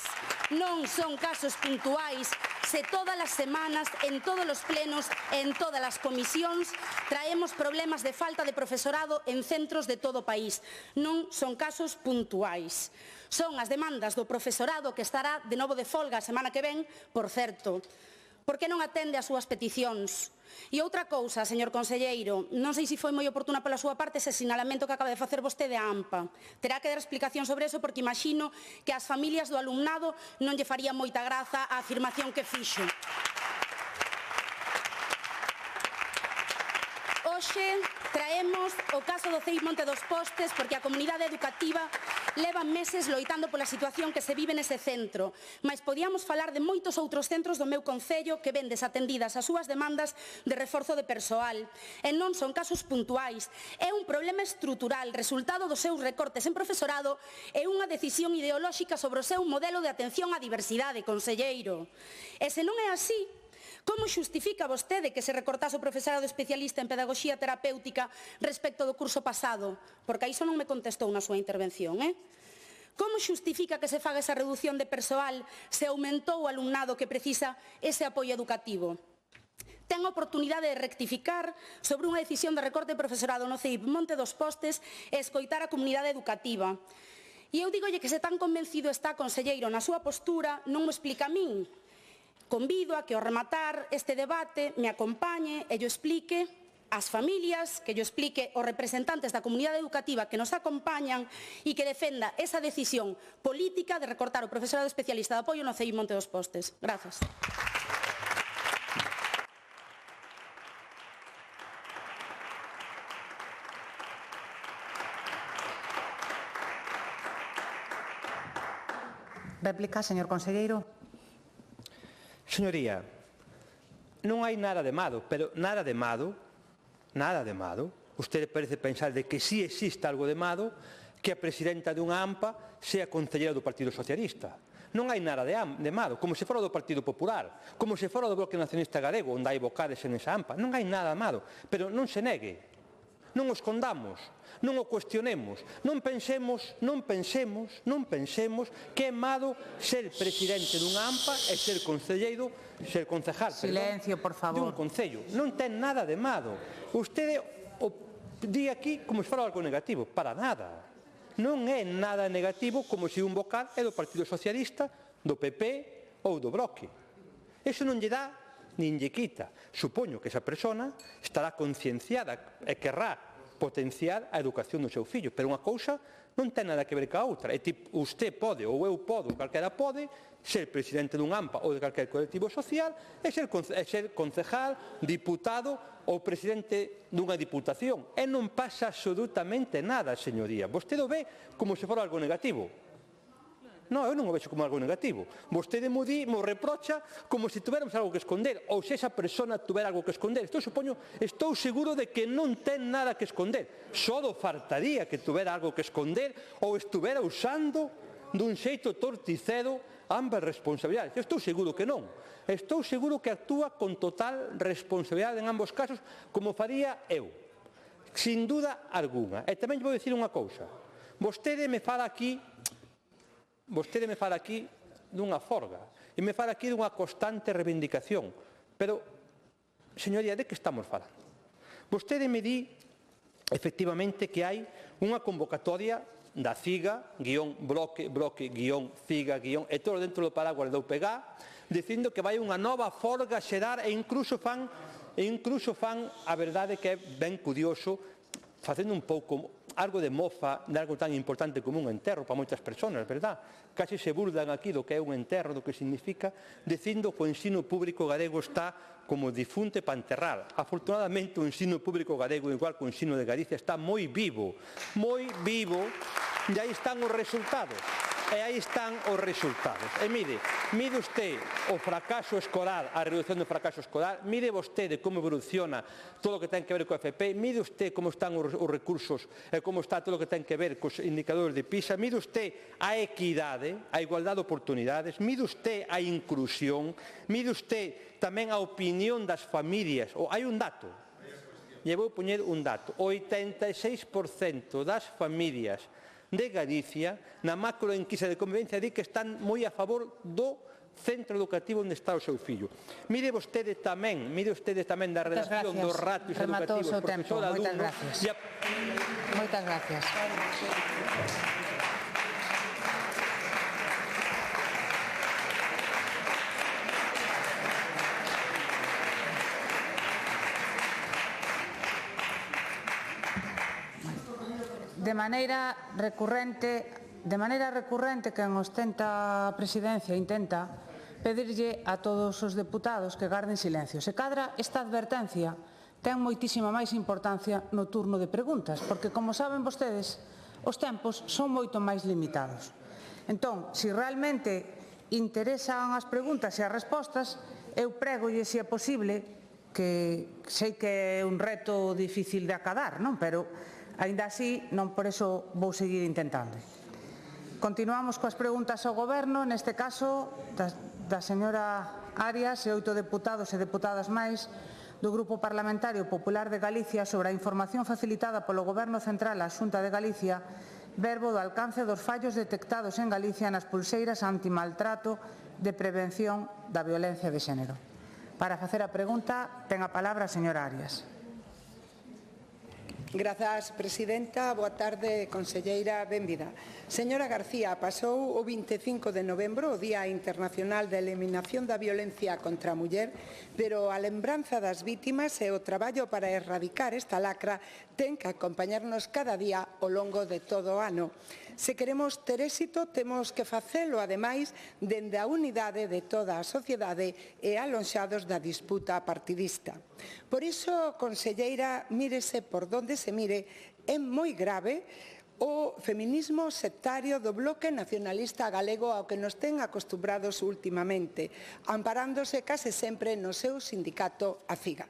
se todas as semanas, en todos os plenos, en todas as comisións, traemos problemas de falta de profesorado en centros de todo o país. Non son casos puntuais. Son as demandas do profesorado que estará de novo de folga a semana que ven, por certo. Por que non atende as súas peticións? E outra cousa, señor conselleiro, non sei se foi moi oportuna pola súa parte ese sinalamento que acaba de facer vostede á AMPA. Terá que dar explicación sobre eso porque imagino que ás familias do alumnado non lle faría moita graza a afirmación que fixo. Hoxe traemos o caso do CEIP Monte dos Postes porque a comunidade educativa leva meses loitando pola situación que se vive nese centro, mas podíamos falar de moitos outros centros do meu concello que ven desatendidas as súas demandas de reforzo de persoal. E non son casos puntuais, é un problema estrutural, resultado dos seus recortes en profesorado e unha decisión ideolóxica sobre o seu modelo de atención á diversidade, conselleiro. E se non é así, como xustifica vostede que se recortase o profesorado especialista en pedagogía terapéutica respecto do curso pasado? Porque a iso non me contestou na súa intervención, Como xustifica que se faga esa reducción de persoal se aumentou o alumnado que precisa ese apoio educativo? Ten a oportunidade de rectificar sobre unha decisión de recorte de profesorado no CEIP Monte dos Postes e escoitar a comunidade educativa. E eu digolle que se tan convencido está, conselleiro, na súa postura, non o explica a min. Convido a que ao rematar este debate me acompañe e yo explique ás familias, que yo explique aos representantes da comunidade educativa que nos acompañan e que defenda esa decisión política de recortar o profesorado especialista de apoio no CEIP Monte dos Postes. Grazas. Réplica, señor conselleiro. Señoría, non hai nada de malo, pero nada de malo, usted parece pensar de que si existe algo de malo que a presidenta dunha AMPA sea concelleira do Partido Socialista. Non hai nada de malo, como se fora do Partido Popular, como se fora do Bloque Nacionalista Galego, onde hai vocales en esa AMPA. Non hai nada malo, pero non se negue, non o escondamos, non o cuestionemos, non pensemos que é malo ser presidente dunha AMPA e ser concelleiro, ser concejal, Silencio, por favor. dun concello. Non ten nada de malo. Vostede o di aquí como se fora algo negativo, para nada. Non é nada negativo como se un vocal é do Partido Socialista, do PP ou do Bloque. Iso non lle dá nin lle quita. Supoño que esa persona estará concienciada e querrá potenciar a educación do seu fillo, pero unha cousa non ten nada que ver ca outra. E usted pode, ou eu podo, ou calquera pode, ser presidente dun AMPA ou de calquer colectivo social e ser concejal, diputado ou presidente dunha diputación. E non pasa absolutamente nada, señoría. Vostede o ve como se fora algo negativo. Non, eu non o vexo como algo negativo. Vostede mo reprocha como se tuviéramos algo que esconder, ou se esa persona tuviera algo que esconder. Estou seguro de que non ten nada que esconder. Só faltaría que tuviera algo que esconder ou estuviera usando dun xeito torticero ambas responsabilidades. Eu estou seguro que non. Estou seguro que actúa con total responsabilidade en ambos casos, como faría eu. Sin duda alguna. E tamén vou dicir unha cousa. Vostede me fala aquí dunha forga e me fala aquí dunha constante reivindicación. Pero, señoría, de que estamos falando? Vostede me di, efectivamente, que hai unha convocatoria da CIGA, bloque, CIGA, e todo dentro do paraguas da UPG, dicindo que vai unha nova folga xerar e incluso fan a verdade que é ben curioso, facendo un pouco algo de mofa de algo tan importante como un enterro para moitas persoas, verdad? Casi se burlan aquí do que é un enterro, do que significa, dicindo que o ensino público galego está como difunte para enterrar. Afortunadamente o ensino público galego, igual que o ensino de Galicia, está moi vivo, e aí están os resultados. E mire usted o fracaso escolar, a reducción do fracaso escolar, mire vostede como evoluciona todo o que ten que ver co FP, mire usted como están os recursos e como está todo o que ten que ver cos indicadores de PISA, mire usted a equidade, a igualdade de oportunidades, mire usted a inclusión, mire usted tamén a opinión das familias. Hai un dato, lle vou poñer un dato, 86% das familias de Galicia, na macroenquisa de convivencia, di que están moi a favor do centro educativo onde está o seu fillo. Mire vostede tamén da redacción dos ratios educativos profesor-alumno. Moitas gracias. De maneira recurrente, quen ostenta a presidencia intenta pedirlle a todos os deputados que garden silencio. Se cadra esta advertencia ten moitísima máis importancia no turno de preguntas, porque, como saben vostedes, os tempos son moito máis limitados. Entón, se realmente interesan as preguntas e as respostas, eu prégolle, se é posible, que sei que é un reto difícil de acadar, non? Pero, aínda así, non por eso vou seguir intentando. Continuamos coas preguntas ao Goberno, neste caso, da señora Arias e 8 deputados e deputadas máis do Grupo Parlamentario Popular de Galicia sobre a información facilitada polo Goberno Central á Xunta de Galicia verbo do alcance dos fallos detectados en Galicia nas pulseiras antimaltrato de prevención da violencia de xénero. Para facer a pregunta, ten a palabra a señora Arias. Grazas, presidenta. Boa tarde, conselleira. Benvida. Señora García, pasou o 25 de novembro, o Día Internacional de Eliminación da Violencia contra a Muller, pero a lembranza das vítimas e o traballo para erradicar esta lacra ten que acompañarnos cada día ao longo de todo o ano. Se queremos ter éxito, temos que facelo, ademais, dende a unidade de toda a sociedade e alonxados da disputa partidista. Por iso, conselleira, mírese por donde se mire, é moi grave o feminismo sectario do bloque nacionalista galego ao que nos ten acostumbrados ultimamente, amparándose case sempre no seu sindicato ACIGA.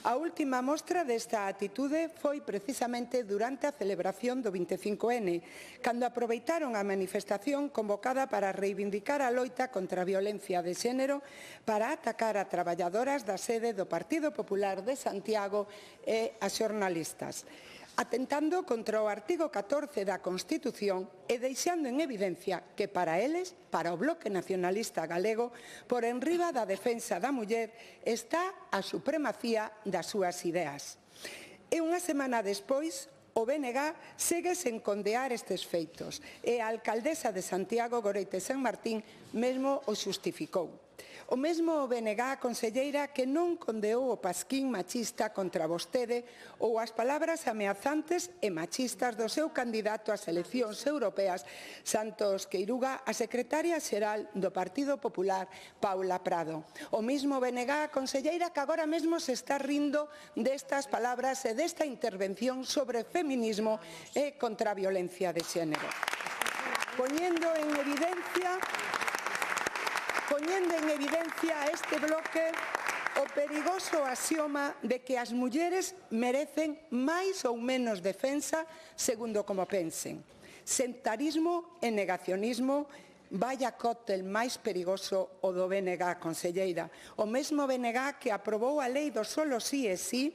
A última mostra desta atitude foi precisamente durante a celebración do 25N, cando aproveitaron a manifestación convocada para reivindicar a loita contra a violencia de xénero para atacar a traballadoras da sede do Partido Popular de Santiago e a xornalistas, atentando contra o artigo 14 da Constitución e deixando en evidencia que para eles, para o bloque nacionalista galego, por enriba da defensa da muller está a supremacía das súas ideas. E unha semana despois, o BNG segue sen condear estes feitos e a alcaldesa de Santiago, Goreite San Martín, mesmo o xustificou. O mesmo BNG, conselleira, que non condeou o pasquín machista contra vostede ou as palabras ameazantes e machistas do seu candidato ás eleccións europeas, Santos Queiruga, a secretaria xeral do Partido Popular, Paula Prado. O mesmo BNG, conselleira, que agora mesmo se está rindo destas palabras e desta intervención sobre feminismo e contra a violencia de xénero. Poñendo en evidencia a este bloque o perigoso axioma de que as mulleres merecen máis ou menos defensa segundo como pensen. Sectarismo e negacionismo, vaya cóctel máis perigoso o do BNG, conselleira. O mesmo BNG que aprobou a lei do solo sí e sí,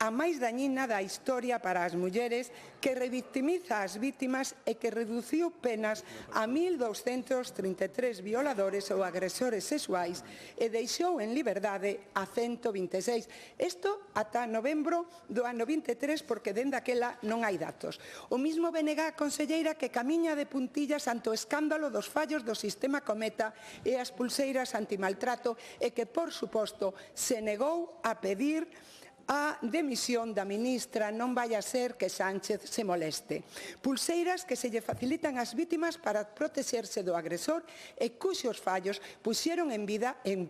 a máis dañina da historia para as mulleres, que revictimiza as vítimas e que reduciu penas a 1.233 violadores ou agresores sexuais e deixou en liberdade a 126. Isto ata novembro do ano 23, porque dende aquela non hai datos. O mismo BNG, conselleira, que camiña de puntillas ante o escándalo dos fallos do sistema Cometa e as pulseiras antimaltrato e que, por suposto, se negou a pedir a demisión da ministra, non vai a ser que Sánchez se moleste. Pulseiras que se lle facilitan ás vítimas para protexerse do agresor e cuxos fallos puxeron en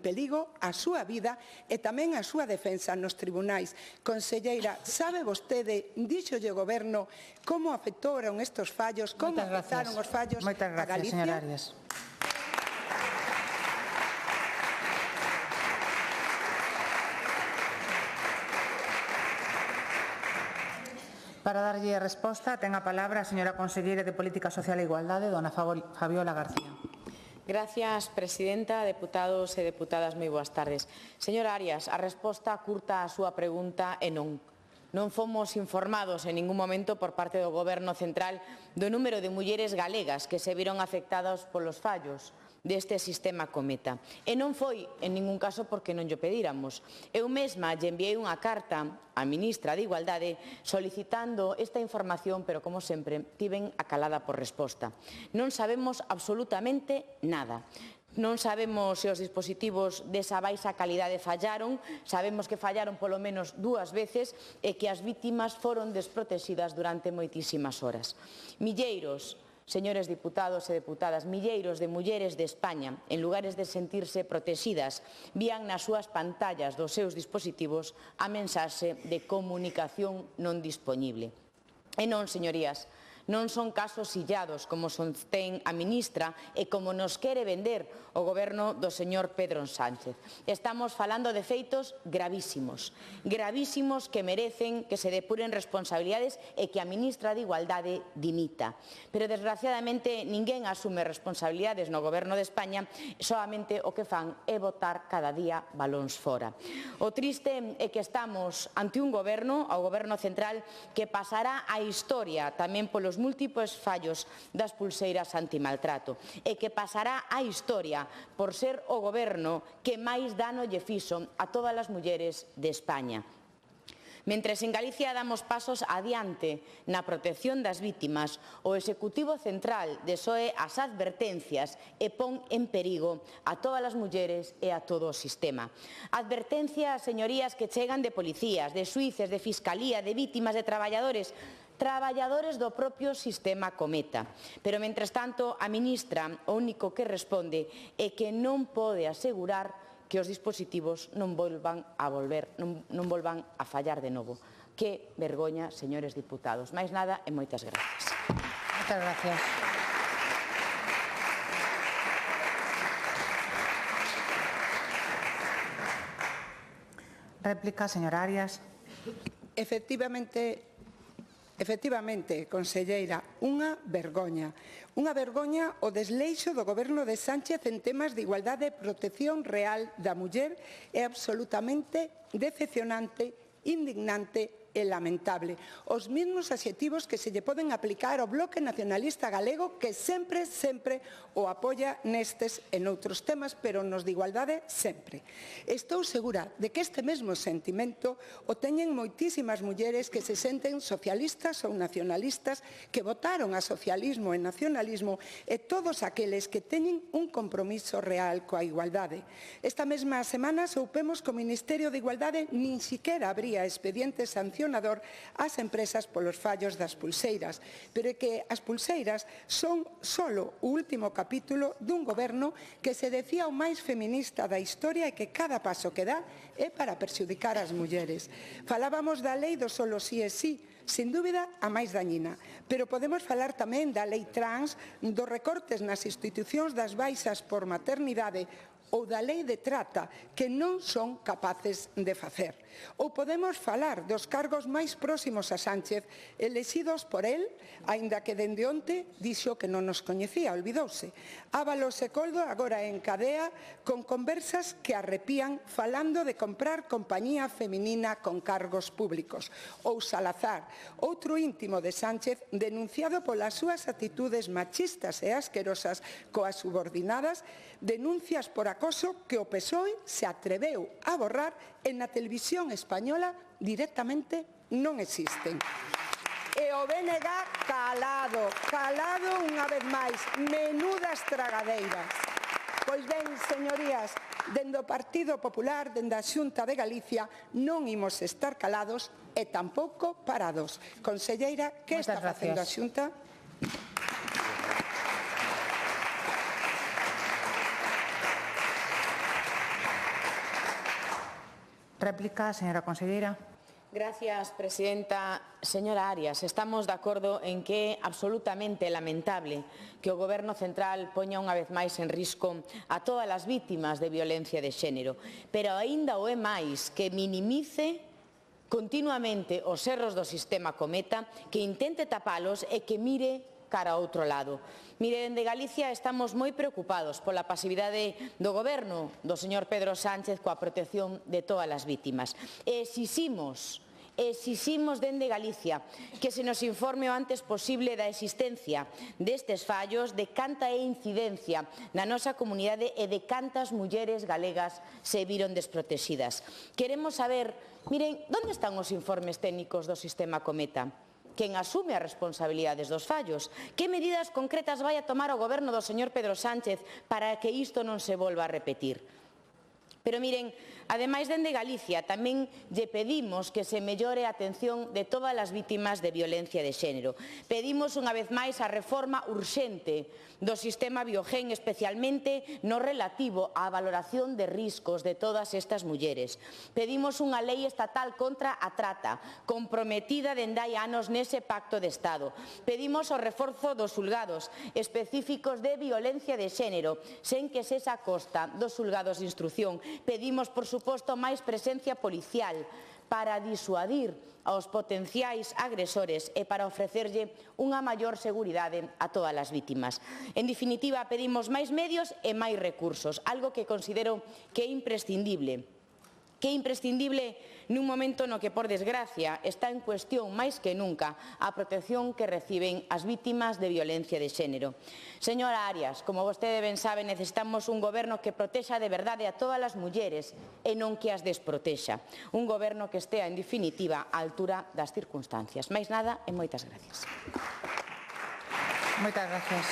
perigo a súa vida e tamén a súa defensa nos tribunais. Conselleira, sabe vostede, díxolle o Goberno, como afectaron estes fallos, como afectaron os fallos a Galicia? Señora Arias. Para darlle a resposta, ten a palabra a señora conselleira de Política Social e Igualdade, dona Fabiola García. Gracias, presidenta, deputados e deputadas, moi boas tardes. Señora Arias, a resposta curta á súa pregunta é non. Non fomos informados en ningún momento por parte do Goberno Central do número de mulleres galegas que se viron afectadas polos fallos deste sistema Cometa. E non foi en ningún caso porque non llo pedíramos. Eu mesma lle enviei unha carta á ministra de Igualdade solicitando esta información, pero como sempre tiven acalada por resposta. Non sabemos absolutamente nada. Non sabemos se os dispositivos desa baixa calidade fallaron, sabemos que fallaron polo menos 2 veces e que as vítimas foron desprotexidas durante moitísimas horas. Milleiros Señores diputados e deputadas, milleiros de mulleres de España, en lugares de sentirse protegidas, vían nas súas pantallas dos seus dispositivos a mensaxe de comunicación non dispoñible. E non, señorías, non son casos illados como sostén a ministra e como nos quere vender o goberno do señor Pedro Sánchez. Estamos falando de feitos gravísimos, gravísimos que merecen que se depuren responsabilidades e que a ministra de Igualdade dimita. Pero, desgraciadamente, ninguén asume responsabilidades no goberno de España, solamente o que fan é botar cada día balóns fora. O triste é que estamos ante un goberno, o goberno central, que pasará a historia tamén polos múltiples fallos das pulseiras antimaltrato e que pasará a historia por ser o goberno que máis dano lle fixo a todas as mulleres de España. Mentres en Galicia damos pasos adiante na protección das vítimas, o Executivo Central desoe as advertencias e pon en perigo a todas as mulleres e a todo o sistema. Advertencias, señorías, que chegan de policías, de xuíces, de fiscalía, de vítimas, de traballadores do propio sistema Cometa. Pero, mentres tanto, a ministra o único que responde é que non pode asegurar que os dispositivos non volvan a fallar de novo. Que vergoña, señores diputados. Máis nada e moitas gracias. Moitas gracias. Réplica, señora Arias. Efectivamente, conselleira, unha vergoña o desleixo do goberno de Sánchez en temas de igualdade e protección real da muller é absolutamente decepcionante, indignante e lamentable. Os mesmos adxetivos que se lle poden aplicar ao Bloque Nacionalista Galego, que sempre o apoia nestes e noutros temas, pero nos de igualdade sempre. Estou segura de que este mesmo sentimento o teñen moitísimas mulleres que se senten socialistas ou nacionalistas, que votaron a socialismo e nacionalismo, e todos aqueles que teñen un compromiso real coa igualdade. Esta mesma semana soupemos que o Ministerio de Igualdade nin siquiera abría expediente sancionador ás empresas polos fallos das pulseiras, pero é que as pulseiras son solo o último capítulo dun goberno que se decía o máis feminista da historia e que cada paso que dá é para perxudicar as mulleres. Falábamos da lei do solo sí é sí, sin dúbida a máis dañina, pero podemos falar tamén da lei trans, dos recortes nas institucións das baixas por maternidade ou da lei de trata, que non son capaces de facer. Ou podemos falar dos cargos máis próximos a Sánchez, elexidos por el, aínda que dende onte dixo que non nos coñecía, olvidouse. Ábalos e Coldo agora en cadea con conversas que arrepían falando de comprar compañía feminina con cargos públicos. Ou Salazar, outro íntimo de Sánchez, denunciado polas súas actitudes machistas e asquerosas coas subordinadas, denuncias por acoso que o PSOE se atreveu a borrar e na televisión española directamente non existen. E o BNG calado unha vez máis, menudas tragadeiras. Pois ben, señorías, dende o Partido Popular, dende a Xunta de Galicia, non imos estar calados e tampouco parados. Conselleira, que está facendo a Xunta? Réplica, señora conselleira. Gracias, presidenta. Señora Arias, estamos de acordo en que é absolutamente lamentable que o Goberno central poña unha vez máis en risco a todas as vítimas de violencia de xénero, pero aínda o é máis que minimice continuamente os erros do sistema Cometa, que intente tapalos e que mire cara a outro lado. Mire, dende Galicia estamos moi preocupados pola pasividade do Goberno do señor Pedro Sánchez coa protección de todas as vítimas. Exiximos dende Galicia que se nos informe o antes posible da existencia destes fallos, de canta é incidencia na nosa comunidade e de cantas mulleres galegas se viron desprotegidas. Queremos saber, miren, onde están os informes técnicos do sistema Cometa? Quen asume as responsabilidades dos fallos? Que medidas concretas vai a tomar o goberno do señor Pedro Sánchez para que isto non se volva a repetir? Pero miren, Ademais, dende Galicia tamén lle pedimos que se mellore a atención de todas as vítimas de violencia de xénero. Pedimos unha vez máis a reforma urxente do sistema Biogen, especialmente no relativo á valoración de riscos de todas estas mulleres. Pedimos unha lei estatal contra a trata, comprometida dende hai anos nese pacto de Estado. Pedimos o reforzo dos xulgados específicos de violencia de xénero, sen que sexa a costa dos xulgados de instrución. Pedimos, por suposto, máis presencia policial para disuadir aos potenciais agresores e para ofrecerlle unha maior seguridade a todas as vítimas. En definitiva, pedimos máis medios e máis recursos, algo que considero que é imprescindible nun momento no que, por desgracia, está en cuestión máis que nunca a protección que reciben as vítimas de violencia de xénero. Señora Arias, como vostede ben sabe, necesitamos un goberno que protexa de verdade a todas as mulleres e non que as desprotexa. Un goberno que estea, en definitiva, á altura das circunstancias. Máis nada e moitas gracias. Moitas gracias.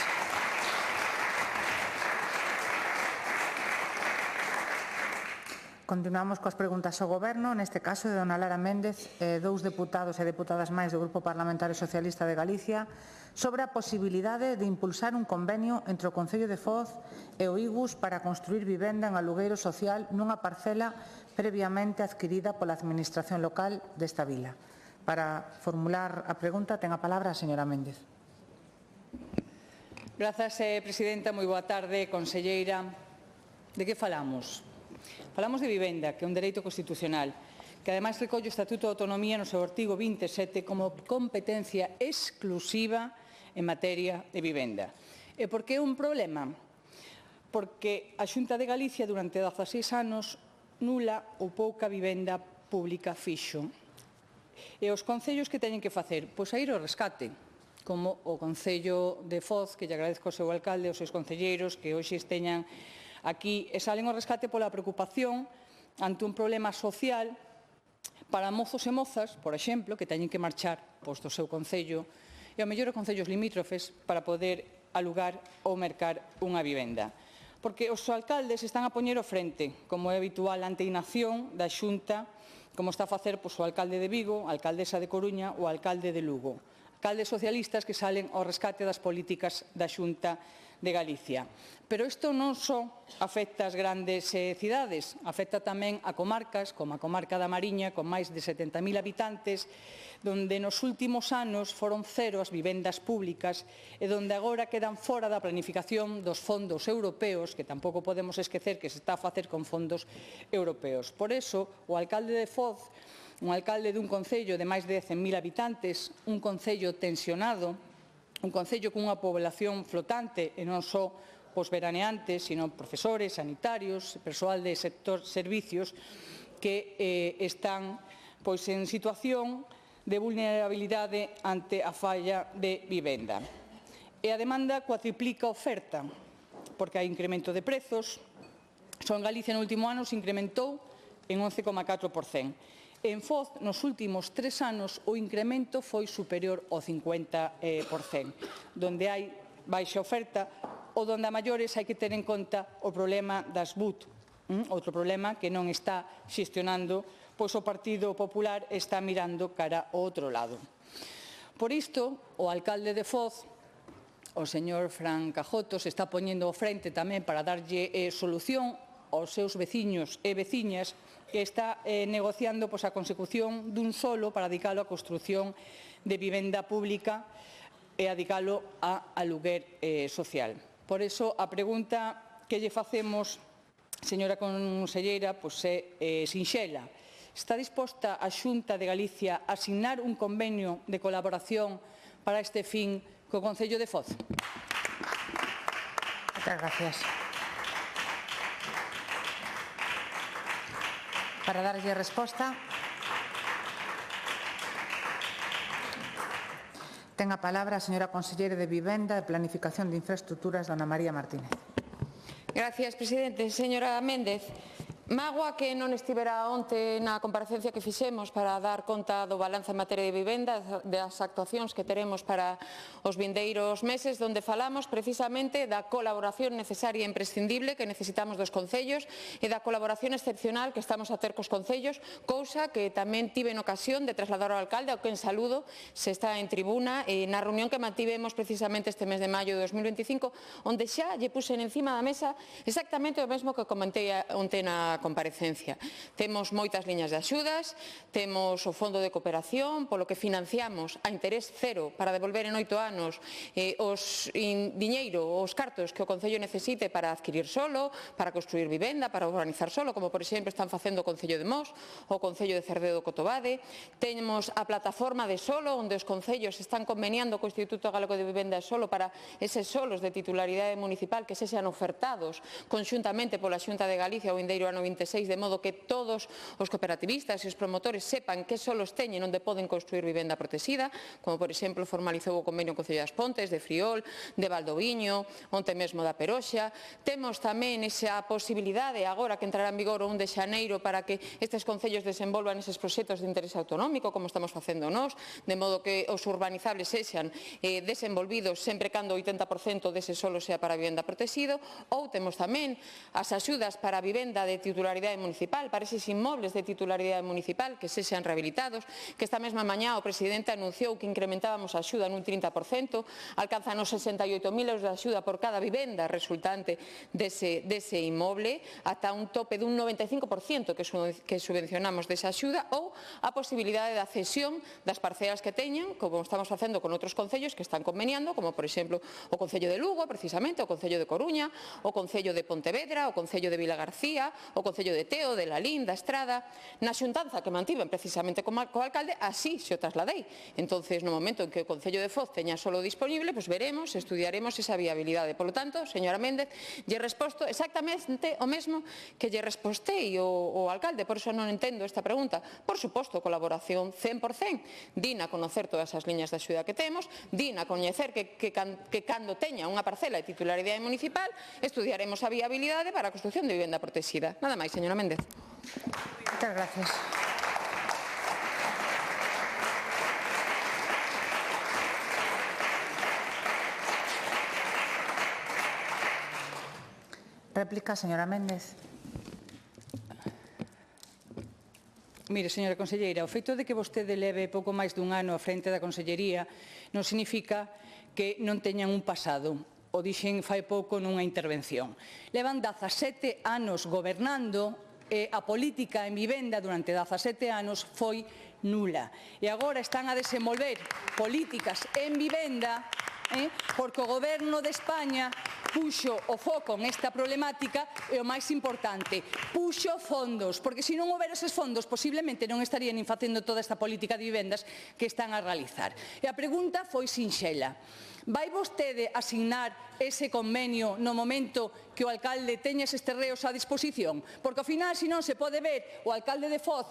Continuamos coas preguntas ao Goberno, neste caso de dona Lara Méndez, dous deputados e deputadas máis do Grupo Parlamentario Socialista de Galicia, sobre a posibilidade de impulsar un convenio entre o Concello de Foz e o IGUS para construir vivenda en alugueiro social nunha parcela previamente adquirida pola Administración local desta vila. Para formular a pregunta, ten a palabra a señora Méndez. Grazas, presidenta. Moi boa tarde, conselleira. De que falamos? Falamos de vivenda, que é un dereito constitucional, que ademais recolle o Estatuto de Autonomía no seu artigo 27 como competencia exclusiva en materia de vivenda. E por que é un problema? Porque a Xunta de Galicia durante 16 anos nula ou pouca vivenda pública fixo. E os concellos que teñen que facer? Pois a ir ao rescate, como o Concello de Foz, que lle agradezco ao seu alcalde, aos seus concelleiros, que hoxe esteñan aquí e salen ao rescate pola preocupación ante un problema social para mozos e mozas, por exemplo, que teñen que marchar do seu concello e ao mellor concellos limítrofes para poder alugar ou mercar unha vivenda. Porque os alcaldes están a poñer o frente, como é habitual, ante a inacción da Xunta, como está a facer o alcalde de Vigo, a alcaldesa de Coruña ou o alcalde de Lugo. Alcaldes socialistas que salen ao rescate das políticas da Xunta de Galicia. Pero isto non só afecta as grandes cidades, afecta tamén a comarcas, como a comarca da Mariña, con máis de 70.000 habitantes, donde nos últimos anos foron cero as vivendas públicas e donde agora quedan fora da planificación dos fondos europeos, que tampouco podemos esquecer que se está a facer con fondos europeos. Por iso, o alcalde de Foz, un alcalde dun concello de máis de 100.000 habitantes, un concello tensionado, un concello cunha población flotante e non só os veraneantes, sino profesores, sanitarios, persoal de sector servicios que están en situación de vulnerabilidade ante a falla de vivenda. E a demanda cuatriplica a oferta, porque hai incremento de prezos. Só en Galicia no último ano se incrementou en 11,4%. En Foz, nos últimos 3 anos, o incremento foi superior ao 50%, donde hai baixa oferta ou donde a maiores hai que ter en conta o problema das BUT, outro problema que non está xestionando, pois o Partido Popular está mirando cara ao outro lado. Por isto, o alcalde de Foz, o señor Fran Cajoto, se está poñendo ao frente tamén para darlle solución aos seus veciños e veciñas, que está negociando a consecución dun solo para dedicalo á construción de vivenda pública e a dedicalo a aluguer social. Por iso, a pregunta que lle facemos, señora conselleira, é sinxela. Está disposta a Xunta de Galicia a asignar un convenio de colaboración para este fin co Concello de Foz? Moitas gracias. Para darlle resposta, ten a palabra a señora conselleira de Vivenda e Planificación de Infraestructuras, dona María Martínez. Gracias, presidente. Señora Méndez, Mágoa que non estivera onte na comparecencia que fixemos para dar conta do balance en materia de vivenda, das actuacións que teremos para os vindeiros meses, onde falamos precisamente da colaboración necesaria e imprescindible que necesitamos dos concellos e da colaboración excepcional que estamos a ter cos concellos, cousa que tamén tive en ocasión de trasladar ao alcalde, ao que en saludo se está en tribuna, na reunión que mantivemos precisamente este mes de maio de 2025, onde xa lle puxen encima da mesa exactamente o mesmo que comentei onte na comparecencia. Temos moitas liñas de axudas, temos o Fondo de Cooperación, polo que financiamos a interés cero para devolver en 8 anos os cartos que o Concello necesite para adquirir solo, para construir vivenda, para urbanizar solo, como por exemplo están facendo o Concello de Mos, o Concello de Cerdedo do Cotobade. Temos a plataforma de solo, onde os concellos están conveniando co Instituto Galego de Vivenda e Solo para eses solos de titularidade municipal que sexan ofertados conxuntamente pola Xunta de Galicia o vindeiro ano 26, de modo que todos os cooperativistas e os promotores sepan que solos teñen onde poden construir vivenda protexida, como por exemplo formalizou o convenio co Concello das Pontes, de Friol, de Valdoviño, onte mesmo da Peroxa. Temos tamén esa posibilidade agora que entrará en vigor o 1 de xaneiro para que estes concellos desenvolvan eses proxectos de interés autonómico, como estamos facendo nós, de modo que os urbanizables sexan desenvolvidos sempre cando o 80% dese solo sea para vivenda protegido. Ou temos tamén as axudas para a vivenda de titularidade municipal, para eses inmobles de titularidade municipal que sexan rehabilitados, que esta mesma mañá o presidente anunciou que incrementábamos a axuda nun 30%, alcanzan os 68.000 euros de axuda por cada vivenda resultante dese inmoble, ata un tope dun 95% que subvencionamos desa axuda, ou a posibilidade da cesión das parcelas que teñan, como estamos facendo con outros concellos que están conveniando, como por exemplo o Concello de Lugo, precisamente, o Concello de Coruña, o Concello de Pontevedra, o Concello de Vilagarcía, o Concello de Teo, de Lalín, da Estrada. Na xuntanza que mantiven precisamente co alcalde, así se o trasladei. Entonces, no momento en que o Concello de Foz teña solo disponible, pois veremos, estudiaremos esa viabilidade. Por lo tanto, señora Méndez, lle resposto exactamente o mesmo que lle respostei o alcalde, por eso non entendo esta pregunta. Por suposto, colaboración 100%. Din a conocer todas as liñas de axuda que temos, din a coñecer que cando teña unha parcela de titularidade municipal, estudiaremos a viabilidade para a construción de vivenda protexida. Nada máis, señora Méndez. Muchas gracias. Réplica, señora Méndez. Mire, señora conselleira, o feito de que vostede leve pouco máis dun ano á frente da consellería non significa que non teñan un pasado. O dixen fai pouco nunha intervención. Levan 17 anos gobernando e a política en vivenda durante 17 anos foi nula. E agora están a desenvolver políticas en vivenda porque o Goberno de España puxo o foco nesta problemática e o máis importante, puxo fondos, porque se non houbera eses fondos posiblemente non estarían nin facendo toda esta política de vivendas que están a realizar. E a pregunta foi sinxela. Vai vostede asignar ese convenio no momento que o alcalde teña eses terreos á disposición? Porque ao final, se non se pode ver o alcalde de Foz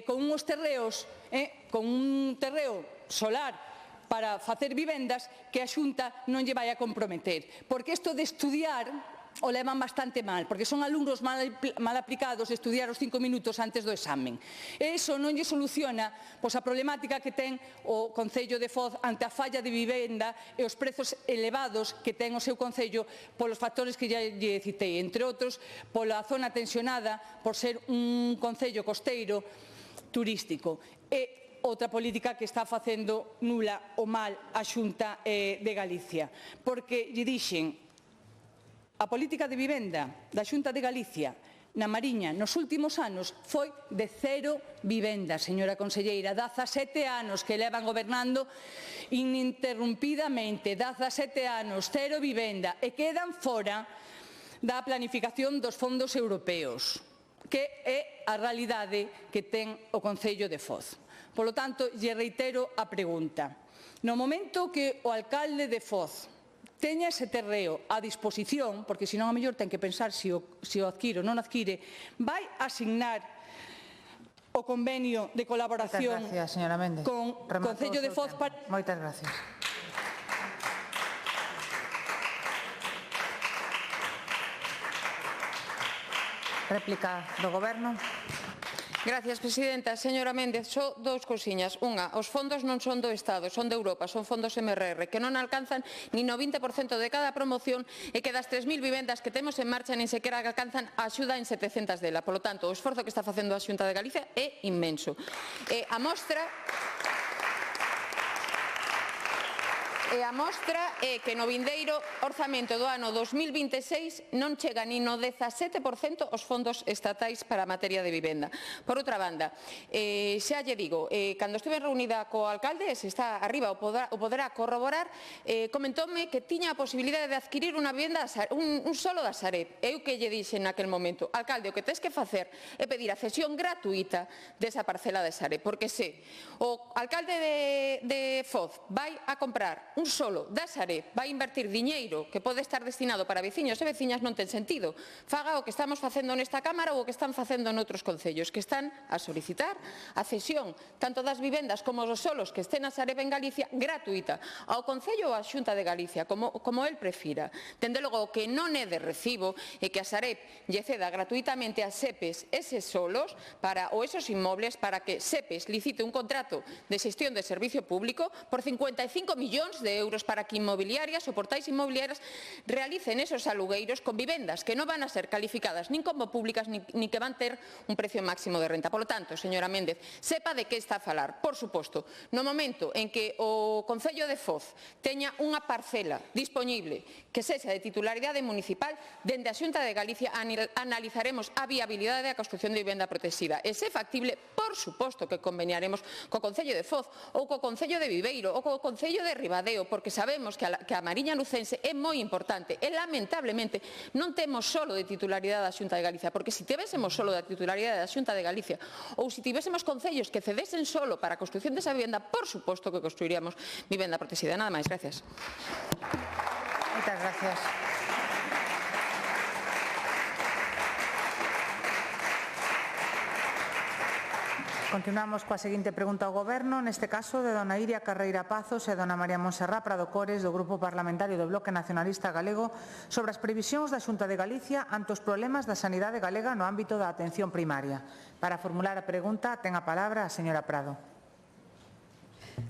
con uns terreos, con un terreo solar para facer vivendas que a Xunta non lle vai a comprometer. Porque isto de estudiar o levan bastante mal, porque son alumnos mal aplicados de estudiar os 5 minutos antes do examen. E iso non lle soluciona a problemática que ten o Concello de Foz ante a falla de vivenda e os prezos elevados que ten o seu Concello polos factores que lle citei, entre outros, pola zona tensionada, por ser un concello costeiro turístico. E outra política que está facendo nula ou mal a Xunta de Galicia. Porque lle dixen, a política de vivenda da Xunta de Galicia na Mariña nos últimos anos foi de 0 vivendas, señora conselleira, 17 anos que levan gobernando ininterrumpidamente, 17 anos, 0 vivenda, e quedan fora da planificación dos fondos europeos, que é a realidade que ten o Concello de Foz. Por lo tanto, lle reitero a pregunta. No momento que o alcalde de Foz teña ese terreo a disposición, porque senón a mellor ten que pensar se o adquire ou non adquire, vai asignar o convenio de colaboración con o Concello de Foz para... Moitas gracias. Réplica do Goberno. Gracias, presidenta. Señora Méndez, só dous cousiñas. Unha, os fondos non son do Estado, son de Europa, son fondos MRR, que non alcanzan nin o 20% de cada promoción e que das 3.000 vivendas que temos en marcha nin sequera alcanzan a axuda en 700 dela. Por lo tanto, o esforzo que está facendo a Xunta de Galicia é inmenso. A mostra é que no vindeiro orzamento do ano 2026 non chega nin no 17% os fondos estatais para a materia de vivenda. Por outra banda, xa lle digo, cando estive reunida co alcalde, se está arriba o poderá corroborar, comentoume que tiña a posibilidade de adquirir unha vivenda, un solo da Sareb. Eu que lle dixen naquel momento, alcalde, o que tes que facer é pedir a cesión gratuita desa parcela de Sareb, porque se o alcalde de Foz vai a comprar un solo da Sareb, vai invertir diñeiro que pode estar destinado para veciños e veciñas, non ten sentido. Faga o que estamos facendo nesta Cámara ou o que están facendo noutros concellos, que están a solicitar a cesión tanto das vivendas como dos solos que estén a Sareb en Galicia gratuita ao Concello ou á Xunta de Galicia, como el prefira. Dende logo, o que non é de recibo é que a Sareb lle ceda gratuitamente a SEPES eses solos ou esos inmobles para que SEPES licite un contrato de xestión de servicio público por 55 millóns de euros para que inmobiliarias ou portais inmobiliarias realicen esos alugueiros con vivendas que non van a ser calificadas nin como públicas nin que van ter un precio máximo de renta. Por lo tanto, señora Méndez, sepa de que está a falar. Por suposto, no momento en que o Concello de Foz teña unha parcela dispoñible que sexa de titularidade municipal, dende a Xunta de Galicia analizaremos a viabilidade da construción de vivenda protexida. E se factible, por suposto que conveniaremos co Concello de Foz ou co Concello de Viveiro ou co Concello de Ribadeo, porque sabemos que a Mariña Lucense é moi importante e, lamentablemente, non temos solo de titularidade da Xunta de Galicia, porque se tivésemos solo da titularidade da Xunta de Galicia ou se tivésemos concellos que cedesen solo para a construción desa vivenda, por suposto que construiríamos vivenda protexida. Nada máis. Gracias. Moitas gracias. Continuamos coa seguinte pregunta ao Goberno, neste caso de dona Iria Carreira Pazos e dona María Monserrat Prado Cores do Grupo Parlamentario do Bloque Nacionalista Galego sobre as previsións da Xunta de Galicia ante os problemas da sanidade galega no ámbito da atención primaria. Para formular a pregunta ten a palabra a señora Prado.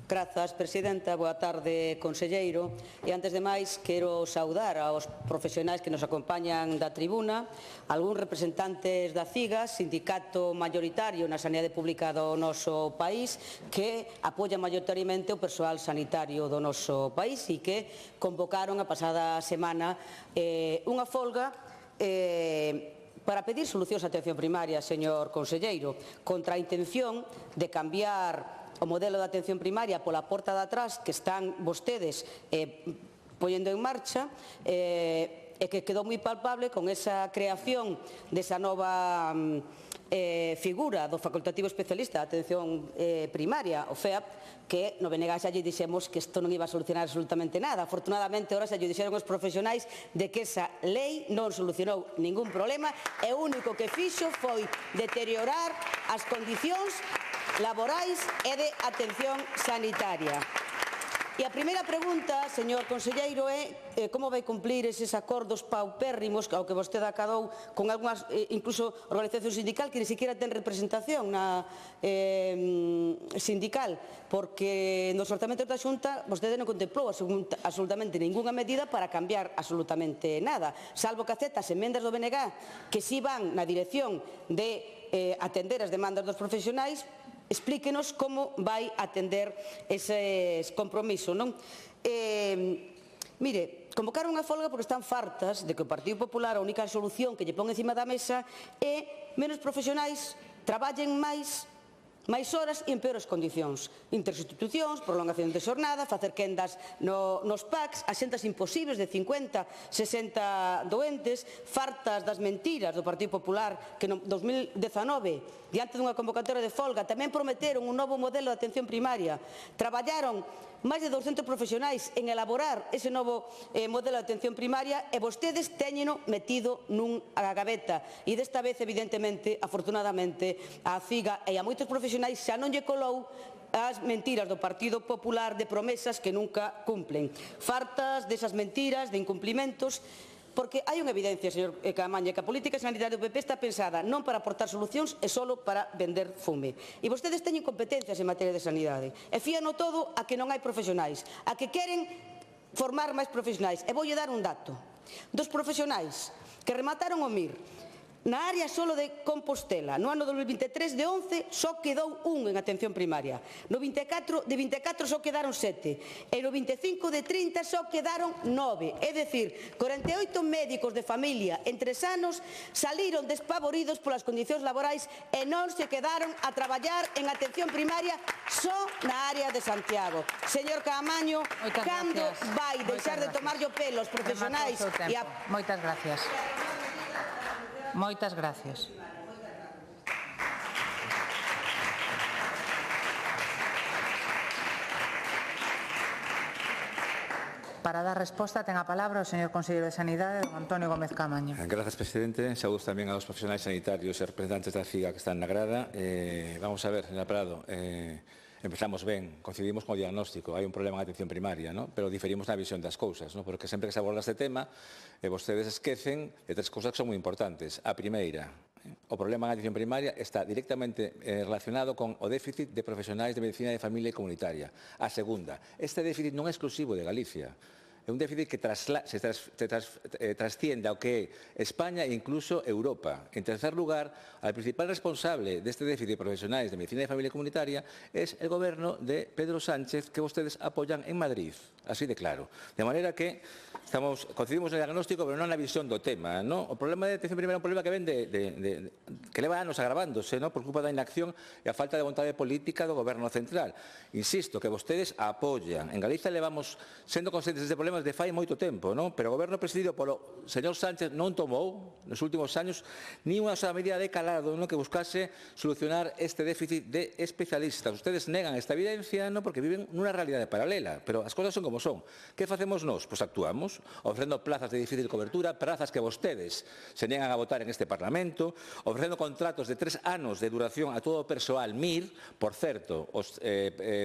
Grazas, presidenta. Boa tarde, conselleiro. E antes de máis, quero saudar aos profesionais que nos acompañan da tribuna, algúns representantes da CIGA, sindicato maioritario na sanidade pública do noso país, que apoia maioritariamente o persoal sanitario do noso país e que convocaron a pasada semana unha folga para pedir solucións á atención primaria, señor conselleiro, contra a intención de cambiar o modelo de atención primaria pola porta de atrás que están vostedes poñendo en marcha e que quedou moi palpable con esa creación desa nova figura do facultativo especialista de atención primaria, o FEAP, que no BNG xa lle dixemos que isto non iba a solucionar absolutamente nada. Afortunadamente, ahora xa lle dixeron os profesionais de que esa lei non solucionou ningún problema e o único que fixo foi deteriorar as condicións laborais e de atención sanitaria. E a primeira pregunta, señor conselleiro, é como vai cumplir eses acordos paupérrimos ao que vostede acadou con algunhas, incluso, organización sindical que ni siquiera ten representación na sindical, porque nos orzamentos da Xunta vostede non contemplou absolutamente ninguna medida para cambiar absolutamente nada, salvo que acepta as emendas do BNG que si van na dirección de atender as demandas dos profesionais. Explíquenos como vai atender eses compromisos, non? Mire, convocaron unha folga porque están fartas de que o Partido Popular a única solución que lle pon encima da mesa é menos profesionais, traballen máis horas e en peores condicións. Intersustitucións, prolongación de xornada, facer quendas nos PACs, axendas imposibles de 50, 60 doentes, fartas das mentiras do Partido Popular que no 2019, diante dunha convocatoria de folga, tamén prometeron un novo modelo de atención primaria. Traballaron máis de 200 profesionais en elaborar ese novo modelo de atención primaria e vostedes téñeno metido nunha gaveta. E desta vez, evidentemente, afortunadamente, a CIGA e a moitos profesionais xa non lle colou as mentiras do Partido Popular de promesas que nunca cumplen. Fartas desas mentiras, de incumplimentos, Porque hai unha evidencia, señor Caamaño, que a política sanitaria do PP está pensada non para aportar solucións e só para vender fume. E vostedes teñen competencias en materia de sanidade. E fíano todo a que non hai profesionais, a que queren formar máis profesionais. E voulle dar un dato. Dos profesionais que remataron o MIR na área solo de Compostela, no ano 2023 de 11 só quedou un en atención primaria, no 24 de 24 só quedaron 7 e no 25 de 30 só quedaron 9, é dicir, 48 médicos de familia en 3 anos saliron despavoridos polas condicións laborais e non se quedaron a traballar en atención primaria só na área de Santiago. Señor Caamaño, cando vai deixar de tomarlle o pelo aos profesionais e a... Moitas gracias. Moitas gracias. Para dar resposta ten a palabra o señor conselleiro de Sanidade, don Antonio Gómez Caamaño. Gracias, presidente. Saúdos tamén aos profesionais sanitarios e representantes da CIGA que están na grada. Vamos a ver, señora Prado, empezamos ben, coincidimos con o diagnóstico, hai un problema en atención primaria, ¿no? Pero diferimos na visión das cousas, ¿no? Porque sempre que se aborda este tema, vostedes esquecen de 3 cousas que son moi importantes. A primeira, o problema en atención primaria está directamente relacionado con o déficit de profesionais de medicina de familia e comunitaria. A segunda, este déficit non é exclusivo de Galicia. É un déficit que trasciende ao que é España e incluso Europa. En tercer lugar, el principal responsable deste déficit de profesionais de medicina de familia comunitaria es el goberno de Pedro Sánchez, que vostedes apoyan en Madrid, así de claro. De manera que coincidimos no diagnóstico, pero non na visión do tema, ¿no? O problema de atención primaria é un problema que ven que leva anos agravándose, ¿no? Por culpa da inacción e a falta de vontade política do goberno central. Insisto, que vostedes apoyan. En Galicia levamos sendo conscientes deste problema de fai moito tempo, ¿no? Pero o goberno presidido polo señor Sánchez non tomou nos últimos años ni unha sola medida de calado, ¿no? Que buscase solucionar este déficit de especialistas. Ustedes negan esta evidencia, ¿no? Porque viven nunha realidade paralela, pero as cosas son como son. Que facemos nós? Pois actuamos, ofrecendo plazas de difícil cobertura, plazas que vostedes se negan a votar en este Parlamento, ofrecendo contratos de 3 anos de duración a todo o persoal MIR, por certo, os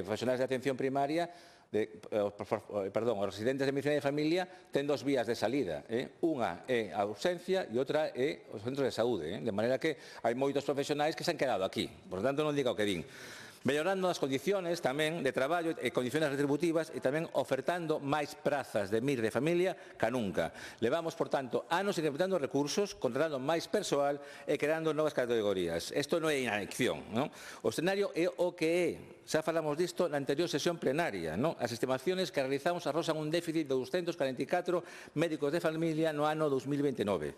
profesionais de atención primaria, os residentes de medicina de familia ten 2 vías de salida. Unha é a urxencia e outra é os centros de saúde. De maneira que hai moitos profesionais que se han quedado aquí. Por tanto, non diga o que din. Mellorando as condiciones tamén de traballo e condiciones retributivas e tamén ofertando máis prazas de MIR de familia ca nunca. Levamos, por tanto, anos incrementando recursos, contratando máis persoal e creando novas categorías. Isto non é inacción, non? O escenario é o que é. Xa falamos disto na anterior sesión plenaria, non? As estimaciones que realizamos arrosan un déficit de 244 médicos de familia no ano 2029.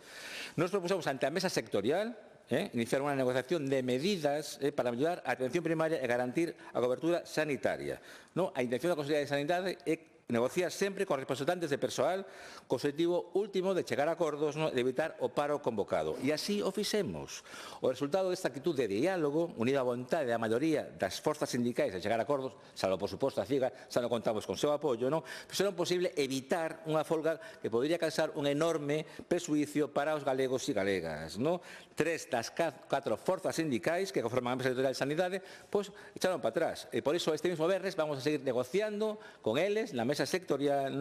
Nos propusemos ante a mesa sectorial iniciar unha negociación de medidas para mellorar a atención primaria e garantir a cobertura sanitaria. A intención da Consellería de Sanidade é negociar sempre con representantes de persoal co objetivo último de chegar a acordos, de evitar o paro convocado. E así o fixemos. O resultado desta actitud de diálogo, unido á vontade da maioría das forzas sindicais de chegar a acordos, salvo, por suposto, a CIGA, xa non contamos con seu apoio, fixeron posible evitar unha folga que podría causar un enorme presuicio para os galegos e galegas. 3 das 4 forzas sindicais que conforman a Mesa Sectorial de Sanidade, pois, echaron para atrás. E por iso, este mismo venres, vamos a seguir negociando con eles na mesa sectorial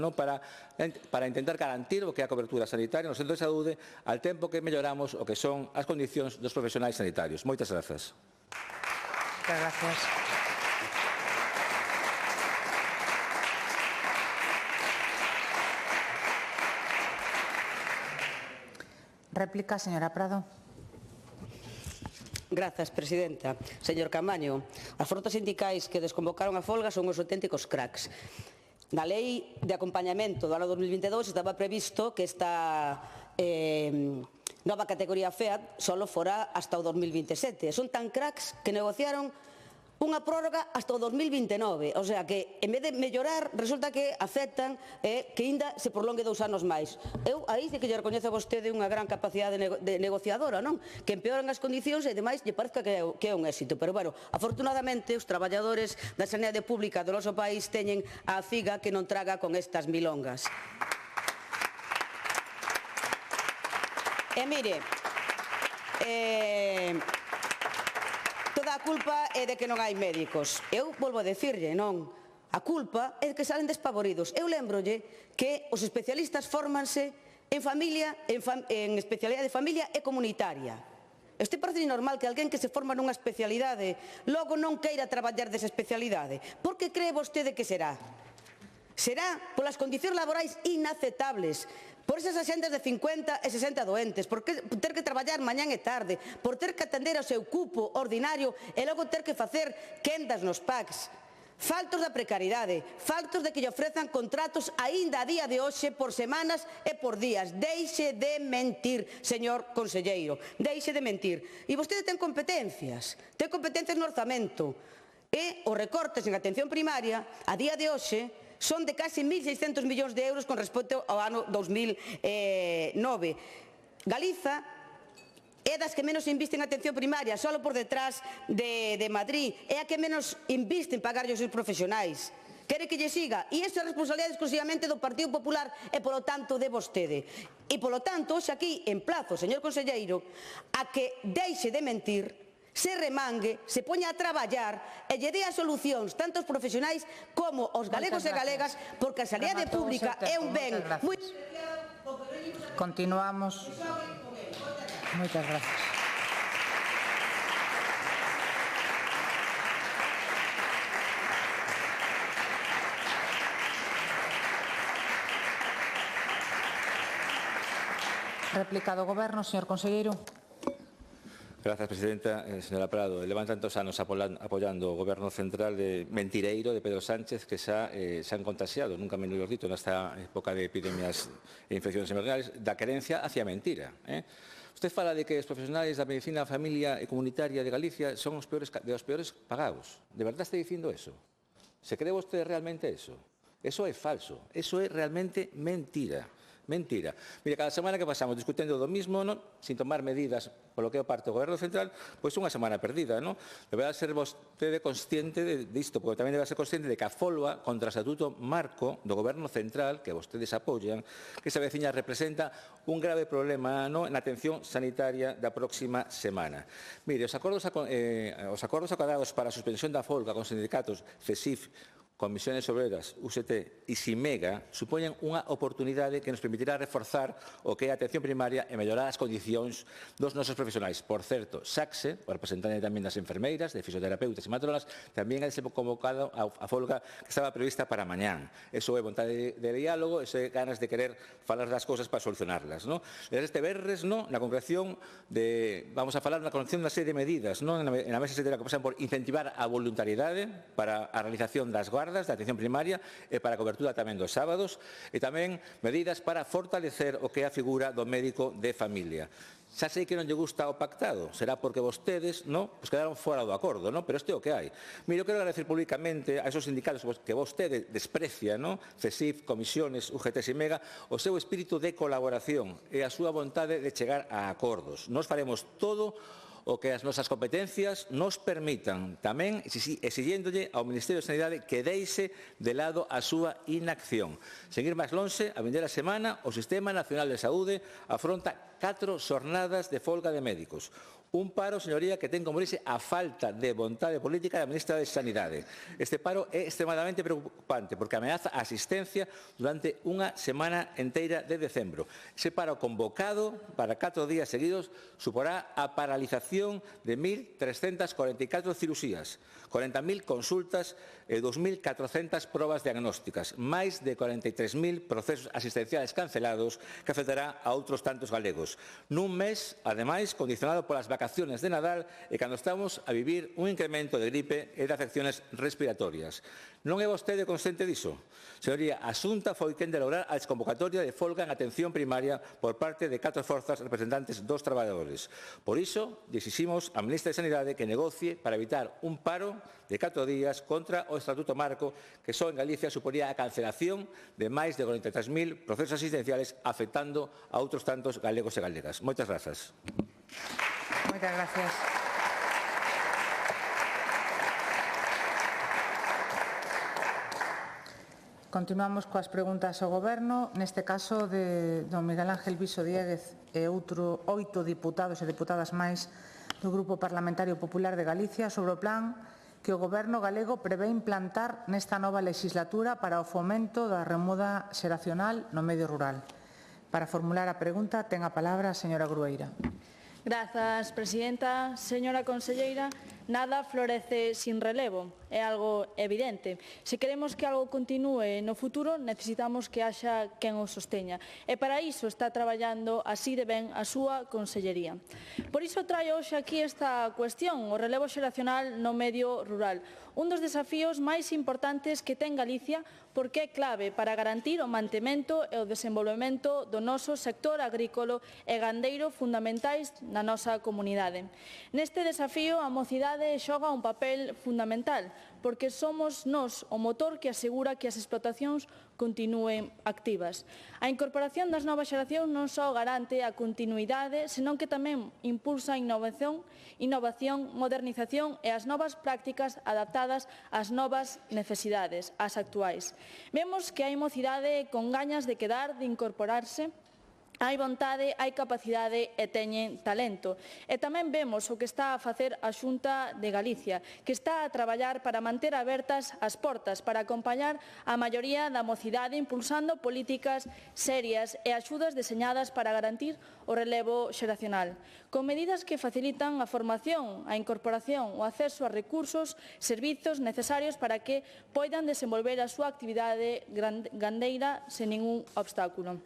para intentar garantir o que é a cobertura sanitaria no centro de saúde al tempo que melloramos o que son as condicións dos profesionais sanitarios. Moitas grazas. Moitas gracias. Réplica, señora Prado. Grazas, presidenta. Señor Caamaño, as forzas sindicais que desconvocaron a folga son os auténticos cracks. Na lei de acompañamento do ano 2022 estaba previsto que esta nova categoría FEAD solo fora hasta o 2027. Son tan cracks que negociaron unha prórroga hasta o 2029. O sea que, en vez de mellorar, resulta que aceptan que ainda se prolongue 2 anos máis. Eu aí sí que lle recoñezo a vostede unha gran capacidade de negociadora, non? Que empeoran as condicións e demais lle parezca que é un éxito. Pero, bueno, afortunadamente, os traballadores da sanidade pública do noso país teñen a CIGA que non traga con estas milongas. E mire, toda a culpa é de que non hai médicos. Eu volvo a decirlle, non. A culpa é de que salen despavoridos. Eu lembrolle que os especialistas fórmanse en especialidade de familia e comunitaria. Este parece normal que alguén que se forma nunha especialidade logo non queira traballar desa especialidade. Por que cree vostede que será? Será polas condicións laborais inaceptables, por esas axendas de 50 e 60 doentes, por ter que traballar mañán e tarde, por ter que atender ao seu cupo ordinario e logo ter que facer quendas nos PACs. Faltos da precariedade, faltos de que lle ofrezan contratos aínda a día de hoxe por semanas e por días. Deixe de mentir, señor conselleiro, deixe de mentir. E vostede ten competencias no orzamento, e os recortes en atención primaria a día de hoxe son de casi 1.600 millóns de euros con respecto ao ano 2009. Galiza é das que menos inviste en atención primaria, solo por detrás de Madrid, é a que menos inviste en pagar os seus profesionais. Quere que lle siga? E iso é responsabilidade exclusivamente do Partido Popular e, polo tanto, de vostede. E, polo tanto, hoxe aquí emplazo, señor conselleiro, a que deixe de mentir, se remangue, se poña a traballar e lle dé as solucións tanto aos profesionais como aos galegos e galegas, porque a sanidade pública é un ben moi... Continuamos. Moitas gracias. Réplica do Goberno, señor conselleiro. Gracias, presidenta. Señora Prado, levan tantos anos apoiando o Goberno central de mentireiro de Pedro Sánchez que xa se han contagiado, nunca menos dito, nesta época de epidemias e infeccións emergentes, da querencia hacia a mentira. Usted fala de que os profesionais da medicina familia e comunitaria de Galicia son os peores pagados. De verdade está dicindo eso? Se cree vostede realmente eso? Eso é falso. Eso é realmente mentira. Mentira. Mire, cada semana que pasamos discutindo do mismo, non? Sin tomar medidas polo que é o parte do Goberno Central, pois unha semana perdida, non? Debe ser vostede consciente disto, porque tamén debe ser consciente de que a folga contra o Estatuto Marco do Goberno Central, que vostedes apoian, que esa veciña representa un grave problema na atención sanitaria da próxima semana. Mire, os acordos acordados para a suspensión da folga con sindicatos CESIF, Comisiones Obreras, UGT e Simega supoñen unha oportunidade que nos permitirá reforzar o que é a atención primaria e mellorar as condicións dos nosos profesionais. Por certo, SACSE, o representante tamén das enfermeiras, de fisioterapeutas e matronas, tamén ha convocado a folga que estaba prevista para mañán. Eso é vontade de diálogo, eso é ganas de querer falar das cousas para solucionarlas. Desde este verres, na concreción vamos a falar na concreción da serie de medidas na mesa sectorial que pasan por incentivar a voluntariedade para a realización das guardas da atención primaria e para a cobertura tamén dos sábados e tamén medidas para fortalecer o que é a figura do médico de familia. Xa sei que non lle gusta o pactado, será porque vostedes quedaron fora do acordo, pero isto é o que hai. Mire, eu quero agradecer públicamente a esos sindicatos que vostede desprecia, CESIF, Comisiones, UGT e Simega, o seu espírito de colaboración e a súa vontade de chegar a acordos. Nos faremos todo o que as nosas competencias nos permitan, tamén exigéndolle ao Ministerio de Sanidade que deixe de lado a súa inacción. Seguir máis lonxe, a vindeira semana, o Sistema Nacional de Saúde afronta 4 xornadas de folga de médicos. Un paro, señoría, que ten como orixe a falta de vontade política da ministra de Sanidade. Este paro é extremadamente preocupante porque ameaza a asistencia durante unha semana enteira de decembro. Ese paro convocado para 4 días seguidos suporá a paralización de 1.344 cirurxías, 40.000 consultas e 2.400 probas diagnósticas, máis de 43.000 procesos asistenciales cancelados que afectará a outros tantos galegos. Nun mes, ademais, condicionado polas vacaciones de Nadal e cando estamos a vivir un incremento de gripe e de afecciones respiratorias. Non é vostede consciente diso? Señoría, a Xunta foi quen de lograr a desconvocatoria de folga en atención primaria por parte de 4 forzas representantes dos traballadores. Por iso, exiximos á ministra de Sanidade que negocie para evitar un paro de 4 días contra o Estatuto Marco que só en Galicia suporía a cancelación de máis de 43.000 procesos asistenciales afectando a outros tantos galegos e galegas. Moitas grazas. Moitas gracias. Continuamos coas preguntas ao Goberno, neste caso de don Miguel Ángel Viso Dieguez e 8 diputados e deputadas máis do Grupo Parlamentario Popular de Galicia sobre o plan que o Goberno galego prevé implantar nesta nova legislatura para o fomento da remuda xeracional no medio rural. Para formular a pregunta, ten a palabra a señora Grueira. Grazas, presidenta. Señora conselleira, nada florece sin relevo, é algo evidente. Se queremos que algo continúe no futuro, necesitamos que haxa quen o sosteña. E para iso está traballando así de ben a súa consellería. Por iso traio hoxe aquí esta cuestión, o relevo xeracional no medio rural. Un dos desafíos máis importantes que ten Galicia porque é clave para garantir o mantemento e o desenvolvemento do noso sector agrícola e gandeiro fundamentais na nosa comunidade. Neste desafío, a mocidade xoga un papel fundamental, porque somos nós o motor que asegura que as explotacións continúen activas. A incorporación das novas xeracións non só garante a continuidade, senón que tamén impulsa a innovación, modernización e as novas prácticas adaptadas ás novas necesidades, ás actuais. Vemos que hai mocidade con gañas de quedar, de incorporarse. Hai vontade, hai capacidade e teñen talento. E tamén vemos o que está a facer a Xunta de Galicia, que está a traballar para manter abertas as portas, para acompañar a maioría da mocidade, impulsando políticas serias e axudas deseñadas para garantir o relevo xeracional, con medidas que facilitan a formación, a incorporación, o acceso a recursos, servizos necesarios para que poidan desenvolver a súa actividade gandeira sen ningún obstáculo.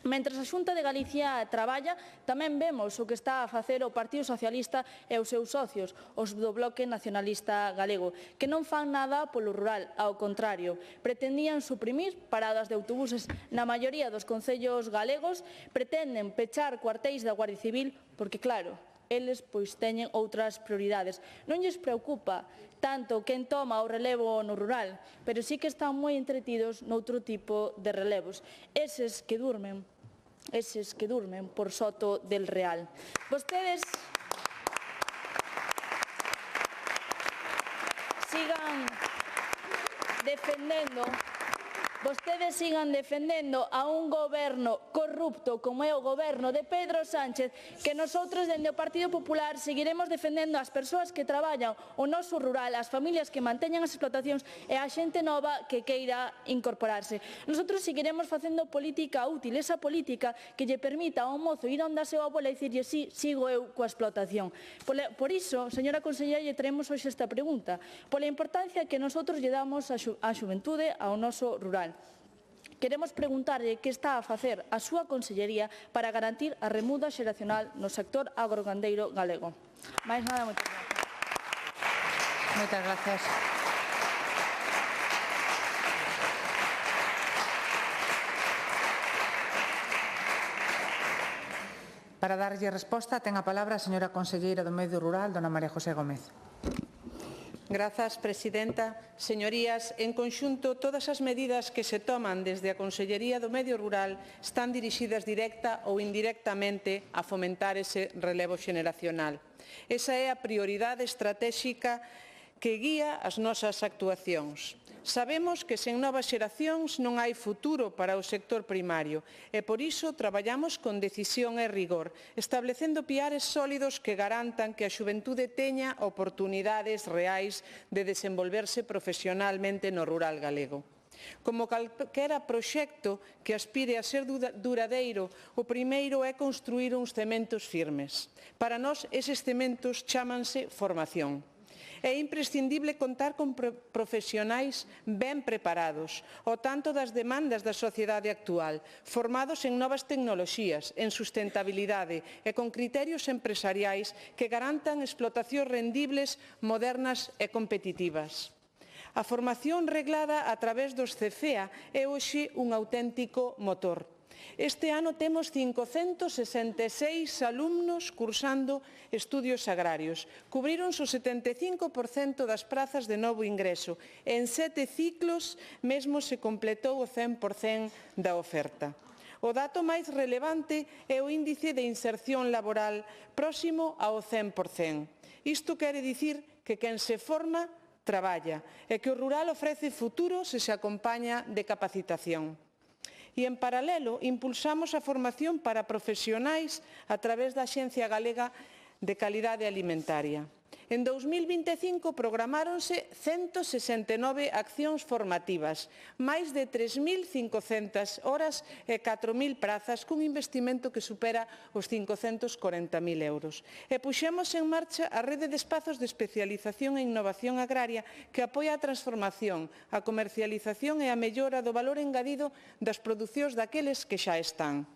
Mentres a Xunta de Galicia traballa, tamén vemos o que está a facer o Partido Socialista e os seus socios, os do Bloque Nacionalista Galego, que non fan nada polo rural, ao contrario. Pretendían suprimir paradas de autobuses na maioría dos concellos galegos, pretenden pechar cuartéis da Guardia Civil, porque claro, eles pois teñen outras prioridades. Non lles preocupa tanto quen toma o relevo no rural, pero sí que están moi entretidos noutro tipo de relevos, eses que durmen por Soto del Real. Vostedes sigan defendendo a un goberno corrupto como é o goberno de Pedro Sánchez, que nosotros dende o Partido Popular seguiremos defendendo as persoas que traballan o noso rural, as familias que manteñan as explotacións e a xente nova que queira incorporarse. Nosotros seguiremos facendo política útil, esa política que lle permita ao mozo ir onde a súa abuela e dicirlle sí, sigo eu coa explotación. Por iso, señora conselleira, lle traemos hoxe esta pregunta, pola importancia que nosotros lle damos á xuventude ao noso rural. Queremos preguntarlle que está a facer a súa consellería para garantir a remuda xeracional no sector agrogandeiro galego. Máis nada, moitas gracias. Moitas gracias. Para darlle resposta, ten a palabra a señora conselleira do Medio Rural, dona María José Gómez. Grazas, presidenta. Señorías, en conxunto, todas as medidas que se toman desde a Consellería do Medio Rural están dirixidas directa ou indirectamente a fomentar ese relevo xeneracional. Esa é a prioridade estratéxica que guía as nosas actuacións. Sabemos que sen novas xeracións non hai futuro para o sector primario e por iso traballamos con decisión e rigor, establecendo piares sólidos que garantan que a xuventude teña oportunidades reais de desenvolverse profesionalmente no rural galego. Como calquera proxecto que aspire a ser duradeiro, o primeiro é construir uns cementos firmes. Para nós, eses cementos chámanse formación. É imprescindible contar con profesionais ben preparados, ao tanto das demandas da sociedade actual, formados en novas tecnoloxías, en sustentabilidade e con criterios empresariais que garantan explotacións rendibles, modernas e competitivas. A formación reglada a través dos CFEA é hoxe un auténtico motor. Este ano temos 566 alumnos cursando estudios agrarios. Cubríronse o 75% das prazas de novo ingreso. En 7 ciclos mesmo se completou o 100% da oferta. O dato máis relevante é o índice de inserción laboral próximo ao 100%. Isto quere dicir que quen se forma traballa e que o rural ofrece futuro se se acompaña de capacitación. E, en paralelo, impulsamos a formación para profesionais a través da Axencia Galega de Calidade Alimentaria. En 2025 programáronse 169 accións formativas, máis de 3.500 horas e 4.000 prazas cun investimento que supera os 540.000 euros. E puxemos en marcha a rede de espazos de especialización e innovación agraria que apoia a transformación, a comercialización e a mellora do valor engadido das producións daqueles que xa están.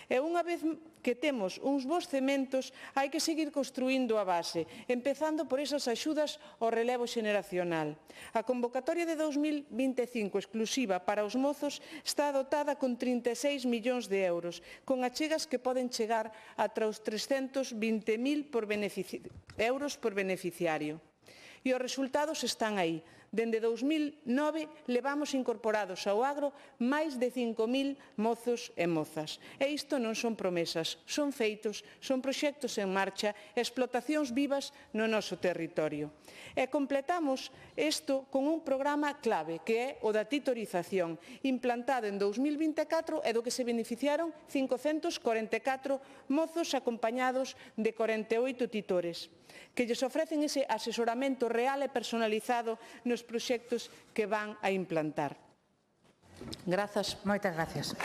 E unha vez que temos uns bons cementos, hai que seguir construindo a base, empezando por esas axudas ao relevo xeneracional. A convocatoria de 2025 exclusiva para os mozos está dotada con 36 millóns de euros, con achegas que poden chegar ata os 320.000 euros por beneficiario. E os resultados están aí. Dende 2009 levamos incorporados ao agro máis de 5.000 mozos e mozas. E isto non son promesas, son feitos, son proxectos en marcha, explotacións vivas no noso territorio. E completamos isto con un programa clave, que é o da titorización, implantado en 2024 e do que se beneficiaron 544 mozos acompañados de 48 titores, que lles ofrecen ese asesoramento real e personalizado nos proxectos que van a implantar. Grazas. Moitas gracias.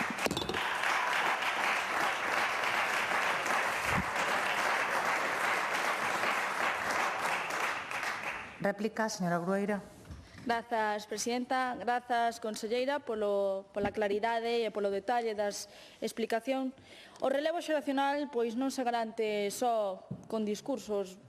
Réplica, señora Grueira. Grazas, presidenta. Grazas, conselleira, pola claridade e polo detalle das explicacións. O relevo xeracional pois non se garante só con discursos,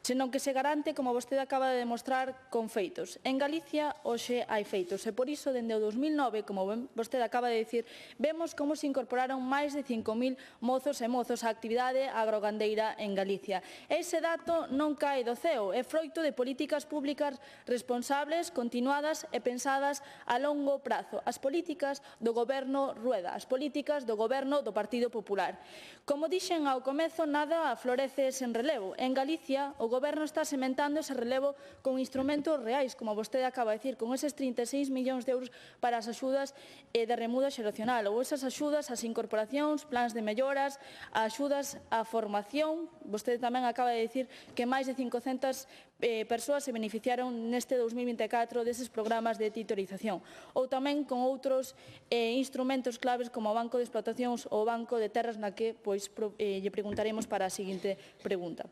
senón que se garante, como vostede acaba de demostrar, con feitos. En Galicia, hoxe hai feitos, e por iso, dende o 2009, como vostede acaba de dicir, vemos como se incorporaron máis de 5.000 mozos e mozos á actividade agrogandeira en Galicia. Ese dato non cae do ceo, é froito de políticas públicas responsables, continuadas e pensadas a longo prazo. As políticas do goberno Rueda, as políticas do goberno do Partido Popular. Como dixen ao comezo, nada florece sen relevo. En Galicia, o goberno está sementando ese relevo con instrumentos reais, como vostede acaba de dicir, con eses 36 millóns de euros para as axudas de remuda xeracional, ou esas axudas ás incorporacións, plans de melloras, axudas á formación. Vostede tamén acaba de dicir que máis de 500 persoas se beneficiaron neste 2024 deses programas de titorización, ou tamén con outros instrumentos claves como o Banco de Explotacións ou o Banco de Terras, na que lle preguntaremos para a seguinte pregunta.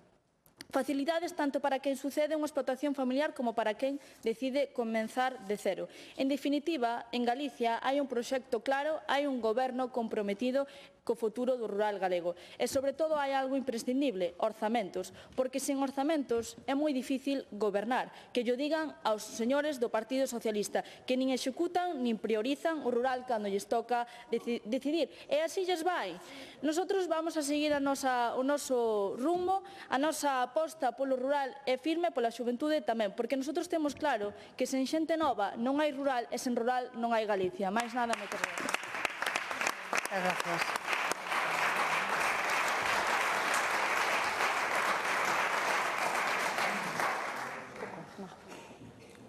Facilidades tanto para quen sucede unha explotación familiar como para quen decide comenzar de cero. En definitiva, en Galicia hai un proxecto claro, hai un goberno comprometido co futuro do rural galego. E, sobre todo, hai algo imprescindible, orzamentos, porque sen orzamentos é moi difícil gobernar. Que llo digan aos señores do Partido Socialista, que nin executan nin priorizan o rural cando lles toca decidir. E así lles vai. Nosotros vamos a seguir o noso rumbo, a nosa aposta polo rural é firme, pola xuventude tamén, porque nosotros temos claro que sen xente nova non hai rural e sen rural non hai Galicia. Mais nada, moitas gracias. Gracias.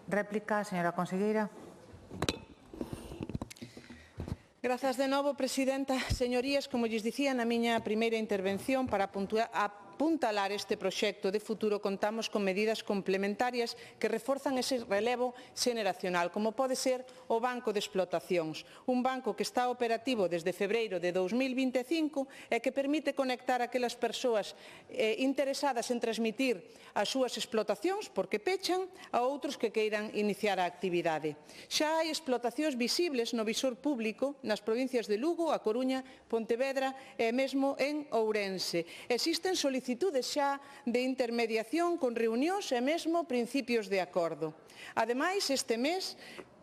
Réplica, señora conselleira. Grazas de novo, presidenta. Señorías, como lles dicía na miña primeira intervención, para apuntalar este proxecto de futuro contamos con medidas complementarias que reforzan ese relevo xeneracional, como pode ser o Banco de Explotacións, un banco que está operativo desde febreiro de 2025 e que permite conectar aquelas persoas interesadas en transmitir as súas explotacións, porque pechan, a outros que queiran iniciar a actividade. Xa hai explotacións visibles no visor público nas provincias de Lugo, A Coruña, Pontevedra e mesmo en Ourense. Existen solicitudes xa de intermediación con reunións e mesmo principios de acordo. Ademais, este mes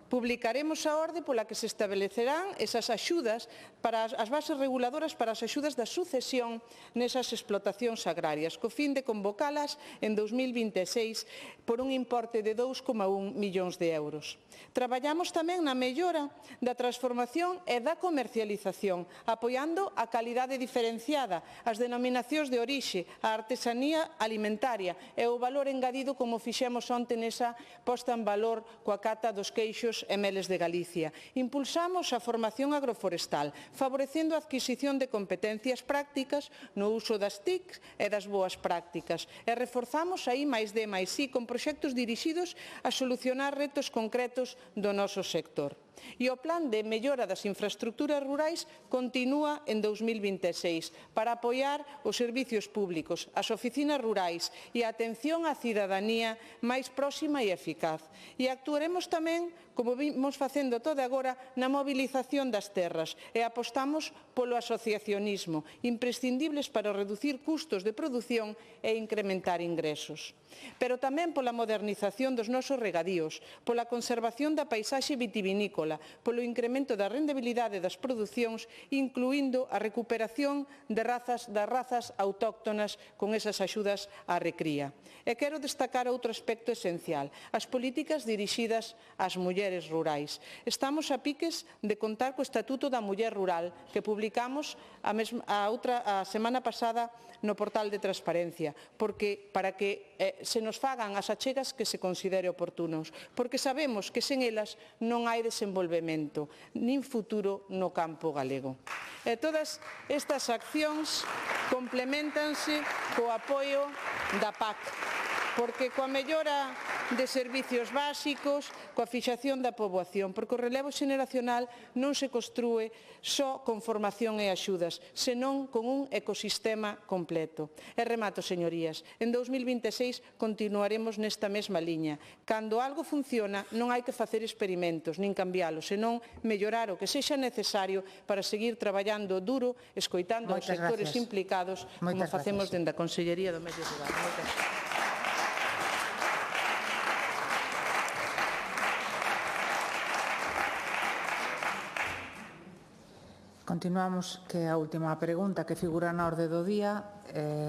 publicaremos a orde pola que se establecerán esas axudas para as bases reguladoras para as axudas da sucesión nesas explotacións agrarias, co fin de convocalas en 2026 por un importe de 2,1 millóns de euros. Traballamos tamén na mellora da transformación e da comercialización, apoiando a calidade diferenciada, as denominacións de orixe, a artesanía alimentaria e o valor engadido, como fixemos onte nesa posta en valor coa cata dos queixos ríos e meles de Galicia. Impulsamos a formación agroforestal, favorecendo a adquisición de competencias prácticas no uso das TIC e das boas prácticas. E reforzamos a I+D+I con proxectos dirixidos a solucionar retos concretos do noso sector. E o plan de mellora das infraestructuras rurais continúa en 2026 para apoiar os servicios públicos, as oficinas rurais e a atención á cidadanía máis próxima e eficaz. E actuaremos tamén, como vimos facendo todo agora, na mobilización das terras e apostamos polo asociacionismo, imprescindibles para reducir custos de produción e incrementar ingresos. Pero tamén pola modernización dos nosos regadíos, pola conservación da paisaxe vitivinícola, polo incremento da rendibilidade das producións, incluindo a recuperación das razas autóctonas con esas axudas á recría. E quero destacar outro aspecto esencial, as políticas dirixidas ás mulleres rurais. Estamos a piques de contar co Estatuto da Muller Rural, que publicamos a semana pasada no portal de transparencia, para que se nos fagan as achegas que se considere oportunos, porque sabemos que sen elas non hai desenvolvemento nin futuro no campo galego. E todas estas accións compleméntanse co apoio da PAC, porque coa mellora de servicios básicos, coa fixación da poboación, porque o relevo xeneracional non se construe só con formación e axudas, senón con un ecosistema completo. E remato, señorías, en 2026 continuaremos nesta mesma liña. Cando algo funciona, non hai que facer experimentos, nin cambialo, senón mellorar o que sexa necesario para seguir traballando duro, escoitando aos sectores implicados, como facemos dende a Consellería do Medio Rural. Moitas gracias. Continuamos, que a última pregunta que figura na orde do día.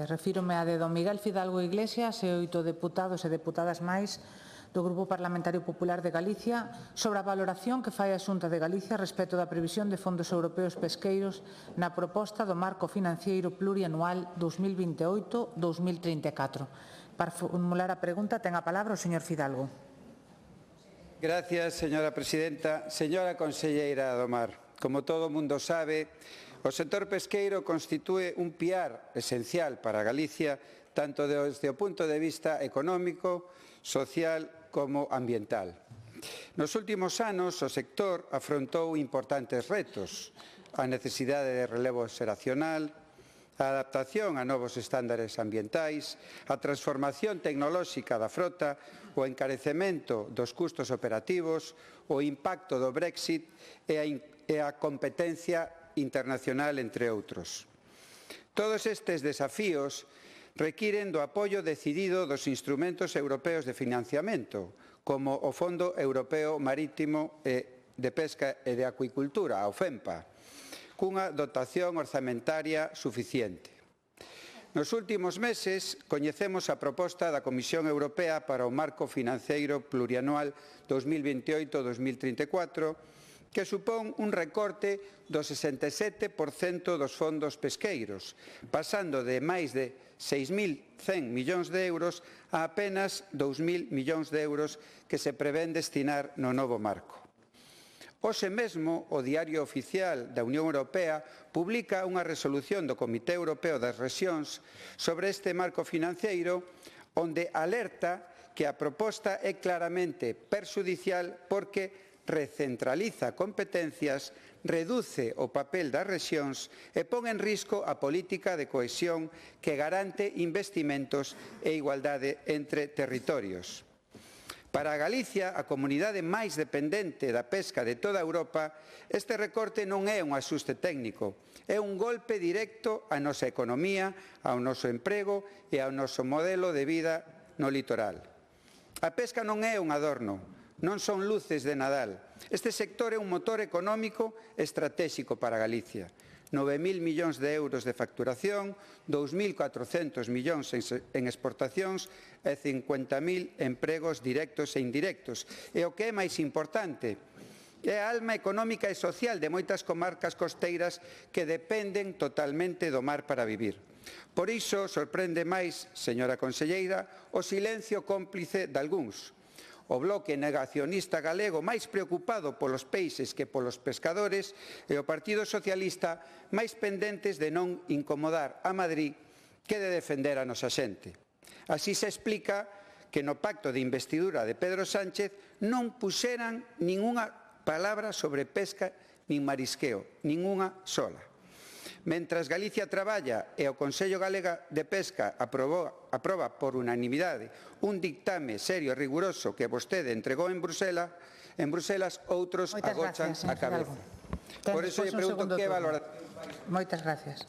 Refírome a de don Miguel Fidalgo Iglesias e 8 deputados e deputadas máis do Grupo Parlamentario Popular de Galicia sobre a valoración que fai a Xunta de Galicia respecto da previsión de fondos europeos pesqueiros na proposta do Marco Financiero Plurianual 2028-2034. Para formular a pregunta ten a palabra o señor Fidalgo. Gracias, señora presidenta. Señora conselleira do Mar, como todo o mundo sabe, o sector pesqueiro constitúe un piar esencial para Galicia, tanto desde o punto de vista económico, social como ambiental. Nos últimos anos, o sector afrontou importantes retos: a necesidade de relevo xeracional, a adaptación a novos estándares ambientais, a transformación tecnolóxica da frota, o encarecemento dos custos operativos, o impacto do Brexit e a competencia internacional, entre outros. Todos estes desafíos requiren do apoio decidido dos instrumentos europeos de financiamento, como o Fondo Europeo Marítimo de Pesca e de Acuicultura, o FEMPA, cunha dotación orzamentaria suficiente. Nos últimos meses coñecemos a proposta da Comisión Europea para o Marco Financeiro Plurianual 2028-2034, que supón un recorte do 67% dos fondos pesqueiros, pasando de máis de 6.100 millóns de euros a apenas 2.000 millóns de euros que se prevén destinar no novo marco. Hoxe mesmo, o Diario Oficial da Unión Europea publica unha resolución do Comité Europeo das Rexións sobre este marco financeiro, onde alerta que a proposta é claramente perxudicial porque recentraliza competencias, reduce o papel das rexións e pon en risco a política de cohesión que garante investimentos e igualdade entre territorios. Para Galicia, a comunidade máis dependente da pesca de toda Europa, este recorte non é un axuste técnico, é un golpe directo á nosa economía, ao noso emprego e ao noso modelo de vida no litoral. A pesca non é un adorno, non son luces de Nadal. Este sector é un motor económico estratéxico para Galicia. 9.000 millóns de euros de facturación, 2.400 millóns en exportacións e 50.000 empregos directos e indirectos. E o que é máis importante, é a alma económica e social de moitas comarcas costeiras que dependen totalmente do mar para vivir. Por iso, sorprende máis, señora conselleira, o silencio cómplice de algúns. o bloque negacionista galego máis preocupado polos peixes que polos pescadores e o Partido Socialista máis pendentes de non incomodar a Madrid que de defender a nosa xente. Así se explica que no pacto de investidura de Pedro Sánchez non puxeran ningunha palabra sobre pesca nin marisqueo, ningunha sola. Mentras Galicia traballa e o Consello Galega de Pesca aproba por unanimidade un dictame serio e riguroso que vostede entregou en Bruselas, outros agochan a cabeza. Por iso lle pregunto que valoración. Moitas gracias.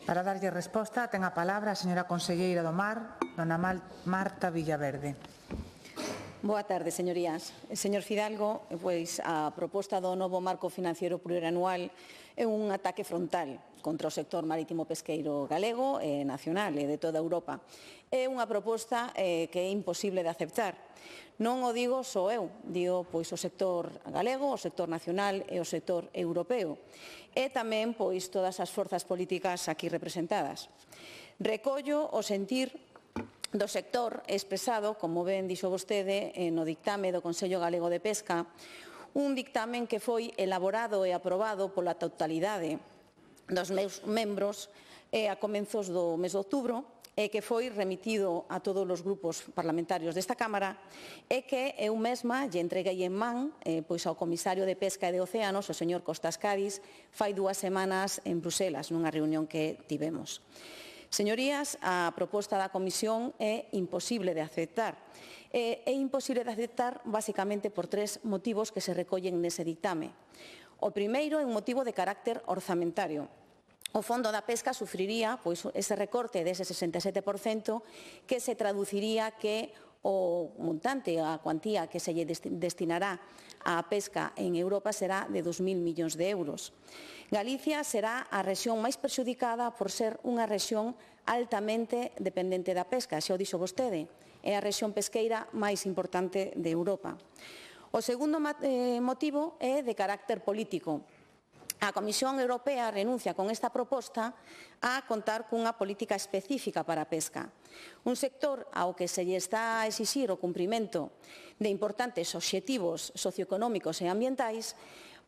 Para darlle resposta, ten a palabra a señora conselleira do Mar, dona Marta Villaverde. Boa tarde, señorías. Señor Fidalgo, pois a proposta do novo marco financiero plurianual é un ataque frontal contra o sector marítimo pesqueiro galego e nacional e de toda Europa. É unha proposta que é imposible de aceptar. Non o digo só eu, digo pois o sector galego, o sector nacional e o sector europeo. E tamén pois todas as forzas políticas aquí representadas. Recollo o sentir do sector expresado, como ben dixo vostede, no dictame do Consello Galego de Pesca, un dictamen que foi elaborado e aprobado pola totalidade dos meus membros a comenzos do mes de outubro, e que foi remitido a todos os grupos parlamentarios desta Cámara e que eu mesma lle entreguei en man pois ao comisario de Pesca e de Océanos, o señor Costas Cádiz, fai 2 semanas en Bruselas, nunha reunión que tivemos. Señorías, a proposta da Comisión é imposible de aceptar. É imposible de aceptar basicamente por 3 motivos que se recollen nese dictame. O primeiro é un motivo de carácter orzamentario. O Fondo da Pesca sufriría pois, ese recorte dese 67% que se traduciría que o montante, a cuantía que se lle destinará á pesca en Europa será de 2.000 millóns de euros. Galicia será a rexión máis perxudicada por ser unha rexión altamente dependente da pesca, xa o dixo vostede, é a rexión pesqueira máis importante de Europa. O segundo motivo é de carácter político. A Comisión Europea renuncia con esta proposta a contar cunha política específica para a pesca. Un sector ao que se lle está a exixir o cumprimento de importantes obxectivos socioeconómicos e ambientais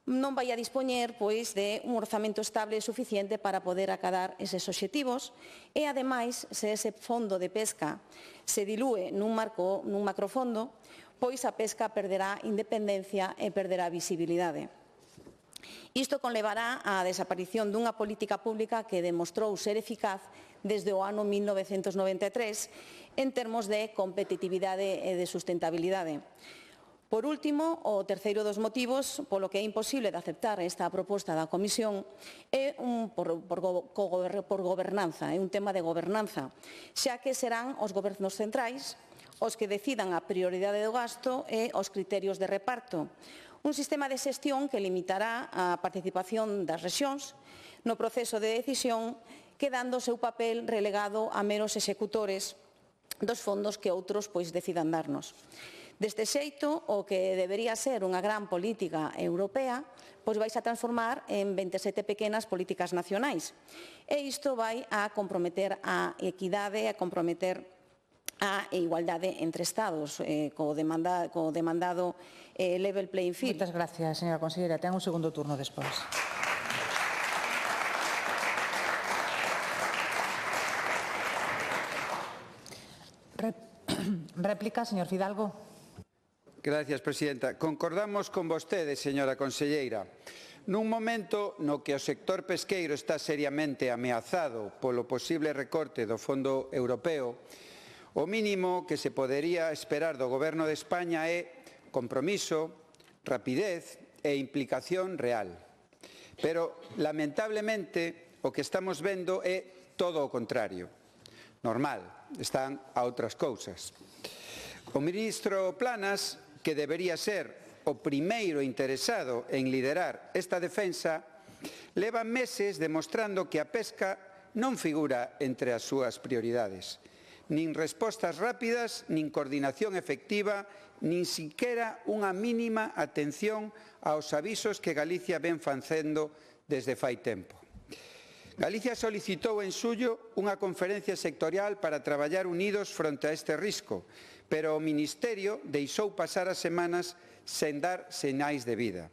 non vai a dispoñer pois, de un orzamento estable e suficiente para poder acadar eses obxectivos e, ademais, se ese fondo de pesca se dilúe nun macrofondo, pois a pesca perderá independencia e perderá visibilidade. Isto conlevará á desaparición dunha política pública que demostrou ser eficaz desde o ano 1993 en termos de competitividade e de sustentabilidade. Por último, o terceiro dos motivos polo que é imposible de aceptar esta proposta da Comisión é por gobernanza, é un tema de gobernanza, xa que serán os gobernos centrais os que decidan a prioridade do gasto e os criterios de reparto. Un sistema de xestión que limitará a participación das rexións no proceso de decisión, quedando o seu papel relegado a meros executores dos fondos que outros pois decidan darnos. Deste xeito, o que debería ser unha gran política europea, pois vais a transformar en 27 pequenas políticas nacionais. E isto vai a comprometer a equidade, a comprometer a igualdade entre Estados, co demandado level playing field. Moitas gracias, señora conselleira. Ten un segundo turno despois. Réplica, señor Fidalgo. Gracias, presidenta. Concordamos con vostede, señora conselleira. Nun momento no que o sector pesqueiro está seriamente ameazado polo posible recorte do Fondo Europeo, o mínimo que se podería esperar do Goberno de España é compromiso, rapidez e implicación real. Pero, lamentablemente, o que estamos vendo é todo o contrario. Normal, están a outras cousas. O ministro Planas, que debería ser o primeiro interesado en liderar esta defensa, leva meses demostrando que a pesca non figura entre as súas prioridades. nin respostas rápidas, nin coordinación efectiva, nin siquera unha mínima atención aos avisos que Galicia ven facendo desde fai tempo. Galicia solicitou en xullo unha conferencia sectorial para traballar unidos fronte a este risco, pero o Ministerio deixou pasar as semanas sen dar sinais de vida.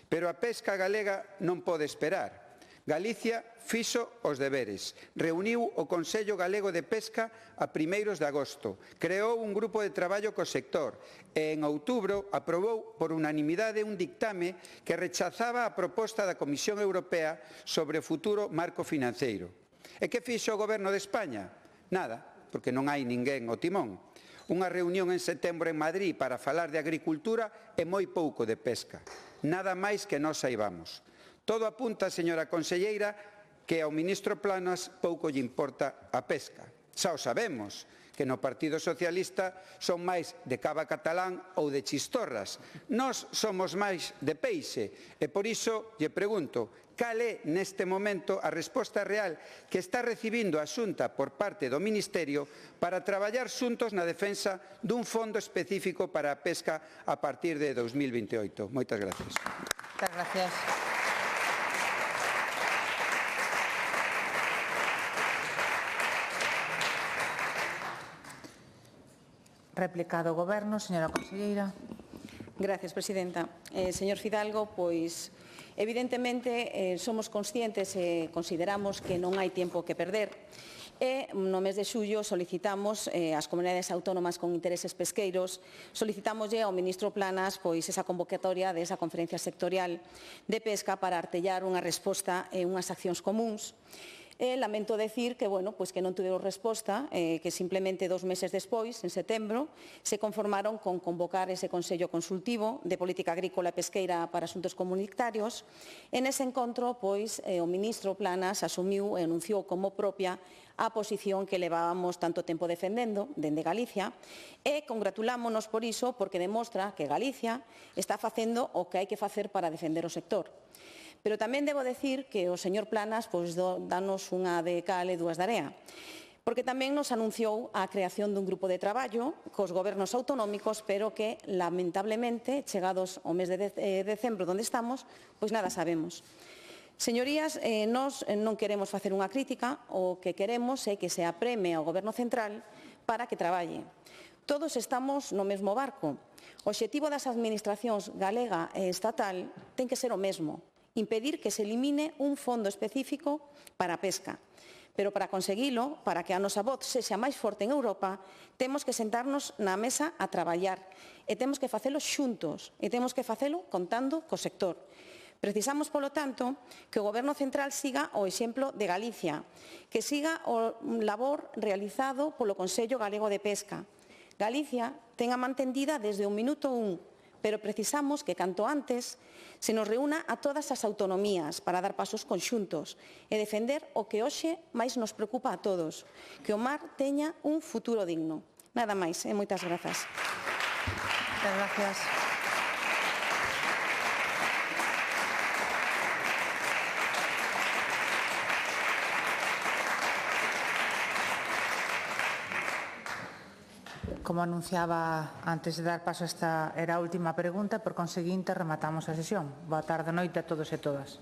Pero a pesca galega non pode esperar. Galicia fixo os deberes, reuniu o Consello Galego de Pesca a primeiros de agosto, creou un grupo de traballo co sector e en outubro aprobou por unanimidade un dictame que rechazaba a proposta da Comisión Europea sobre o futuro marco financeiro. E que fixo o Goberno de España? Nada, porque non hai ninguén ao timón. Unha reunión en setembro en Madrid para falar de agricultura e moi pouco de pesca. Nada máis que nós saibamos. Todo apunta, señora conselleira, que ao ministro Planas pouco lle importa a pesca. Xa o sabemos, que no Partido Socialista son máis de cava catalán ou de chistorras. Nós somos máis de peixe e por iso lle pregunto cal é neste momento a resposta real que está recibindo a Xunta por parte do Ministerio para traballar xuntos na defensa dun fondo específico para a pesca a partir de 2028. Moitas gracias. Muchas gracias. Réplica do Goberno, señora conselleira. Gracias, presidenta. Señor Fidalgo, pois evidentemente somos conscientes e consideramos que non hai tempo que perder. E no mes de xullo solicitamos ás comunidades autónomas con intereses pesqueiros, solicitámoslle ao ministro Planas pois esa convocatoria desa conferencia sectorial de pesca para artellar unha resposta e unhas accións comuns. Lamento decir que, pois que non tuveron resposta, que simplemente 2 meses despois, en setembro, se conformaron con convocar ese Consello Consultivo de Política Agrícola e Pesqueira para Asuntos Comunitarios. En ese encontro, pois, o ministro Planas asumiu e anunciou como propia a posición que levábamos tanto tempo defendendo dende Galicia e congratulámonos por iso porque demostra que Galicia está facendo o que hai que facer para defender o sector. Pero tamén debo decir que o señor Planas danos unha de cal e dúas de area, porque tamén nos anunciou a creación dun grupo de traballo cos gobernos autonómicos, pero que, lamentablemente, chegados ao mes de decembro, onde estamos, pois nada sabemos. Señorías, nós non queremos facer unha crítica, o que queremos é que se apreme ao Goberno Central para que traballe. Todos estamos no mesmo barco. O obxectivo das administracións galega e estatal ten que ser o mesmo, impedir que se elimine un fondo específico para a pesca. Pero para conseguilo, para que a nosa voz sexa máis forte en Europa, temos que sentarnos na mesa a traballar e temos que facelo xuntos e temos que facelo contando co sector. Precisamos, polo tanto, que o Goberno Central siga o exemplo de Galicia, que siga o labor realizado polo Consello Galego de Pesca. Galicia ten a man tendida desde o minuto 1, pero precisamos que canto antes se nos reúna a todas as autonomías para dar pasos conxuntos e defender o que hoxe máis nos preocupa a todos, que o mar teña un futuro digno. Nada máis, e moitas grazas. Moitas gracias. Como anunciaba antes de dar paso a esta era a última pregunta, por conseguinte rematamos a sesión. Boa tarde, noite a todos e todas.